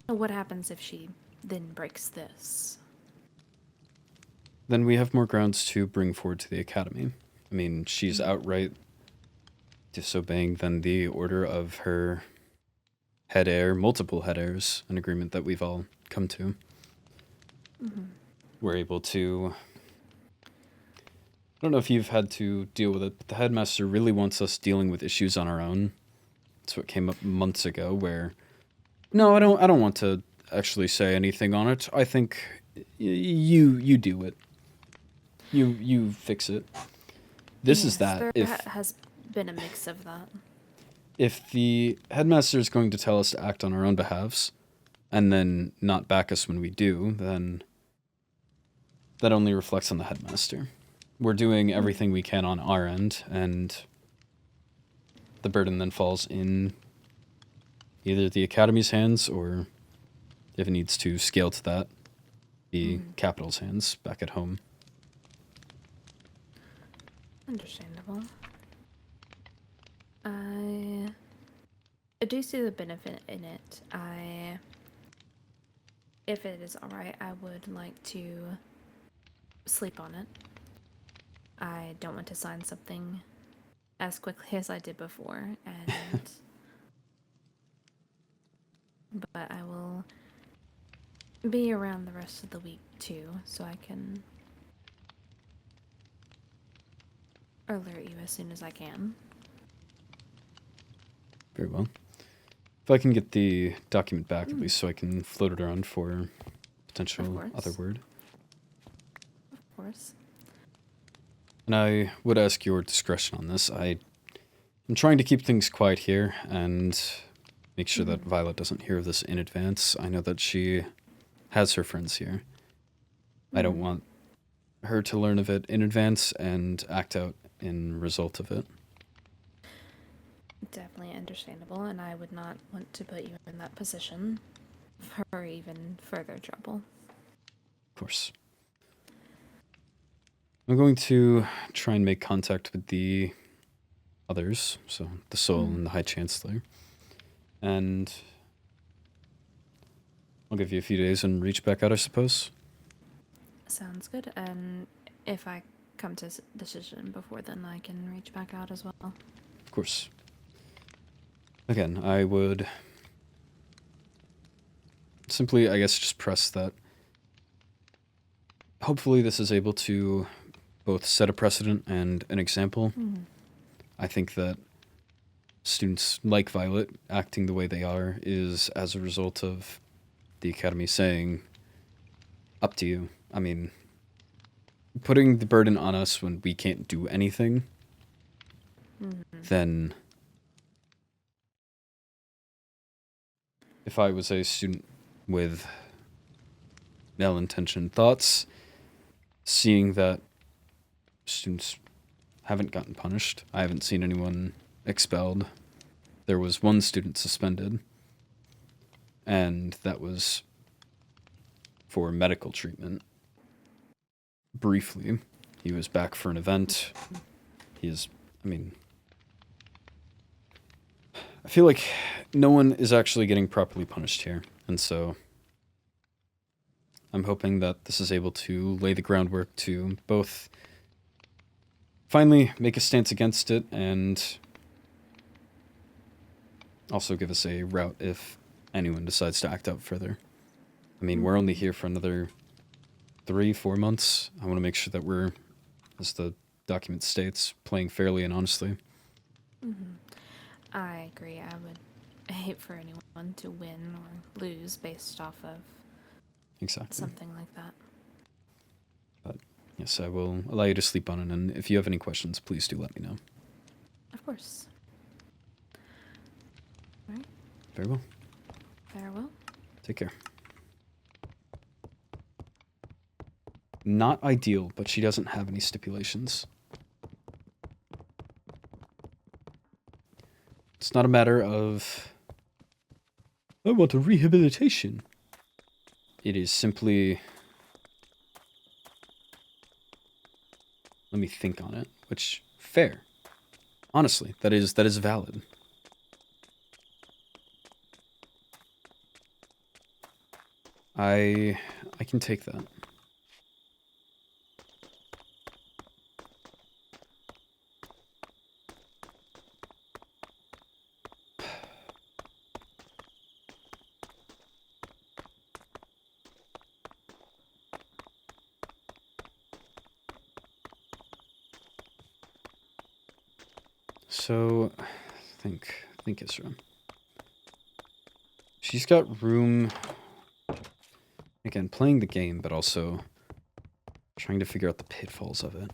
What happens if she then breaks this? Then we have more grounds to bring forward to the academy. I mean, she's outright disobeying then the order of her head heir, multiple head heirs, an agreement that we've all come to. We're able to... I don't know if you've had to deal with it, but the headmaster really wants us dealing with issues on our own. That's what came up months ago, where... No, I don't want to actually say anything on it. I think you do it. You fix it. This is that. There If has been a mix of that. if the headmaster is going to tell us to act on our own behalves, and then not back us when we do, then that only reflects on the headmaster. We're doing everything we can on our end, and the burden then falls in either the academy's hands, or if it needs to scale to that, the capital's hands back at home. Understandable. I do see the benefit in it. If it is alright, I would like to sleep on it. I don't want to sign something as quickly as I did before, and but I will be around the rest of the week too, so I can alert you as soon as I can. Very well. If I can get the document back, at least so I can float it around for potential Of course. other word. Of course. And I would ask your discretion on this. I'm trying to keep things quiet here and make sure that Violet doesn't hear of this in advance. I know that she has her friends here. I don't want her to learn of it in advance and act out in result of it. Definitely understandable, and I would not want to put you in that position for even further trouble. Of course. I'm going to try and make contact with the others, so the Soul and the High Chancellor. And I'll give you a few days and reach back out, I suppose. Sounds good, and if I come to a decision before then, I can reach back out as well. Of course. Again, I would simply, I guess, just press that. Hopefully this is able to both set a precedent and an example. I think that students like Violet acting the way they are is as a result of the Academy saying, up to you. I mean, putting the burden on us when we can't do anything, then if I was a student with well-intentioned thoughts, seeing that students haven't gotten punished, I haven't seen anyone expelled. There was one student suspended, and that was for medical treatment. Briefly, he was back for an event. I feel like no one is actually getting properly punished here, and so I'm hoping that this is able to lay the groundwork to both finally make a stance against it and also give us a route if anyone decides to act out further. I mean, we're only here for another 3-4 months. I want to make sure that we're, as the document states, playing fairly and honestly. I agree. I would hate for anyone to win or lose based off of Exactly. something like that. But yes, I will allow you to sleep on it, and if you have any questions, please do let me know. Of course. All right. Very well. Farewell. Take care. Not ideal, but she doesn't have any stipulations. It's not a matter of, I want a rehabilitation. It is simply, let me think on it, which, fair. Honestly, that is valid. I can take that. So, think Ezra. She's got room, again, playing the game, but also trying to figure out the pitfalls of it.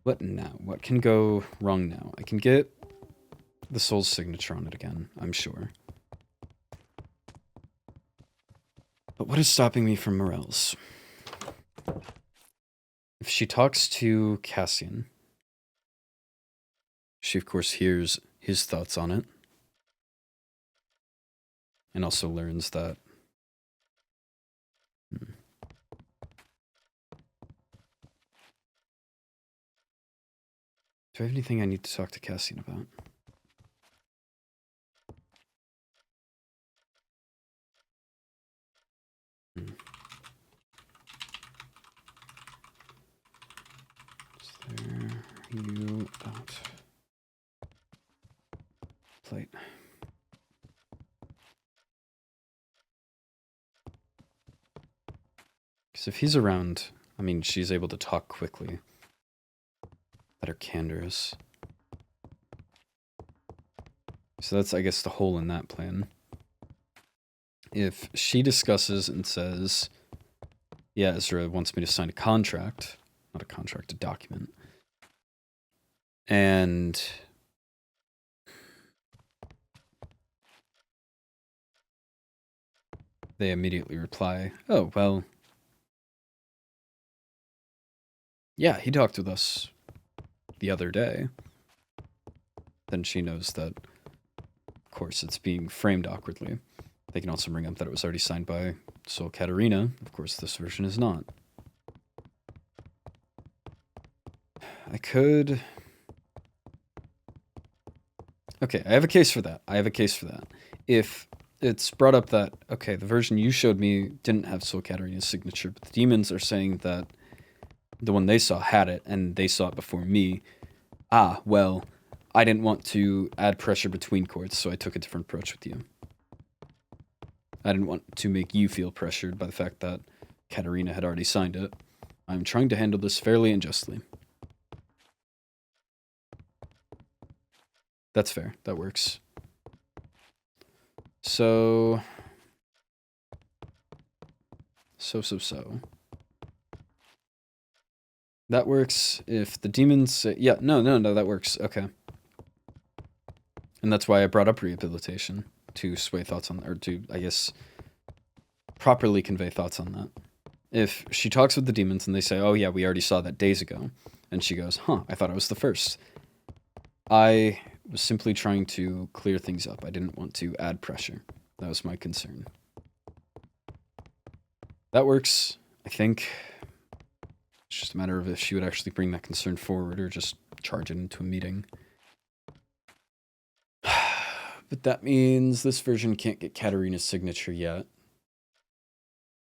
What now? What can go wrong now? I can get the soul's signature on it again, I'm sure. But what is stopping me from Morel's? If she talks to Cassian, she of course hears his thoughts on it. And also learns that... Do I have anything I need to talk to Cassian about? Is there you about plate? Because if he's around, I mean, she's able to talk quickly. Better candors. So that's, I guess, the hole in that plan. If she discusses and says, yeah, Ezra wants me to sign a contract, not a contract, a document, and they immediately reply, oh, well, yeah, he talked with us the other day, then she knows that, of course, it's being framed awkwardly. They can also bring up that it was already signed by Soul Katarina. Of course, this version is not. I could... Okay, I have a case for that. If it's brought up that, okay, the version you showed me didn't have Soul Katarina's signature, but the demons are saying that the one they saw had it, and they saw it before me. Ah, well, I didn't want to add pressure between courts, so I took a different approach with you. I didn't want to make you feel pressured by the fact that Katarina had already signed it. I'm trying to handle this fairly and justly. That's fair. That works. So. That works if the demons say... Yeah, no, that works. Okay. And that's why I brought up rehabilitation, to sway thoughts on... Or to, I guess, properly convey thoughts on that. If she talks with the demons and they say, oh yeah, we already saw that days ago, and she goes, huh, I thought I was the first. I was simply trying to clear things up. I didn't want to add pressure. That was my concern. That works, I think. It's just a matter of if she would actually bring that concern forward or just charge it into a meeting. But that means this version can't get Katarina's signature yet.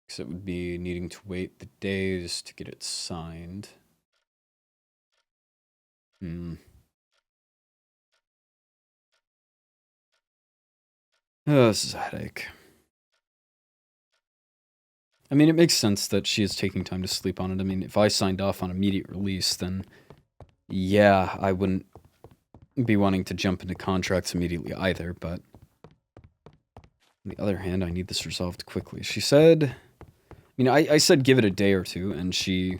Because it would be needing to wait the days to get it signed. Oh, this is a headache. I mean, it makes sense that she is taking time to sleep on it. I mean, if I signed off on immediate release, then yeah, I wouldn't be wanting to jump into contracts immediately either, but on the other hand, I need this resolved quickly. She said, I mean, I said give it a day or two, and she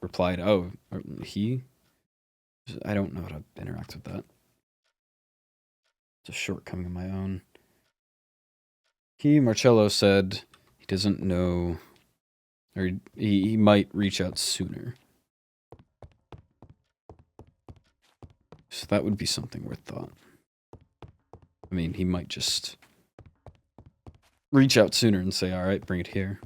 replied, oh, he? I don't know how to interact with that. It's a shortcoming of my own. Marcello said he doesn't know, or he might reach out sooner. So that would be something worth thought. I mean, he might just reach out sooner and say, all right, bring it here.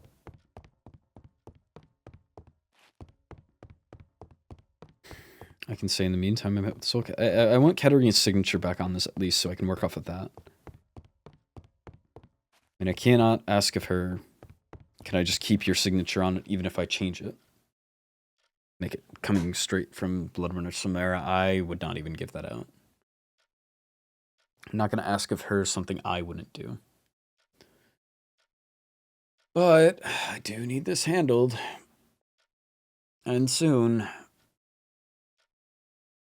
I can say in the meantime, I met with Soul. I want Katarina's signature back on this at least so I can work off of that. And I cannot ask of her, can I just keep your signature on it even if I change it? Make it coming straight from Bloodrunner Samara. I would not even give that out. I'm not going to ask of her something I wouldn't do. But I do need this handled. And soon.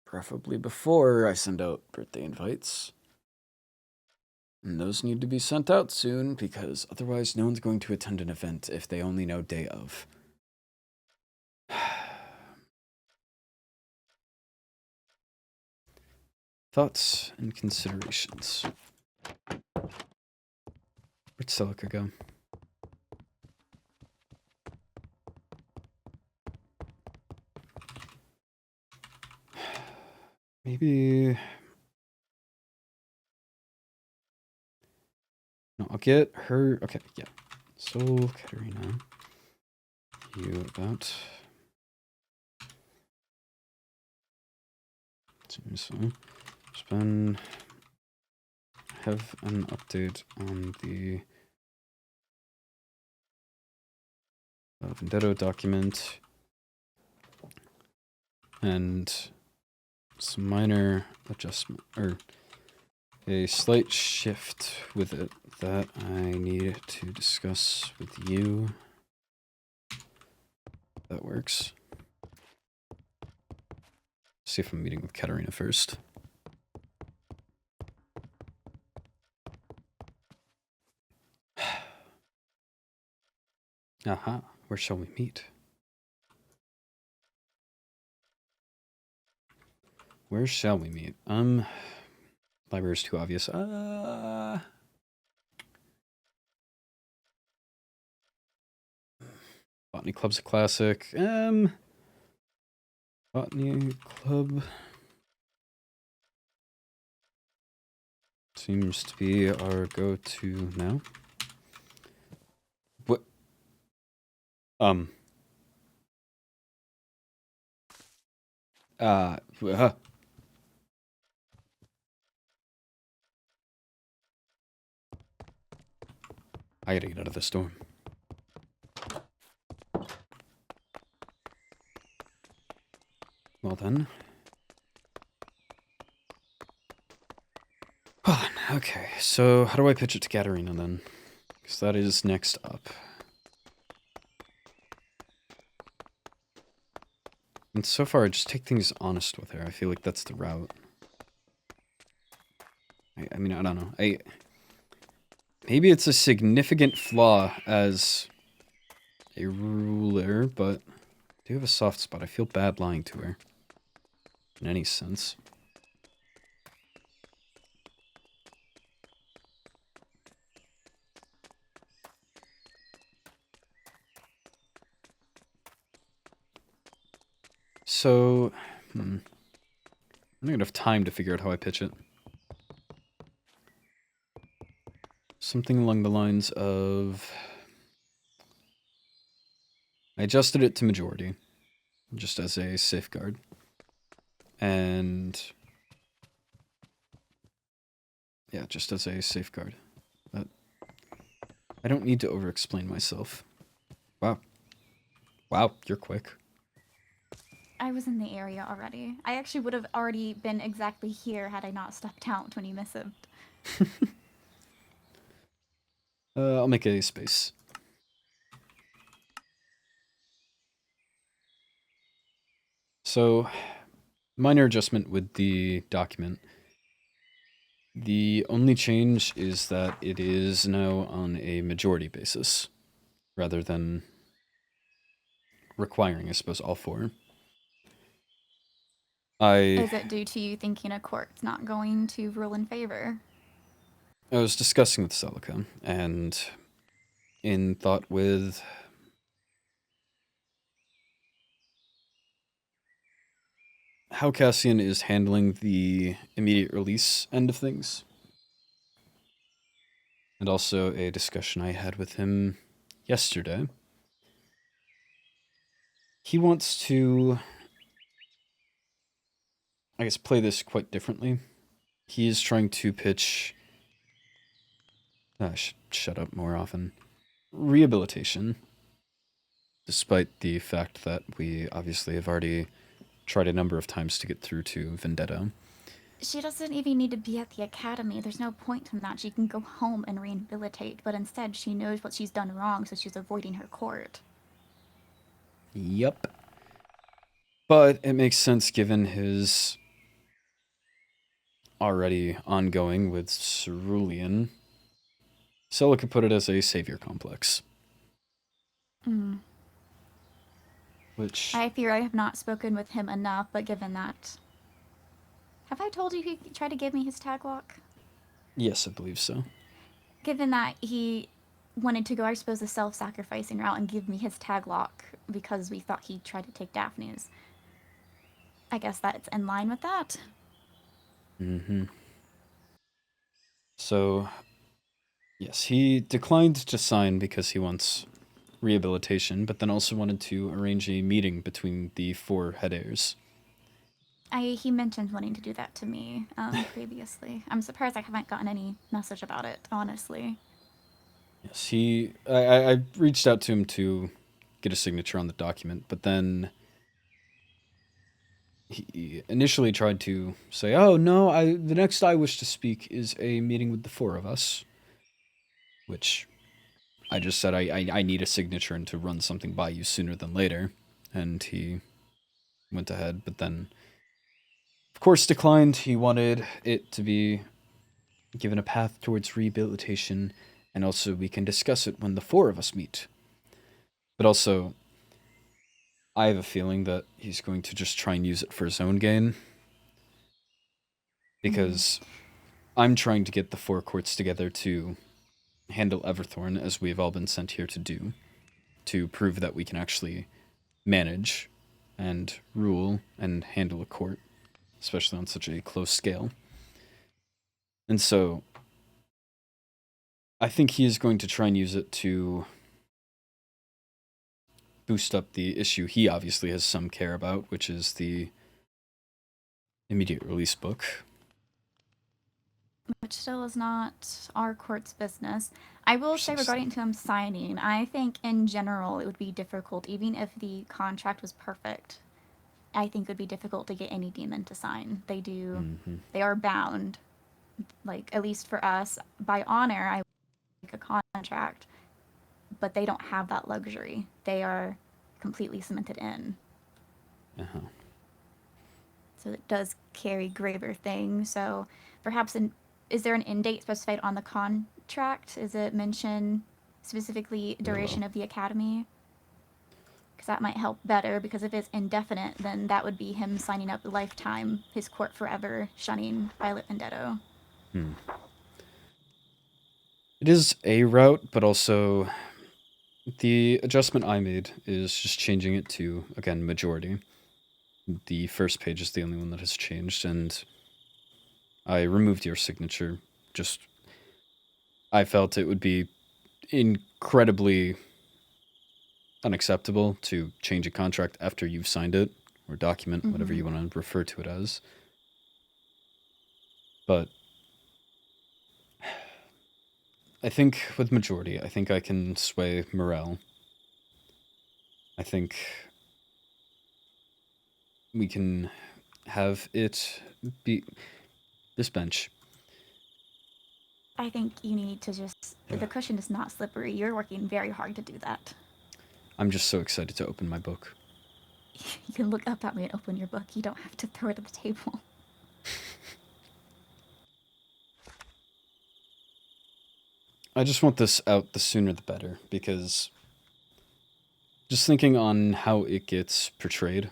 Preferably before I send out birthday invites. And those need to be sent out soon, because otherwise no one's going to attend an event if they only know day of. Thoughts and considerations. Where'd Celica go? Maybe... No, I'll get her... Okay, yeah. So, Katarina. You about... Seems so. Spend... Have an update on the... Vendetto document. And... some minor adjustment, or a slight shift with it that I need to discuss with you. That works. See if I'm meeting with Katarina first. Aha, where shall we meet? Where shall we meet? Library's too obvious. Botany Club's a classic. Botany Club seems to be our go-to now. What? I gotta get out of this storm. Well then. Well then, okay. So how do I pitch it to Katarina then? Because that is next up. And so far, I just take things honest with her. I feel like that's the route. I mean, I don't know. Maybe it's a significant flaw as a ruler, but do have a soft spot. I feel bad lying to her. In any sense. So, I'm not gonna have time to figure out how I pitch it. Something along the lines of... I adjusted it to majority, just as a safeguard. And... yeah, just as a safeguard. That I don't need to over-explain myself. Wow. Wow, you're quick. I was in the area already. I actually would have already been exactly here had I not stepped out when he missived. I'll make a space. So, minor adjustment with the document. The only change is that it is now on a majority basis, rather than requiring, I suppose, all four. Is it due to you thinking a court's not going to rule in favor? I was discussing with Celica, and in thought with how Cassian is handling the immediate release end of things. And also a discussion I had with him yesterday. He wants to, I guess, play this quite differently. He is trying to pitch... shut up more often. Rehabilitation. Despite the fact that we obviously have already tried a number of times to get through to Vendetta. She doesn't even need to be at the academy. There's no point in that. She can go home and rehabilitate, but instead she knows what she's done wrong, so she's avoiding her court. Yep. But it makes sense given his already ongoing with Cerulean. Celica put it as a savior complex. Mm. Which... I fear I have not spoken with him enough, but given that... Have I told you he tried to give me his tag lock? yes, I believe so. Given that he wanted to go, I suppose, the self-sacrificing route and give me his tag lock because we thought he tried to take Daphne's. I guess that's in line with that. Mm-hmm. So, yes, he declined to sign because he wants rehabilitation, but then also wanted to arrange a meeting between the four head heirs. He mentioned wanting to do that to me previously. I'm surprised I haven't gotten any message about it, honestly. Yes, I reached out to him to get a signature on the document, but then he initially tried to say, oh, no, the next I wish to speak is a meeting with the four of us. Which I just said I need a signature and to run something by you sooner than later. And he went ahead, but then, of course, declined. He wanted it to be given a path towards rehabilitation, and also we can discuss it when the four of us meet. But also, I have a feeling that he's going to just try and use it for his own gain. Because I'm trying to get the four courts together to handle Everthorn, as we've all been sent here to do, to prove that we can actually manage and rule and handle a court, especially on such a close scale. And so, I think he is going to try and use it to boost up the issue he obviously has some care about, which is the immediate release book. Which still is not our court's business. I will say regarding to him signing, I think in general it would be difficult, even if the contract was perfect. I think it would be difficult to get any demon to sign. They are bound. Like, at least for us, by honor, I would make a contract. But they don't have that luxury. They are completely cemented in. Uh-huh. So it does carry graver things. So perhaps is there an end date specified on the contract? Is it mention specifically duration of the academy? because that might help better, because if it's indefinite, then that would be him signing up lifetime, his court forever, shunning Violet Vendetto. It is a route, but also the adjustment I made is just changing it to, again, majority. The first page is the only one that has changed, and I removed your signature. Just, I felt it would be incredibly unacceptable to change a contract after you've signed it, or document, whatever you want to refer to it as. But I think with majority, I think I can sway morale. I think we can have it be this bench. I think you need to just... The cushion is not slippery. You're working very hard to do that. I'm just so excited to open my book. You can look up at me and open your book. You don't have to throw it at the table. I just want this out the sooner the better, because just thinking on how it gets portrayed,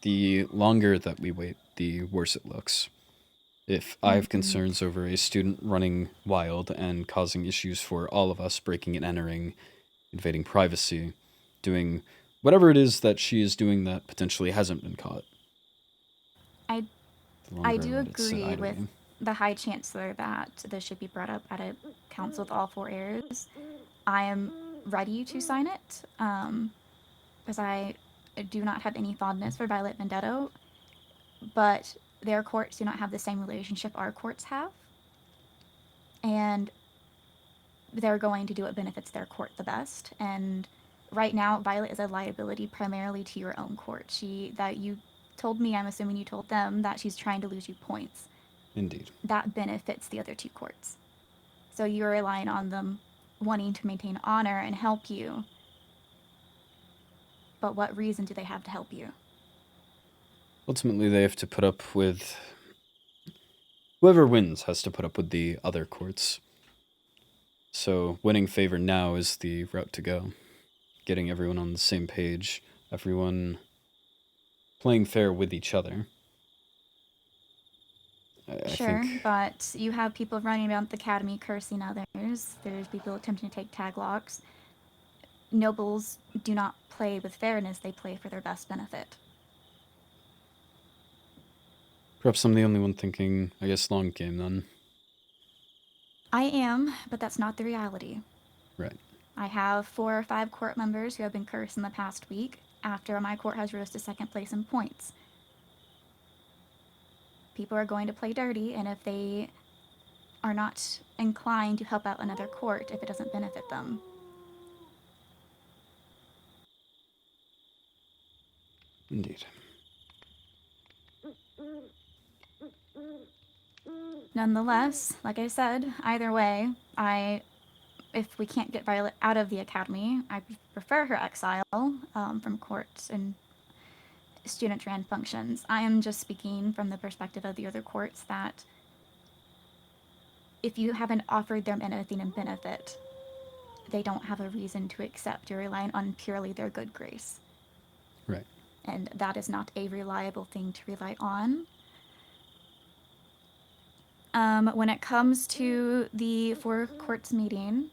the longer that we wait, the worse it looks. If I have concerns over a student running wild and causing issues for all of us, breaking and entering, invading privacy, doing whatever it is that she is doing that potentially hasn't been caught. I do agree with the High Chancellor that this should be brought up at a council with all 4 heirs. I am ready to sign it, because I do not have any fondness for Violet Vendetto, but their courts do not have the same relationship our courts have, and they're going to do what benefits their court the best. And right now, Violet is a liability primarily to your own court. That you told me, I'm assuming you told them, that she's trying to lose you points. Indeed. That benefits the other 2 courts. So you're relying on them wanting to maintain honor and help you. But what reason do they have to help you? Ultimately, they have to put up with... Whoever wins has to put up with the other courts. So winning favor now is the route to go. Getting everyone on the same page, everyone playing fair with each other. I Sure, think... but you have people running around the academy cursing others. There's people attempting to take tag locks. Nobles do not play with fairness, they play for their best benefit. Perhaps I'm the only one thinking, I guess, long game then. I am, but that's not the reality. Right. I have 4 or 5 court members who have been cursed in the past week after my court has rose to 2nd place in points. People are going to play dirty, and if they are not inclined to help out another court if it doesn't benefit them. Indeed. Nonetheless, like I said, either way, if we can't get Violet out of the academy, I prefer her exile from courts and student-ran functions. I am just speaking from the perspective of the other courts that if you haven't offered them anything in benefit, they don't have a reason to accept. You're relying on purely their good grace. Right. And that is not a reliable thing to rely on. When it comes to the 4 courts meeting,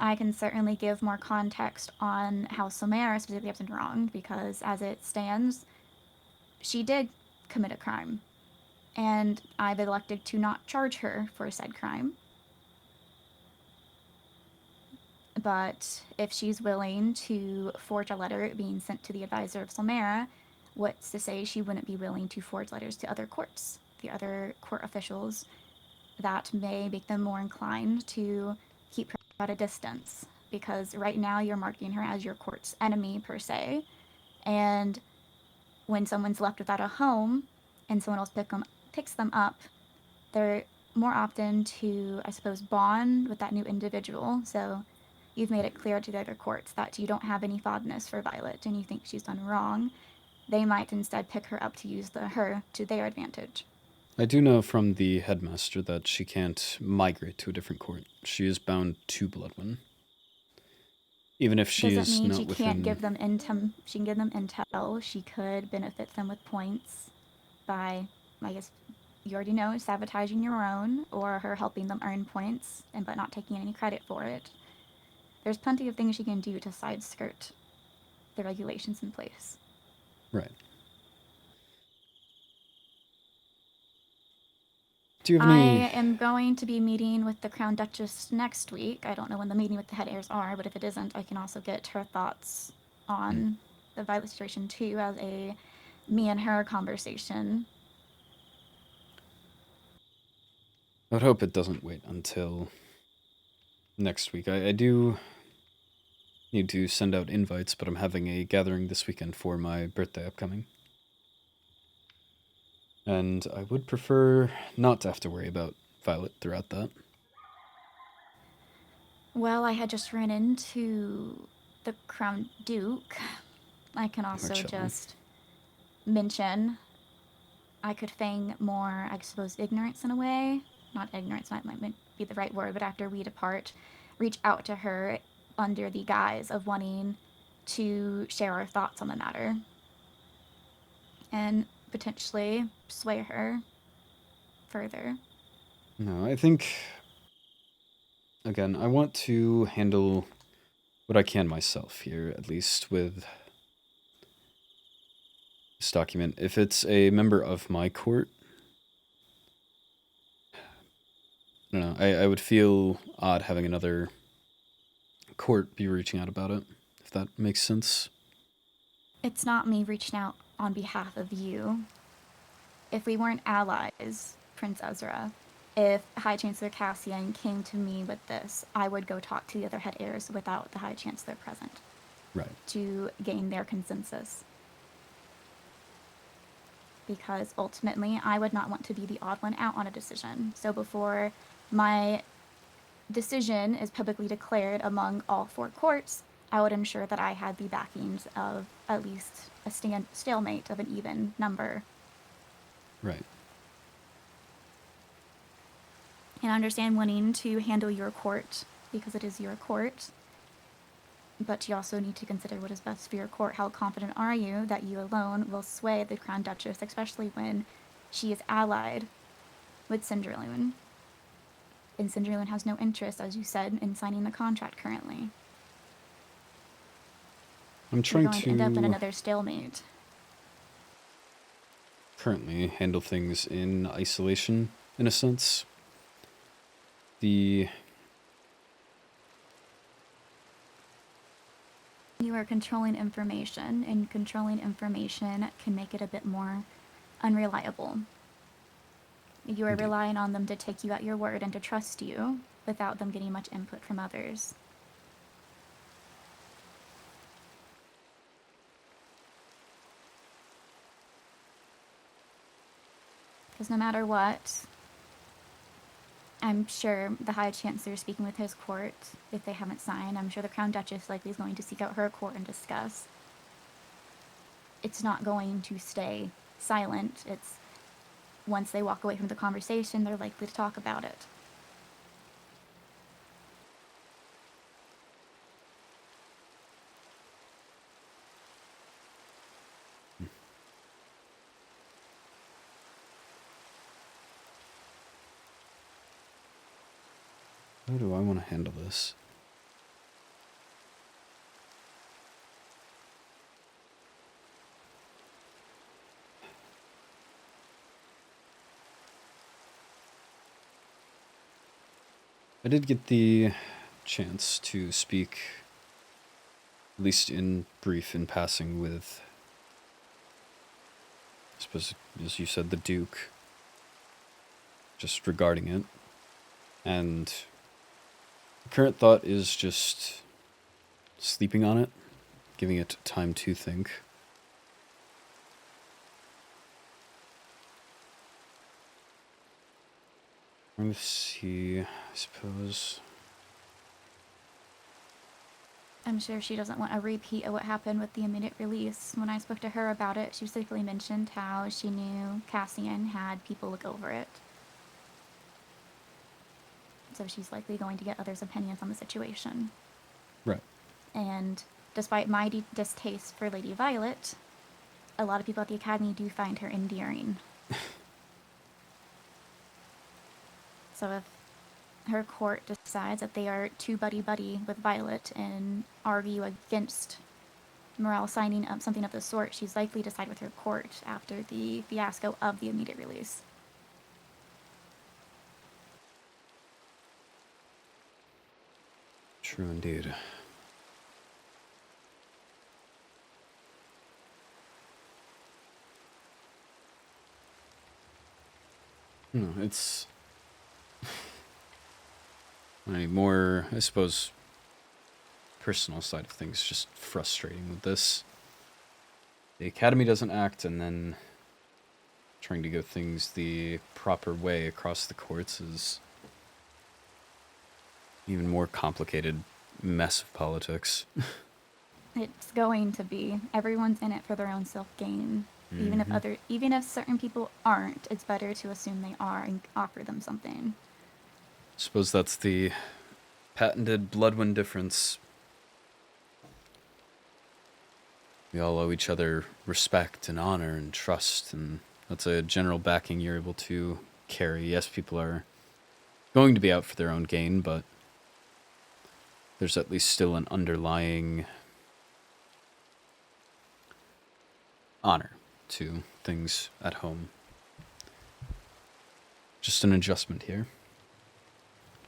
I can certainly give more context on how Somera specifically has been wronged, because as it stands, she did commit a crime. And I've elected to not charge her for said crime. But if she's willing to forge a letter being sent to the advisor of Somera, what's to say she wouldn't be willing to forge letters to other courts, the other court officials, that may make them more inclined to keep her at a distance? Because right now you're marking her as your court's enemy, per se. And when someone's left without a home and someone else picks them up, they're more often to, I suppose, bond with that new individual. So you've made it clear to the other courts that you don't have any fondness for Violet and you think she's done wrong. They might instead pick her up to use her to their advantage. I do know from the headmaster that she can't migrate to a different court. She is bound to Bloodwyn. Even if she Doesn't is mean not she within... can't give them she can give them intel. She could benefit them with points by, I guess, you already know, sabotaging your own, or her helping them earn points but not taking any credit for it. There's plenty of things she can do to side skirt the regulations in place. Right. Do you have I any... am going to be meeting with the Crown Duchess next week. I don't know when the meeting with the head heirs are, but if it isn't, I can also get her thoughts on the Violet situation too, as a me and her conversation. I would hope it doesn't wait until next week. I do need to send out invites, but I'm having a gathering this weekend for my birthday upcoming. And I would prefer not to have to worry about Violet throughout that. Well, I had just ran into the Crown Duke. I can also chilling. just mention I could feign more, I suppose, ignorance in a way. Not ignorance, might be the right word, but after we depart, reach out to her under the guise of wanting to share our thoughts on the matter. And potentially sway her further. No, I think... Again, I want to handle what I can myself here, at least with this document. If it's a member of my court, I don't know, I would feel odd having another court be reaching out about it, if that makes sense. It's not me reaching out on behalf of you. If we weren't allies, Prince Ezra, if High Chancellor Cassian came to me with this, I would go talk to the other head heirs without the High Chancellor present. Right. To gain their consensus. Because ultimately, I would not want to be the odd one out on a decision. So before my decision is publicly declared among all 4 courts, I would ensure that I had the backings of at least a stalemate of an even number. Right. And I understand wanting to handle your court because it is your court. But you also need to consider what is best for your court. How confident are you that you alone will sway the Crown Duchess, especially when she is allied with Cinderloon? And Cinderloon has no interest, as you said, in signing the contract currently. I'm trying You're going to end up in to another stalemate. currently handle things in isolation, in a sense. The... You are controlling information, and controlling information can make it a bit more unreliable. You are Indeed. relying on them to take you at your word and to trust you without them getting much input from others. Because no matter what, I'm sure the High Chancellor speaking with his court, if they haven't signed, I'm sure the Crown Duchess likely is going to seek out her court and discuss. It's not going to stay silent. It's once they walk away from the conversation, they're likely to talk about it. How do I want to handle this? I did get the chance to speak, at least in brief, in passing, with, I suppose, as you said, the Duke, just regarding it. And the current thought is just sleeping on it, giving it time to think. Let's see, I suppose. I'm sure she doesn't want a repeat of what happened with the immediate release. When I spoke to her about it, she specifically mentioned how she knew Cassian had people look over it. So she's likely going to get others' opinions on the situation. Right. And despite my distaste for Lady Violet, a lot of people at the Academy do find her endearing. So if her court decides that they are too buddy-buddy with Violet and argue against Morale signing up something of the sort, she's likely to side with her court after the fiasco of the immediate release. True indeed. No, it's my more, I suppose, personal side of things, just frustrating with this. The Academy doesn't act, and then trying to go things the proper way across the courts is even more complicated mess of politics. It's going to be. Everyone's in it for their own self-gain. Even if certain people aren't, it's better to assume they are and offer them something. Suppose that's the patented Bloodwind difference. We all owe each other respect and honor and trust, and that's a general backing you're able to carry. Yes, people are going to be out for their own gain, but there's at least still an underlying honor to things at home. Just an adjustment here.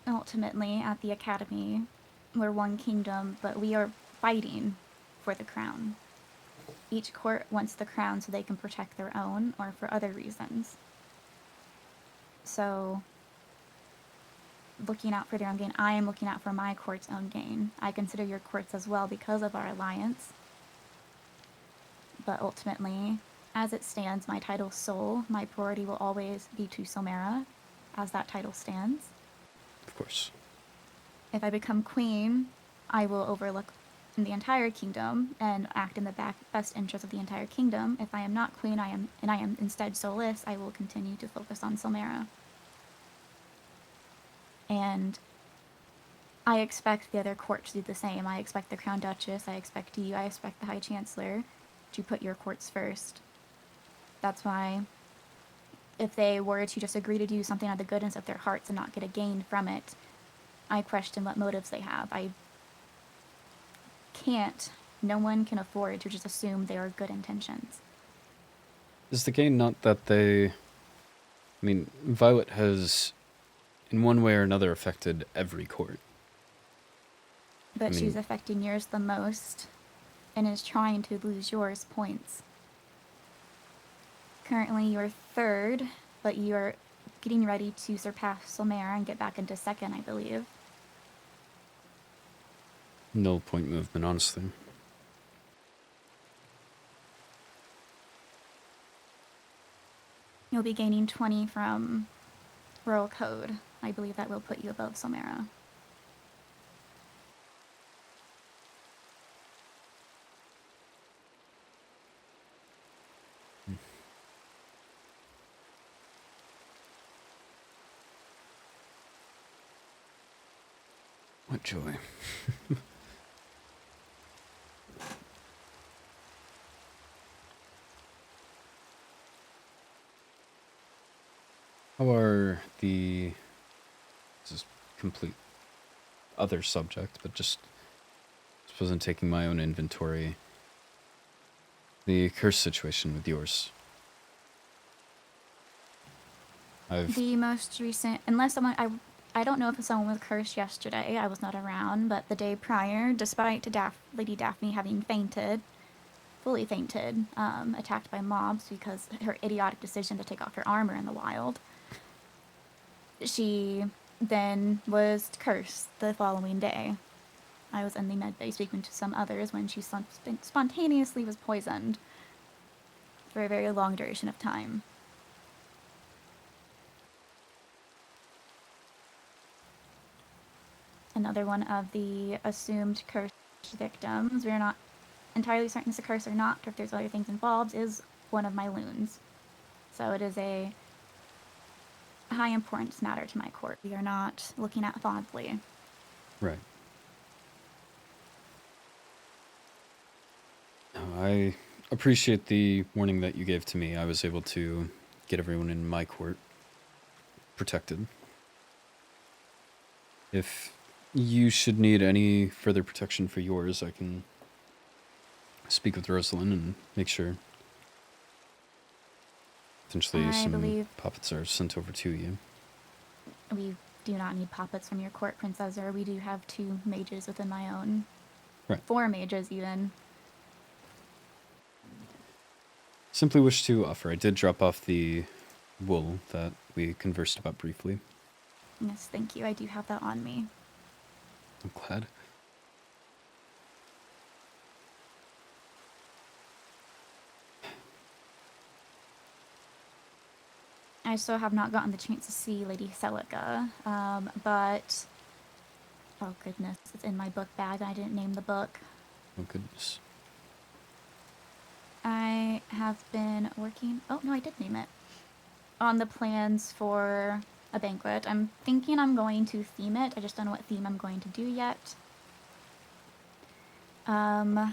Ultimately, at the Academy, we're one kingdom, but we are fighting for the crown. Each court wants the crown so they can protect their own or for other reasons. So, looking out for their own gain, I am looking out for my court's own gain. I consider your courts as well because of our alliance. But ultimately, as it stands, my title Soul, my priority will always be to Somera, as that title stands. Of course. If I become queen, I will overlook the entire kingdom and act in the best interest of the entire kingdom. If I am not queen, I am instead Soulless, I will continue to focus on Somera. And I expect the other court to do the same. I expect the Crown Duchess, I expect you, I expect the High Chancellor to put your courts first. That's why if they were to just agree to do something out of the goodness of their hearts and not get a gain from it, I question what motives they have. No one can afford to just assume they are good intentions. Is the gain not that they... I mean, Violet has, in one way or another, affected every court. But she's affecting yours the most, and is trying to lose yours points. Currently you're third, but you're getting ready to surpass Somera and get back into second, I believe. No point movement, honestly. You'll be gaining 20 from Royal Code. I believe that will put you above Somera. What joy. How are the... This is complete other subject, but just... I suppose I'm taking my own inventory. The curse situation with yours. The most recent, unless someone, I don't know if someone was cursed yesterday, I was not around, but the day prior, despite Lady Daphne having fully fainted, attacked by mobs because her idiotic decision to take off her armor in the wild, she then was cursed the following day. I was in the med bay speaking to some others when she spontaneously was poisoned for a very long duration of time. Another one of the assumed cursed victims, we're not entirely certain it's a curse or not, or if there's other things involved, is one of my loons. So it is a high importance matter to my court. We are not looking at fondly. Right. I appreciate the warning that you gave to me. I was able to get everyone in my court protected. If you should need any further protection for yours, I can speak with Rosalind and make sure potentially I some believe- puppets are sent over to you. We do not need puppets from your court, Prince Ezra. We do have 2 mages within my own. Right. 4 mages, even. Simply wish to offer. I did drop off the wool that we conversed about briefly. Yes, thank you. I do have that on me. I'm glad. I still have not gotten the chance to see Lady Celica, but... Oh goodness, it's in my book bag and I didn't name the book. Oh, goodness. I have been working... Oh, no, I did name it. On the plans for a banquet. I'm thinking I'm going to theme it. I just don't know what theme I'm going to do yet. I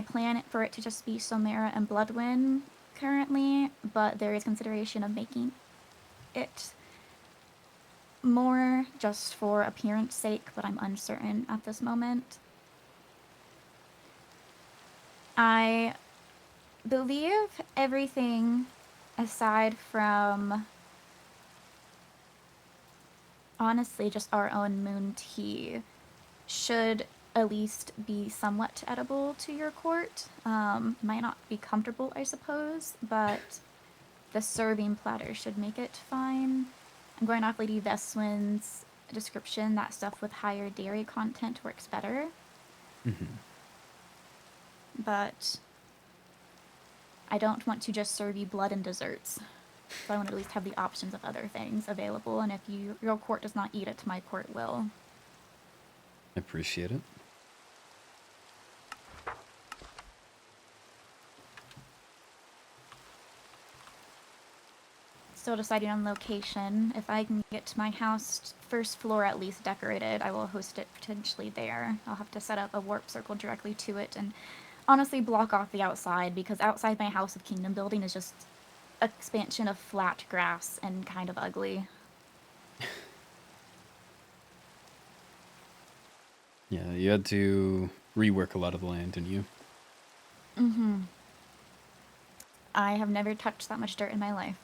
plan for it to just be Somera and Bloodwind currently, but there is consideration of making it more just for appearance sake, but I'm uncertain at this moment. I believe everything aside from honestly just our own moon tea should at least be somewhat edible to your court. Might not be comfortable, I suppose, but the serving platter should make it fine. I'm going off Lady Veswin's description. That stuff with higher dairy content works better. But I don't want to just serve you blood and desserts. So I want to at least have the options of other things available, and if your court does not eat it, my court will. I appreciate it. Still deciding on location. If I can get to my house, first floor at least decorated, I will host it potentially there. I'll have to set up a warp circle directly to it and honestly block off the outside, because outside my House of Kingdom building is just expansion of flat grass and kind of ugly. Yeah, you had to rework a lot of the land, didn't you? I have never touched that much dirt in my life.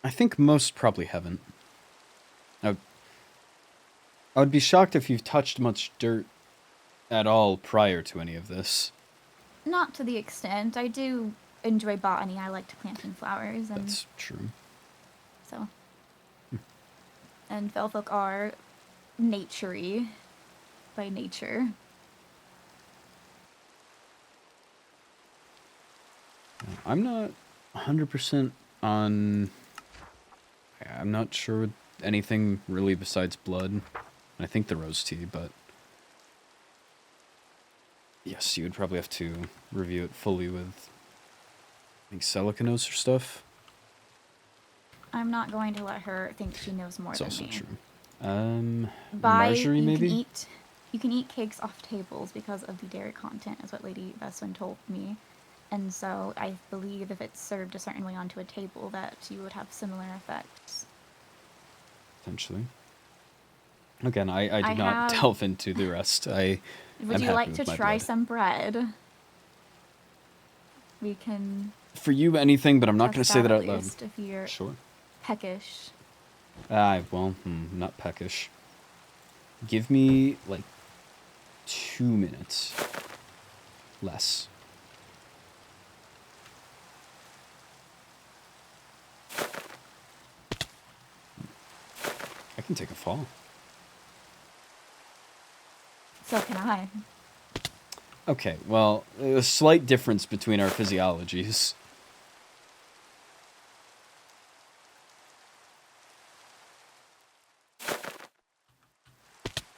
I think most probably haven't. I would be shocked if you've touched much dirt at all prior to any of this. Not to the extent. I do enjoy botany. I like to planting flowers, and That's true. so. And Felfolk are nature-y by nature. I'm not 100% on... I'm not sure with anything really besides blood. I think the rose tea, but... Yes, you would probably have to review it fully with... I think Celica knows her stuff. I'm not going to let her think she knows more It's than also me. true. Marjorie, You maybe? you can eat cakes off tables because of the dairy content, is what Lady Veswin told me. And so I believe if it's served a certain way onto a table that you would have similar effects. Potentially. Again, I I did not have- delve into the rest. Would I'm you happy like with to my try blood. some bread? We can For you, anything, but I'm not going to test say that at out loud. least if you're Sure. peckish. Well, not peckish. Give me, like, 2 minutes. Less. I can take a fall. So can I. Okay, well, a slight difference between our physiologies.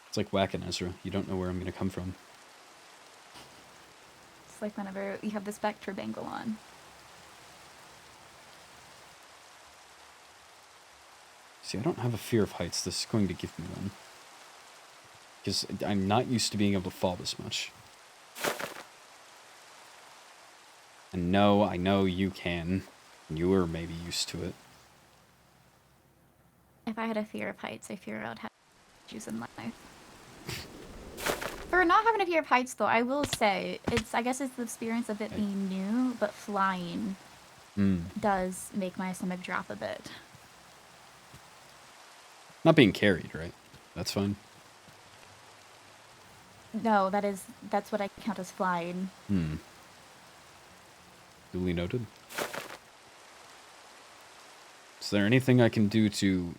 It's like whacking Ezra. You don't know where I'm going to come from. It's like whenever you have the Spectre bangle on. See, I don't have a fear of heights. This is going to give me one. Because I'm not used to being able to fall this much. And no, I know you can. You were maybe used to it. If I had a fear of heights, I fear I'd have issues in life. For not having a fear of heights, though, I will say, I guess it's the experience of it being new, but flying does make my stomach drop a bit. Not being carried, right? That's fine. No, that's what I count as flying. Duly noted. Is there anything I can do to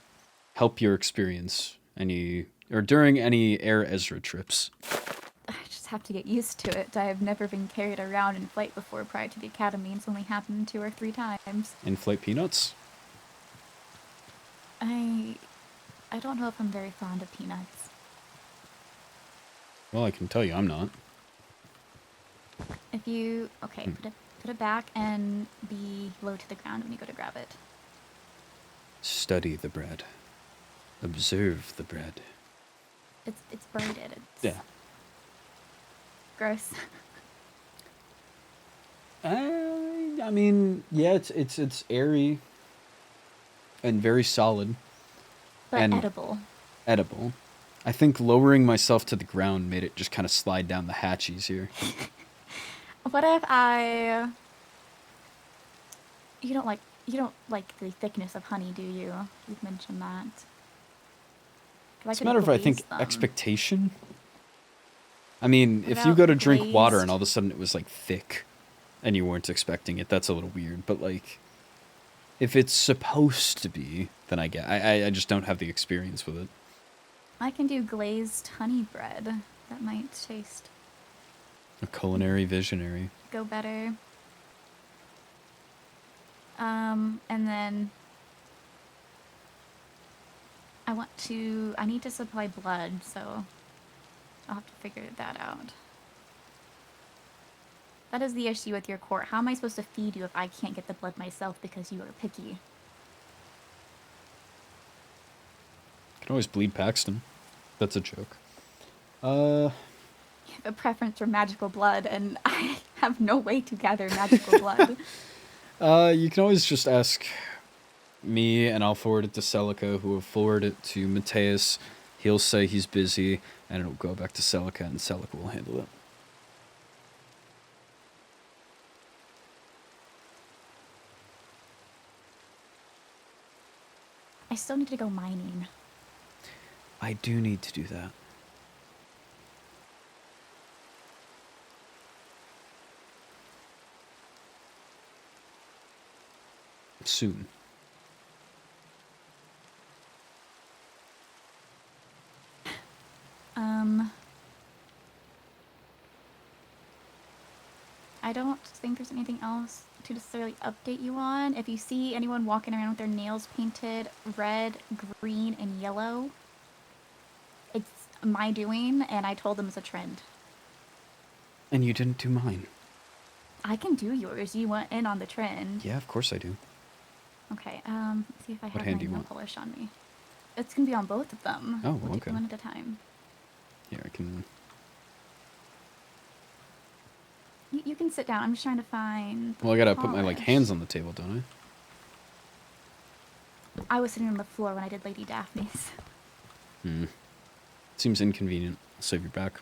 help your experience during any Air Ezra trips? I just have to get used to it. I have never been carried around in flight before prior to the academy. It's only happened 2 or 3 times. Inflate peanuts? I don't know if I'm very fond of peanuts. Well, I can tell you I'm not. If you put it back and be low to the ground when you go to grab it. Study the bread. Observe the bread. It's braided. It's Yeah. gross. I mean, yeah, it's airy and very solid. But and edible. Edible. I think lowering myself to the ground made it just kind of slide down the hatch easier. What if you don't like the thickness of honey, do you? You've mentioned that. It's a matter of, I think, expectation. I mean, if you About go to drink water glazed? and all of a sudden it was, like, thick and you weren't expecting it, that's a little weird. But, like, if it's supposed to be, then I just don't have the experience with it. I can do glazed honey bread. That might taste A culinary visionary. go better. And then I need to supply blood, so I'll have to figure that out. That is the issue with your court. How am I supposed to feed you if I can't get the blood myself because you are picky? You can always bleed Paxton. That's a joke. You have a preference for magical blood, and I have no way to gather magical blood. You can always just ask me, and I'll forward it to Celica, who will forward it to Mateus. He'll say he's busy, and it'll go back to Celica, and Celica will handle it. I still need to go mining. I do need to do that. Soon. I don't think there's anything else to necessarily update you on. If you see anyone walking around with their nails painted red, green, and yellow, it's my doing, and I told them it's a trend. And you didn't do mine. I can do yours. You went in on the trend. Yeah, of course I do. Okay, let's see if I have hand my do you nail want? polish on me. It's gonna be on both of them. Oh, We'll do okay. one at a time. Here, I can... You can sit down. I'm just trying to find the Well, I gotta put my, like, polish. hands on the table, don't I was sitting on the floor when I did Lady Daphne's. I? Seems inconvenient. I'll save your back.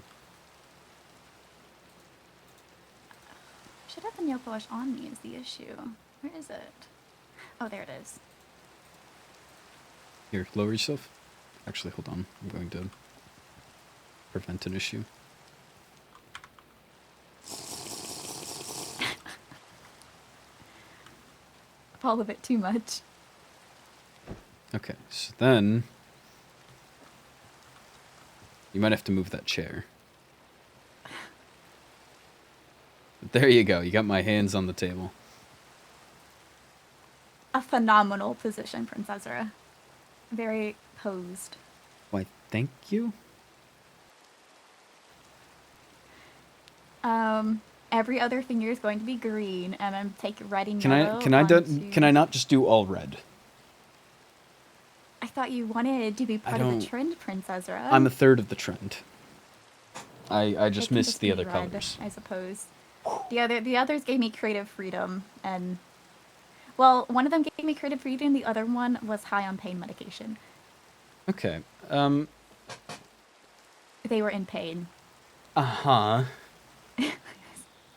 Should have the nail polish on me is the issue. Where is it? Oh, there it is. Here, lower yourself. Actually, hold on. I'm going to prevent an issue. All of it too much. Okay, so then... You might have to move that chair. But there you go. You got my hands on the table. A phenomenal position, Prince Ezra. Very posed. Why, thank you? Every other finger is going to be green, and I'm writing Can yellow can I not just do all red? I thought you wanted to be part of don't- the trend, Prince Ezra. I'm a third of the trend. I just It can missed the be other red, colors. I suppose. The others gave me creative freedom, and well, one of them gave me creative freedom. The other one was high on pain medication. Okay. They were in pain. Uh-huh.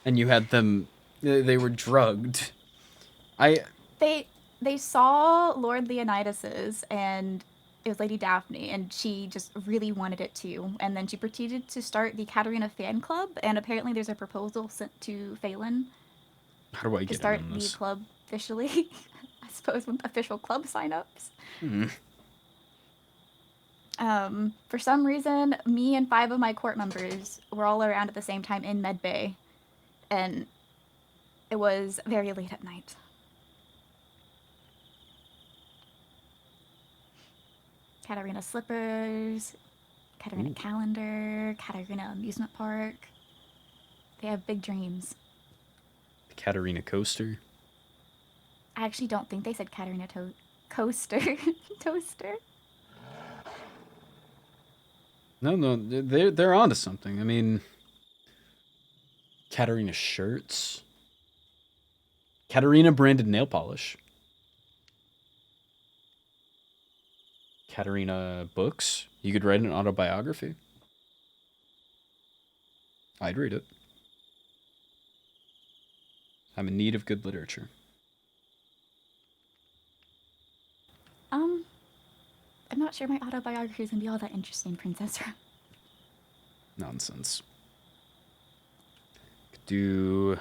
And you had them... They were drugged. They saw Lord Leonidas's, and it was Lady Daphne, and she just really wanted it too. And then she proceeded to start the Katarina fan club, and apparently there's a proposal sent to Phelan How do I to get start in on the this? club officially. I suppose with official club signups. For some reason, me and 5 of my court members were all around at the same time in Med Bay, and it was very late at night. Katarina slippers, Katarina calendar, Katarina amusement park. They have big dreams. The Katarina coaster. I actually don't think they said Katarina coaster. Toaster. No, they're onto something. I mean, Katarina shirts. Katarina branded nail polish. Katarina books. You could write an autobiography. I'd read it. I'm in need of good literature. I'm not sure my autobiography is gonna be all that interesting, Princess. Nonsense. Could do...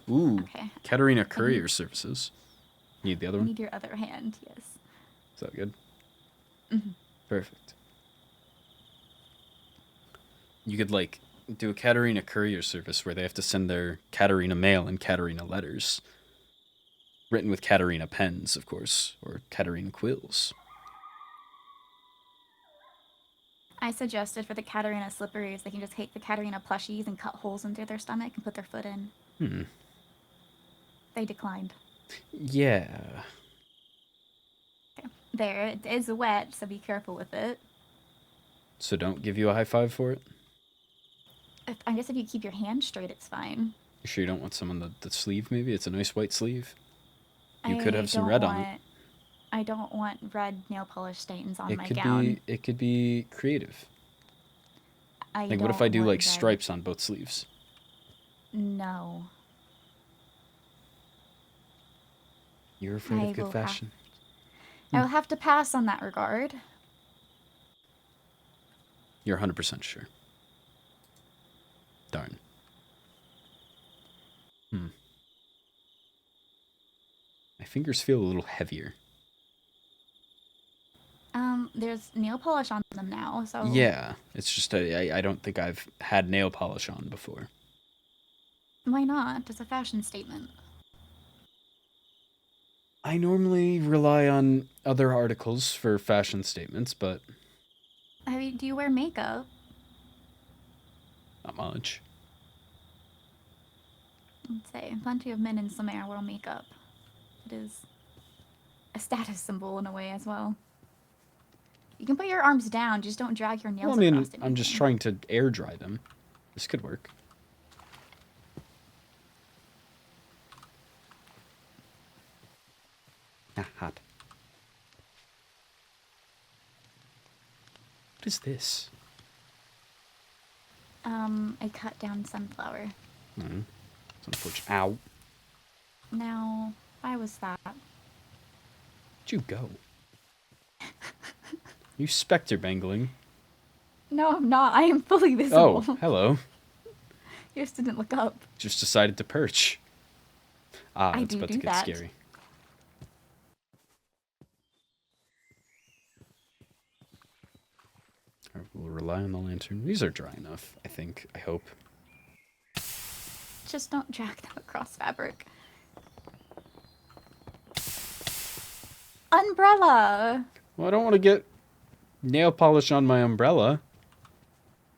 Ooh. Okay. Katarina courier services. Need the other I one? need your other hand, yes. Is that good? Mm-hmm. Perfect. You could, like, do a Katarina courier service where they have to send their Katarina mail and Katarina letters. Written with Katarina pens, of course, or Katarina quills. I suggested for the Katarina slippers, they can just take the Katarina plushies and cut holes into their stomach and put their foot in. They declined. Yeah. Okay. There, it is wet, so be careful with it. So don't give you a high five for it? I guess if you keep your hand straight, it's fine. You sure you don't want some on the sleeve, maybe? It's a nice white sleeve. You could have some red on it. I don't want red nail polish stains on my It gown. could be creative. I Like, what if don't I do, want like, red. stripes on both sleeves? No. You're afraid I of good will fashion? I will have to pass on that regard. You're 100% sure. Darn. My fingers feel a little heavier. There's nail polish on them now, so... Yeah, it's just I don't think I've had nail polish on before. Why not? It's a fashion statement. I normally rely on other articles for fashion statements, but Do you wear makeup? not much. Let's say, plenty of men in Samara wear makeup. It is a status symbol in a way as well. You can put your arms down, just don't drag your nails Well, I mean, across I'm just trying to air dry them. This could work. Ah, hot. What is this? A cut down sunflower. It's unfortunate. Ow. Now, why was that? Where'd you go? You specter bangling. No, I'm not. I am fully visible. Oh, hello. You just didn't look up. Just decided to perch. Ah, I it's do about to do get that. scary. Alright, we'll rely on the lantern. These are dry enough, I think. I hope. Just don't drag them across fabric. Umbrella! Well, I don't want to get nail polish on my umbrella.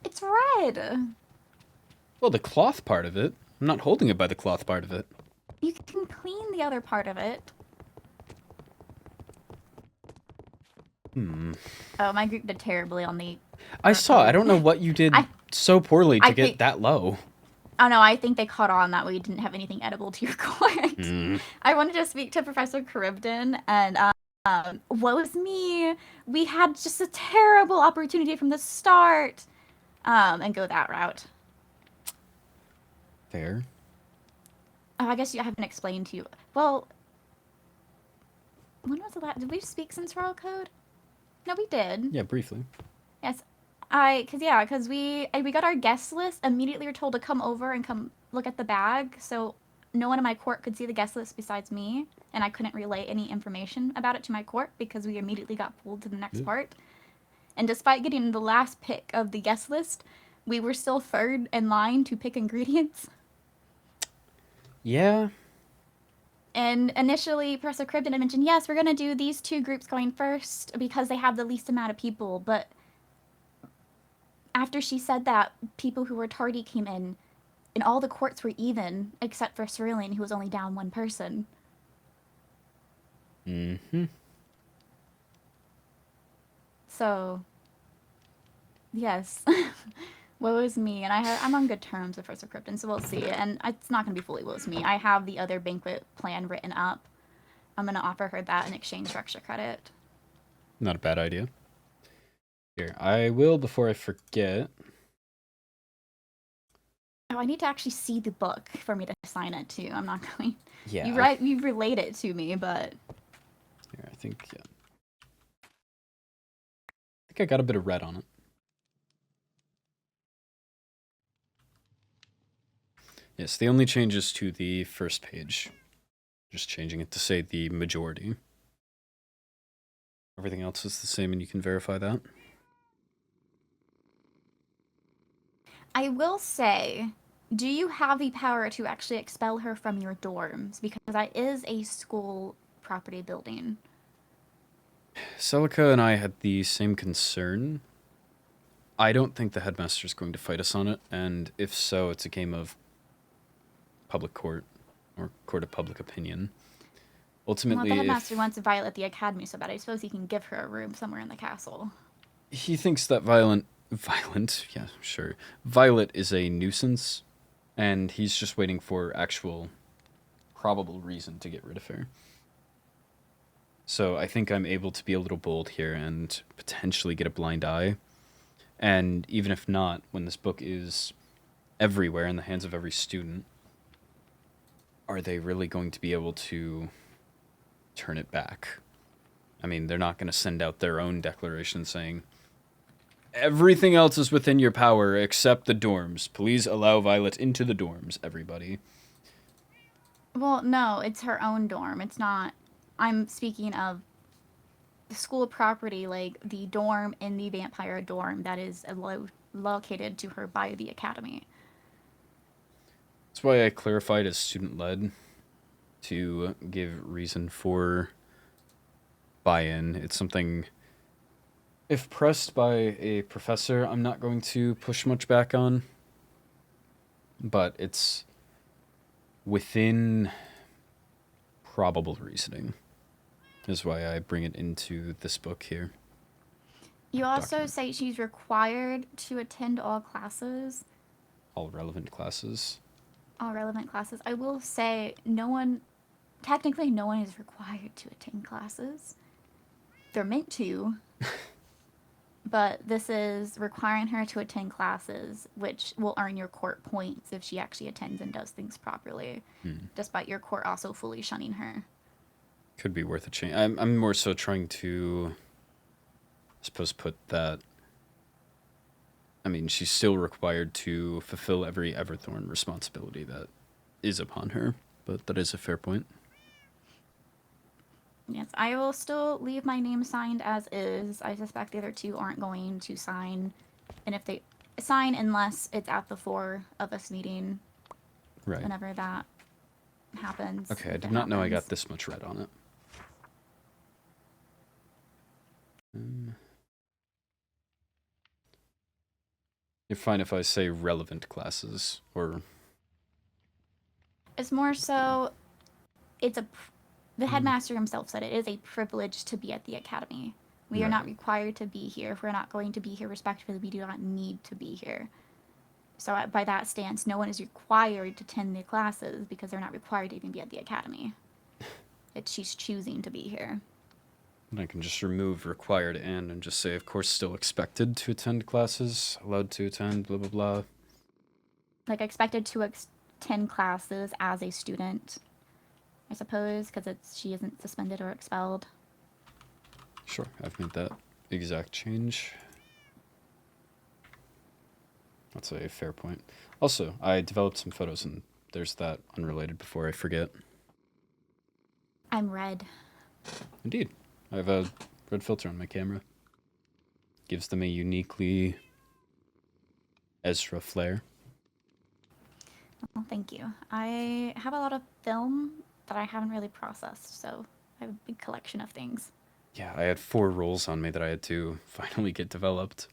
It's red! Well, the cloth part of it. I'm not holding it by the cloth part of it. You can clean the other part of it. Oh, my group did terribly on the. I saw. I don't know what you did I- so poorly to I get think- that low. Oh no, I think they caught on that we didn't have anything edible to your court. I wanted to speak to Professor Charybdin, and woe is me. We had just a terrible opportunity from the start, and go that route. Fair. Oh, I guess I haven't explained to you. Well, when was the last? Did we speak since Royal Code? No, we did. Yeah, briefly. Yes, because we got our guest list. Immediately, were told to come over and come look at the bag. So no one in my court could see the guest list besides me, and I couldn't relay any information about it to my court because we immediately got pulled to the next part. And despite getting the last pick of the guest list, we were still third in line to pick ingredients. Yeah. And initially, Professor Charybdin had mentioned, yes, we're going to do these two groups going first because they have the least amount of people. But after she said that, people who were tardy came in, and all the courts were even, except for Cerulean, who was only down one person. Mm-hmm. So, yes. Woe is me, and I'm on good terms with Professor Charybdin, so we'll see. And it's not going to be fully woe is me. I have the other banquet plan written up. I'm going to offer her that in exchange for extra credit. Not a bad idea. Here, I will, before I forget. Oh, I need to actually see the book for me to sign it too. I'm not going. Yeah. You relate it to me, but. Here, I think, yeah. I think I got a bit of red on it. Yes, the only change is to the first page. Just changing it to say the majority. Everything else is the same, and you can verify that. I will say, do you have the power to actually expel her from your dorms? Because that is a school property building. Celica and I had the same concern. I don't think the headmaster's going to fight us on it, and if so, it's a game of public court, or court of public opinion. Ultimately, Well, the headmaster wants to violate the academy so bad, I suppose he can give her a room somewhere in the castle. he thinks that yeah, sure. Violet is a nuisance, and he's just waiting for actual probable reason to get rid of her. So I think I'm able to be a little bold here and potentially get a blind eye. And even if not, when this book is everywhere in the hands of every student, are they really going to be able to turn it back? I mean, they're not going to send out their own declaration saying, everything else is within your power except the dorms. Please allow Violet into the dorms, everybody. Well, no, it's her own dorm. It's not. I'm speaking of the school property, like the dorm in the vampire dorm that is located to her by the academy. That's why I clarified as student-led to give reason for buy-in. It's something, if pressed by a professor, I'm not going to push much back on. But it's within probable reasoning is why I bring it into this book here. You also Document. say she's required to attend all classes. All relevant classes. All relevant classes. I will say technically no one is required to attend classes. They're meant to. But this is requiring her to attend classes, which will earn your court points if she actually attends and does things properly, despite your court also fully shunning her. Could be worth a change. I'm more so trying to, I suppose, put that. I mean, she's still required to fulfill every Everthorn responsibility that is upon her, but that is a fair point. Yes, I will still leave my name signed as is. I suspect the other two aren't going to sign, and if they sign, unless it's at the four of us meeting, Right. whenever that happens. Okay, I if did it not know I got happens. this much red on it. You're fine if I say relevant classes, or... It's more so, the headmaster himself said it is a privilege to be at the academy. We are not Right. required to be here. If we're not going to be here respectfully, we do not need to be here. So by that stance, no one is required to attend the classes because they're not required to even be at the academy. She's choosing to be here. And I can just remove required and just say, of course, still expected to attend classes, allowed to attend, blah, blah, blah. Like, expected to attend classes as a student, I suppose, because she isn't suspended or expelled. Sure, I've made that exact change. That's a fair point. Also, I developed some photos, and there's that unrelated before I forget. I'm red. Indeed. I have a red filter on my camera. Gives them a uniquely Ezra flair. Well, thank you. I have a lot of film that I haven't really processed, so I have a big collection of things. Yeah, I had 4 rolls on me that I had to finally get developed.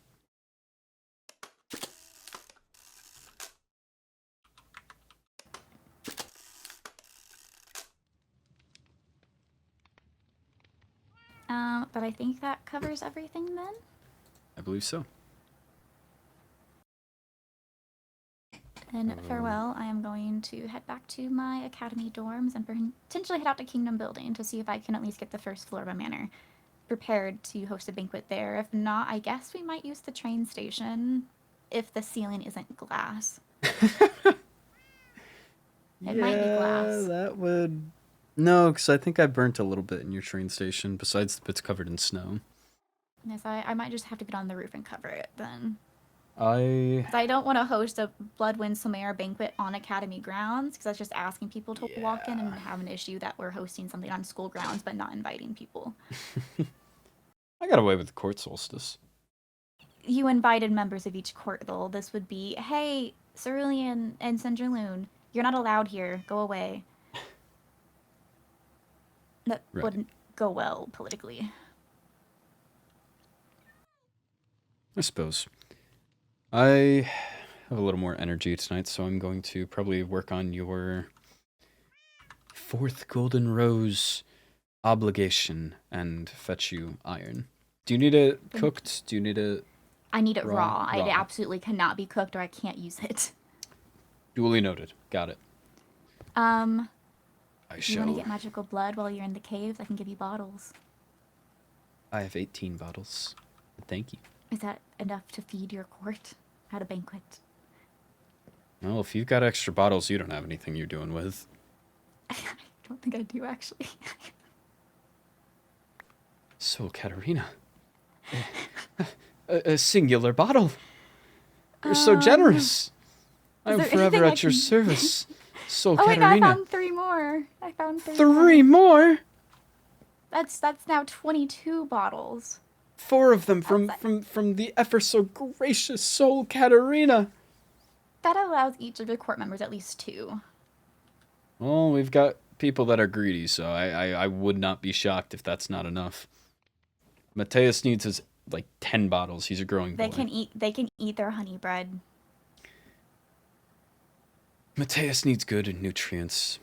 But I think that covers everything then. I believe so. Then farewell. I am going to head back to my academy dorms and potentially head out to Kingdom Building to see if I can at least get the first floor of a manor prepared to host a banquet there. If not, I guess we might use the train station if the ceiling isn't glass. It might be glass. That would... No, because I think I burnt a little bit in your train station, besides the bits covered in snow. Yes, I might just have to get on the roof and cover it then. 'Cause I I don't want to host a Bloodwind Somera banquet on academy grounds, because that's just asking people to walk in and have an issue that we're hosting something on school grounds but not inviting people. I got away with the court solstice. You invited members of each court, though. This would be, hey, Cerulean and Centraloon, you're not allowed here. Go away. That Right. wouldn't go well politically. I suppose. I have a little more energy tonight, so I'm going to probably work on your 4th Golden Rose obligation and fetch you iron. Do you need it cooked? Do you need it I need it Raw. raw. It absolutely cannot be cooked or I can't use it. duly noted? Got it. I You want to shall. get magical blood while you're in the caves? I can give you bottles. I have 18 bottles. Thank you. Is that enough to feed your court at a banquet? Well, if you've got extra bottles, you don't have anything you're doing with. I don't think I do, actually. So, Katerina. A singular bottle. You're so generous. I'm there forever anything I at your can- service. So, Oh wait, no, I Katerina. found 3 more. I found 3 3 more? That's now 22 bottles. 4 of them from That's- the ever so gracious soul Katerina. That allows each of the court members at least 2. Well, we've got people that are greedy, so I would not be shocked if that's not enough. Mateus needs his, like, 10 bottles. He's a growing boy. They can eat their honey bread. Mateus needs good nutrients.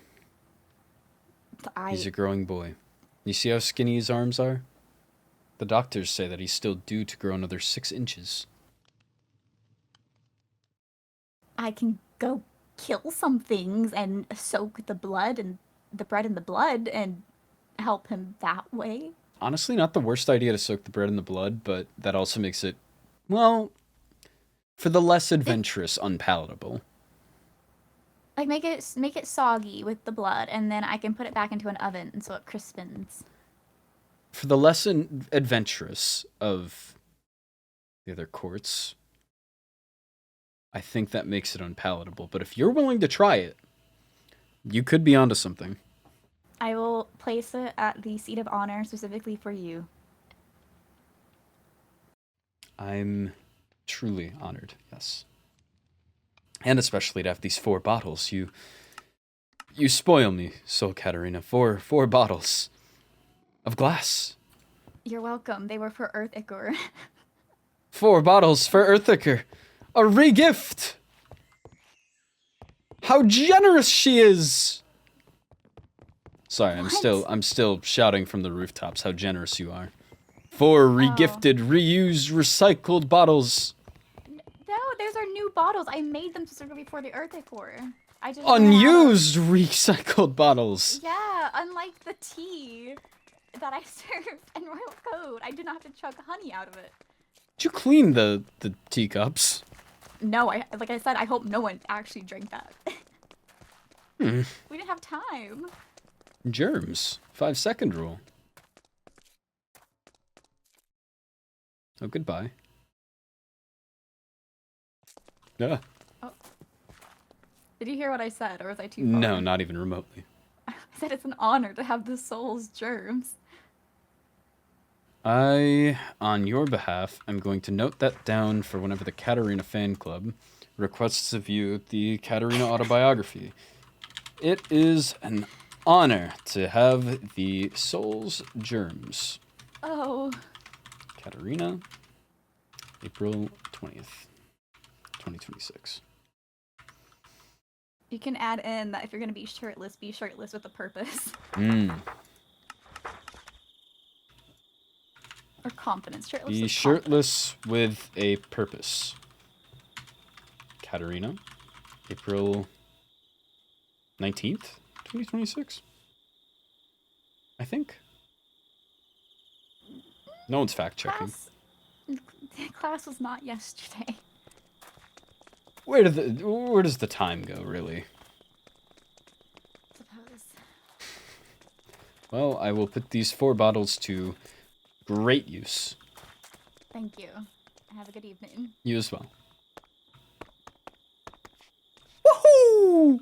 He's a growing boy. You see how skinny his arms are? The doctors say that he's still due to grow another 6 inches. I can go kill some things and soak the blood and the bread in the blood and help him that way. Honestly, not the worst idea to soak the bread in the blood, but that also makes it, well, for the less adventurous, unpalatable. Like make it soggy with the blood, and then I can put it back into an oven so it crispens. For the less adventurous of the other courts, I think that makes it unpalatable. But if you're willing to try it, you could be onto something. I will place it at the seat of honor specifically for you. I'm truly honored, yes. And especially to have these 4 bottles. You spoil me, Soul Katerina. 4 bottles of glass. You're welcome. They were for Earth Ichor. 4 bottles for Earthiker. A regift. How generous she is. Sorry, I'm still shouting from the rooftops how generous you are. 4 regifted, reused, recycled bottles. No, those are new bottles. I made them specifically for the Arkifer. I just ran out of- Unused, recycled bottles. Yeah, unlike the tea that I serve in Royal Code, I did not have to chug honey out of it. Did you clean the teacups? No, like I said, I hope no one actually drank that. Hmm. We didn't have time. Germs. 5-second rule. Oh, goodbye. Ah. Did you hear what I said, or was I too far? No, not even remotely. I said it's an honor to have the soul's germs. I, on your behalf, am going to note that down for whenever the Katarina fan club requests of you the Katarina autobiography. It is an honor to have the soul's germs. Oh. Katarina, April 20th, 2026. You can add in that if you're going to be shirtless with a purpose. Or confidence. Shirtless Be with shirtless with a purpose. Katarina, April 19th, 2026? I think. No one's fact checking. Class was not yesterday. Where does the time go, really? Suppose. Well, I will put these 4 bottles to great use. Thank you. Have a good evening. You as well. Woohoo!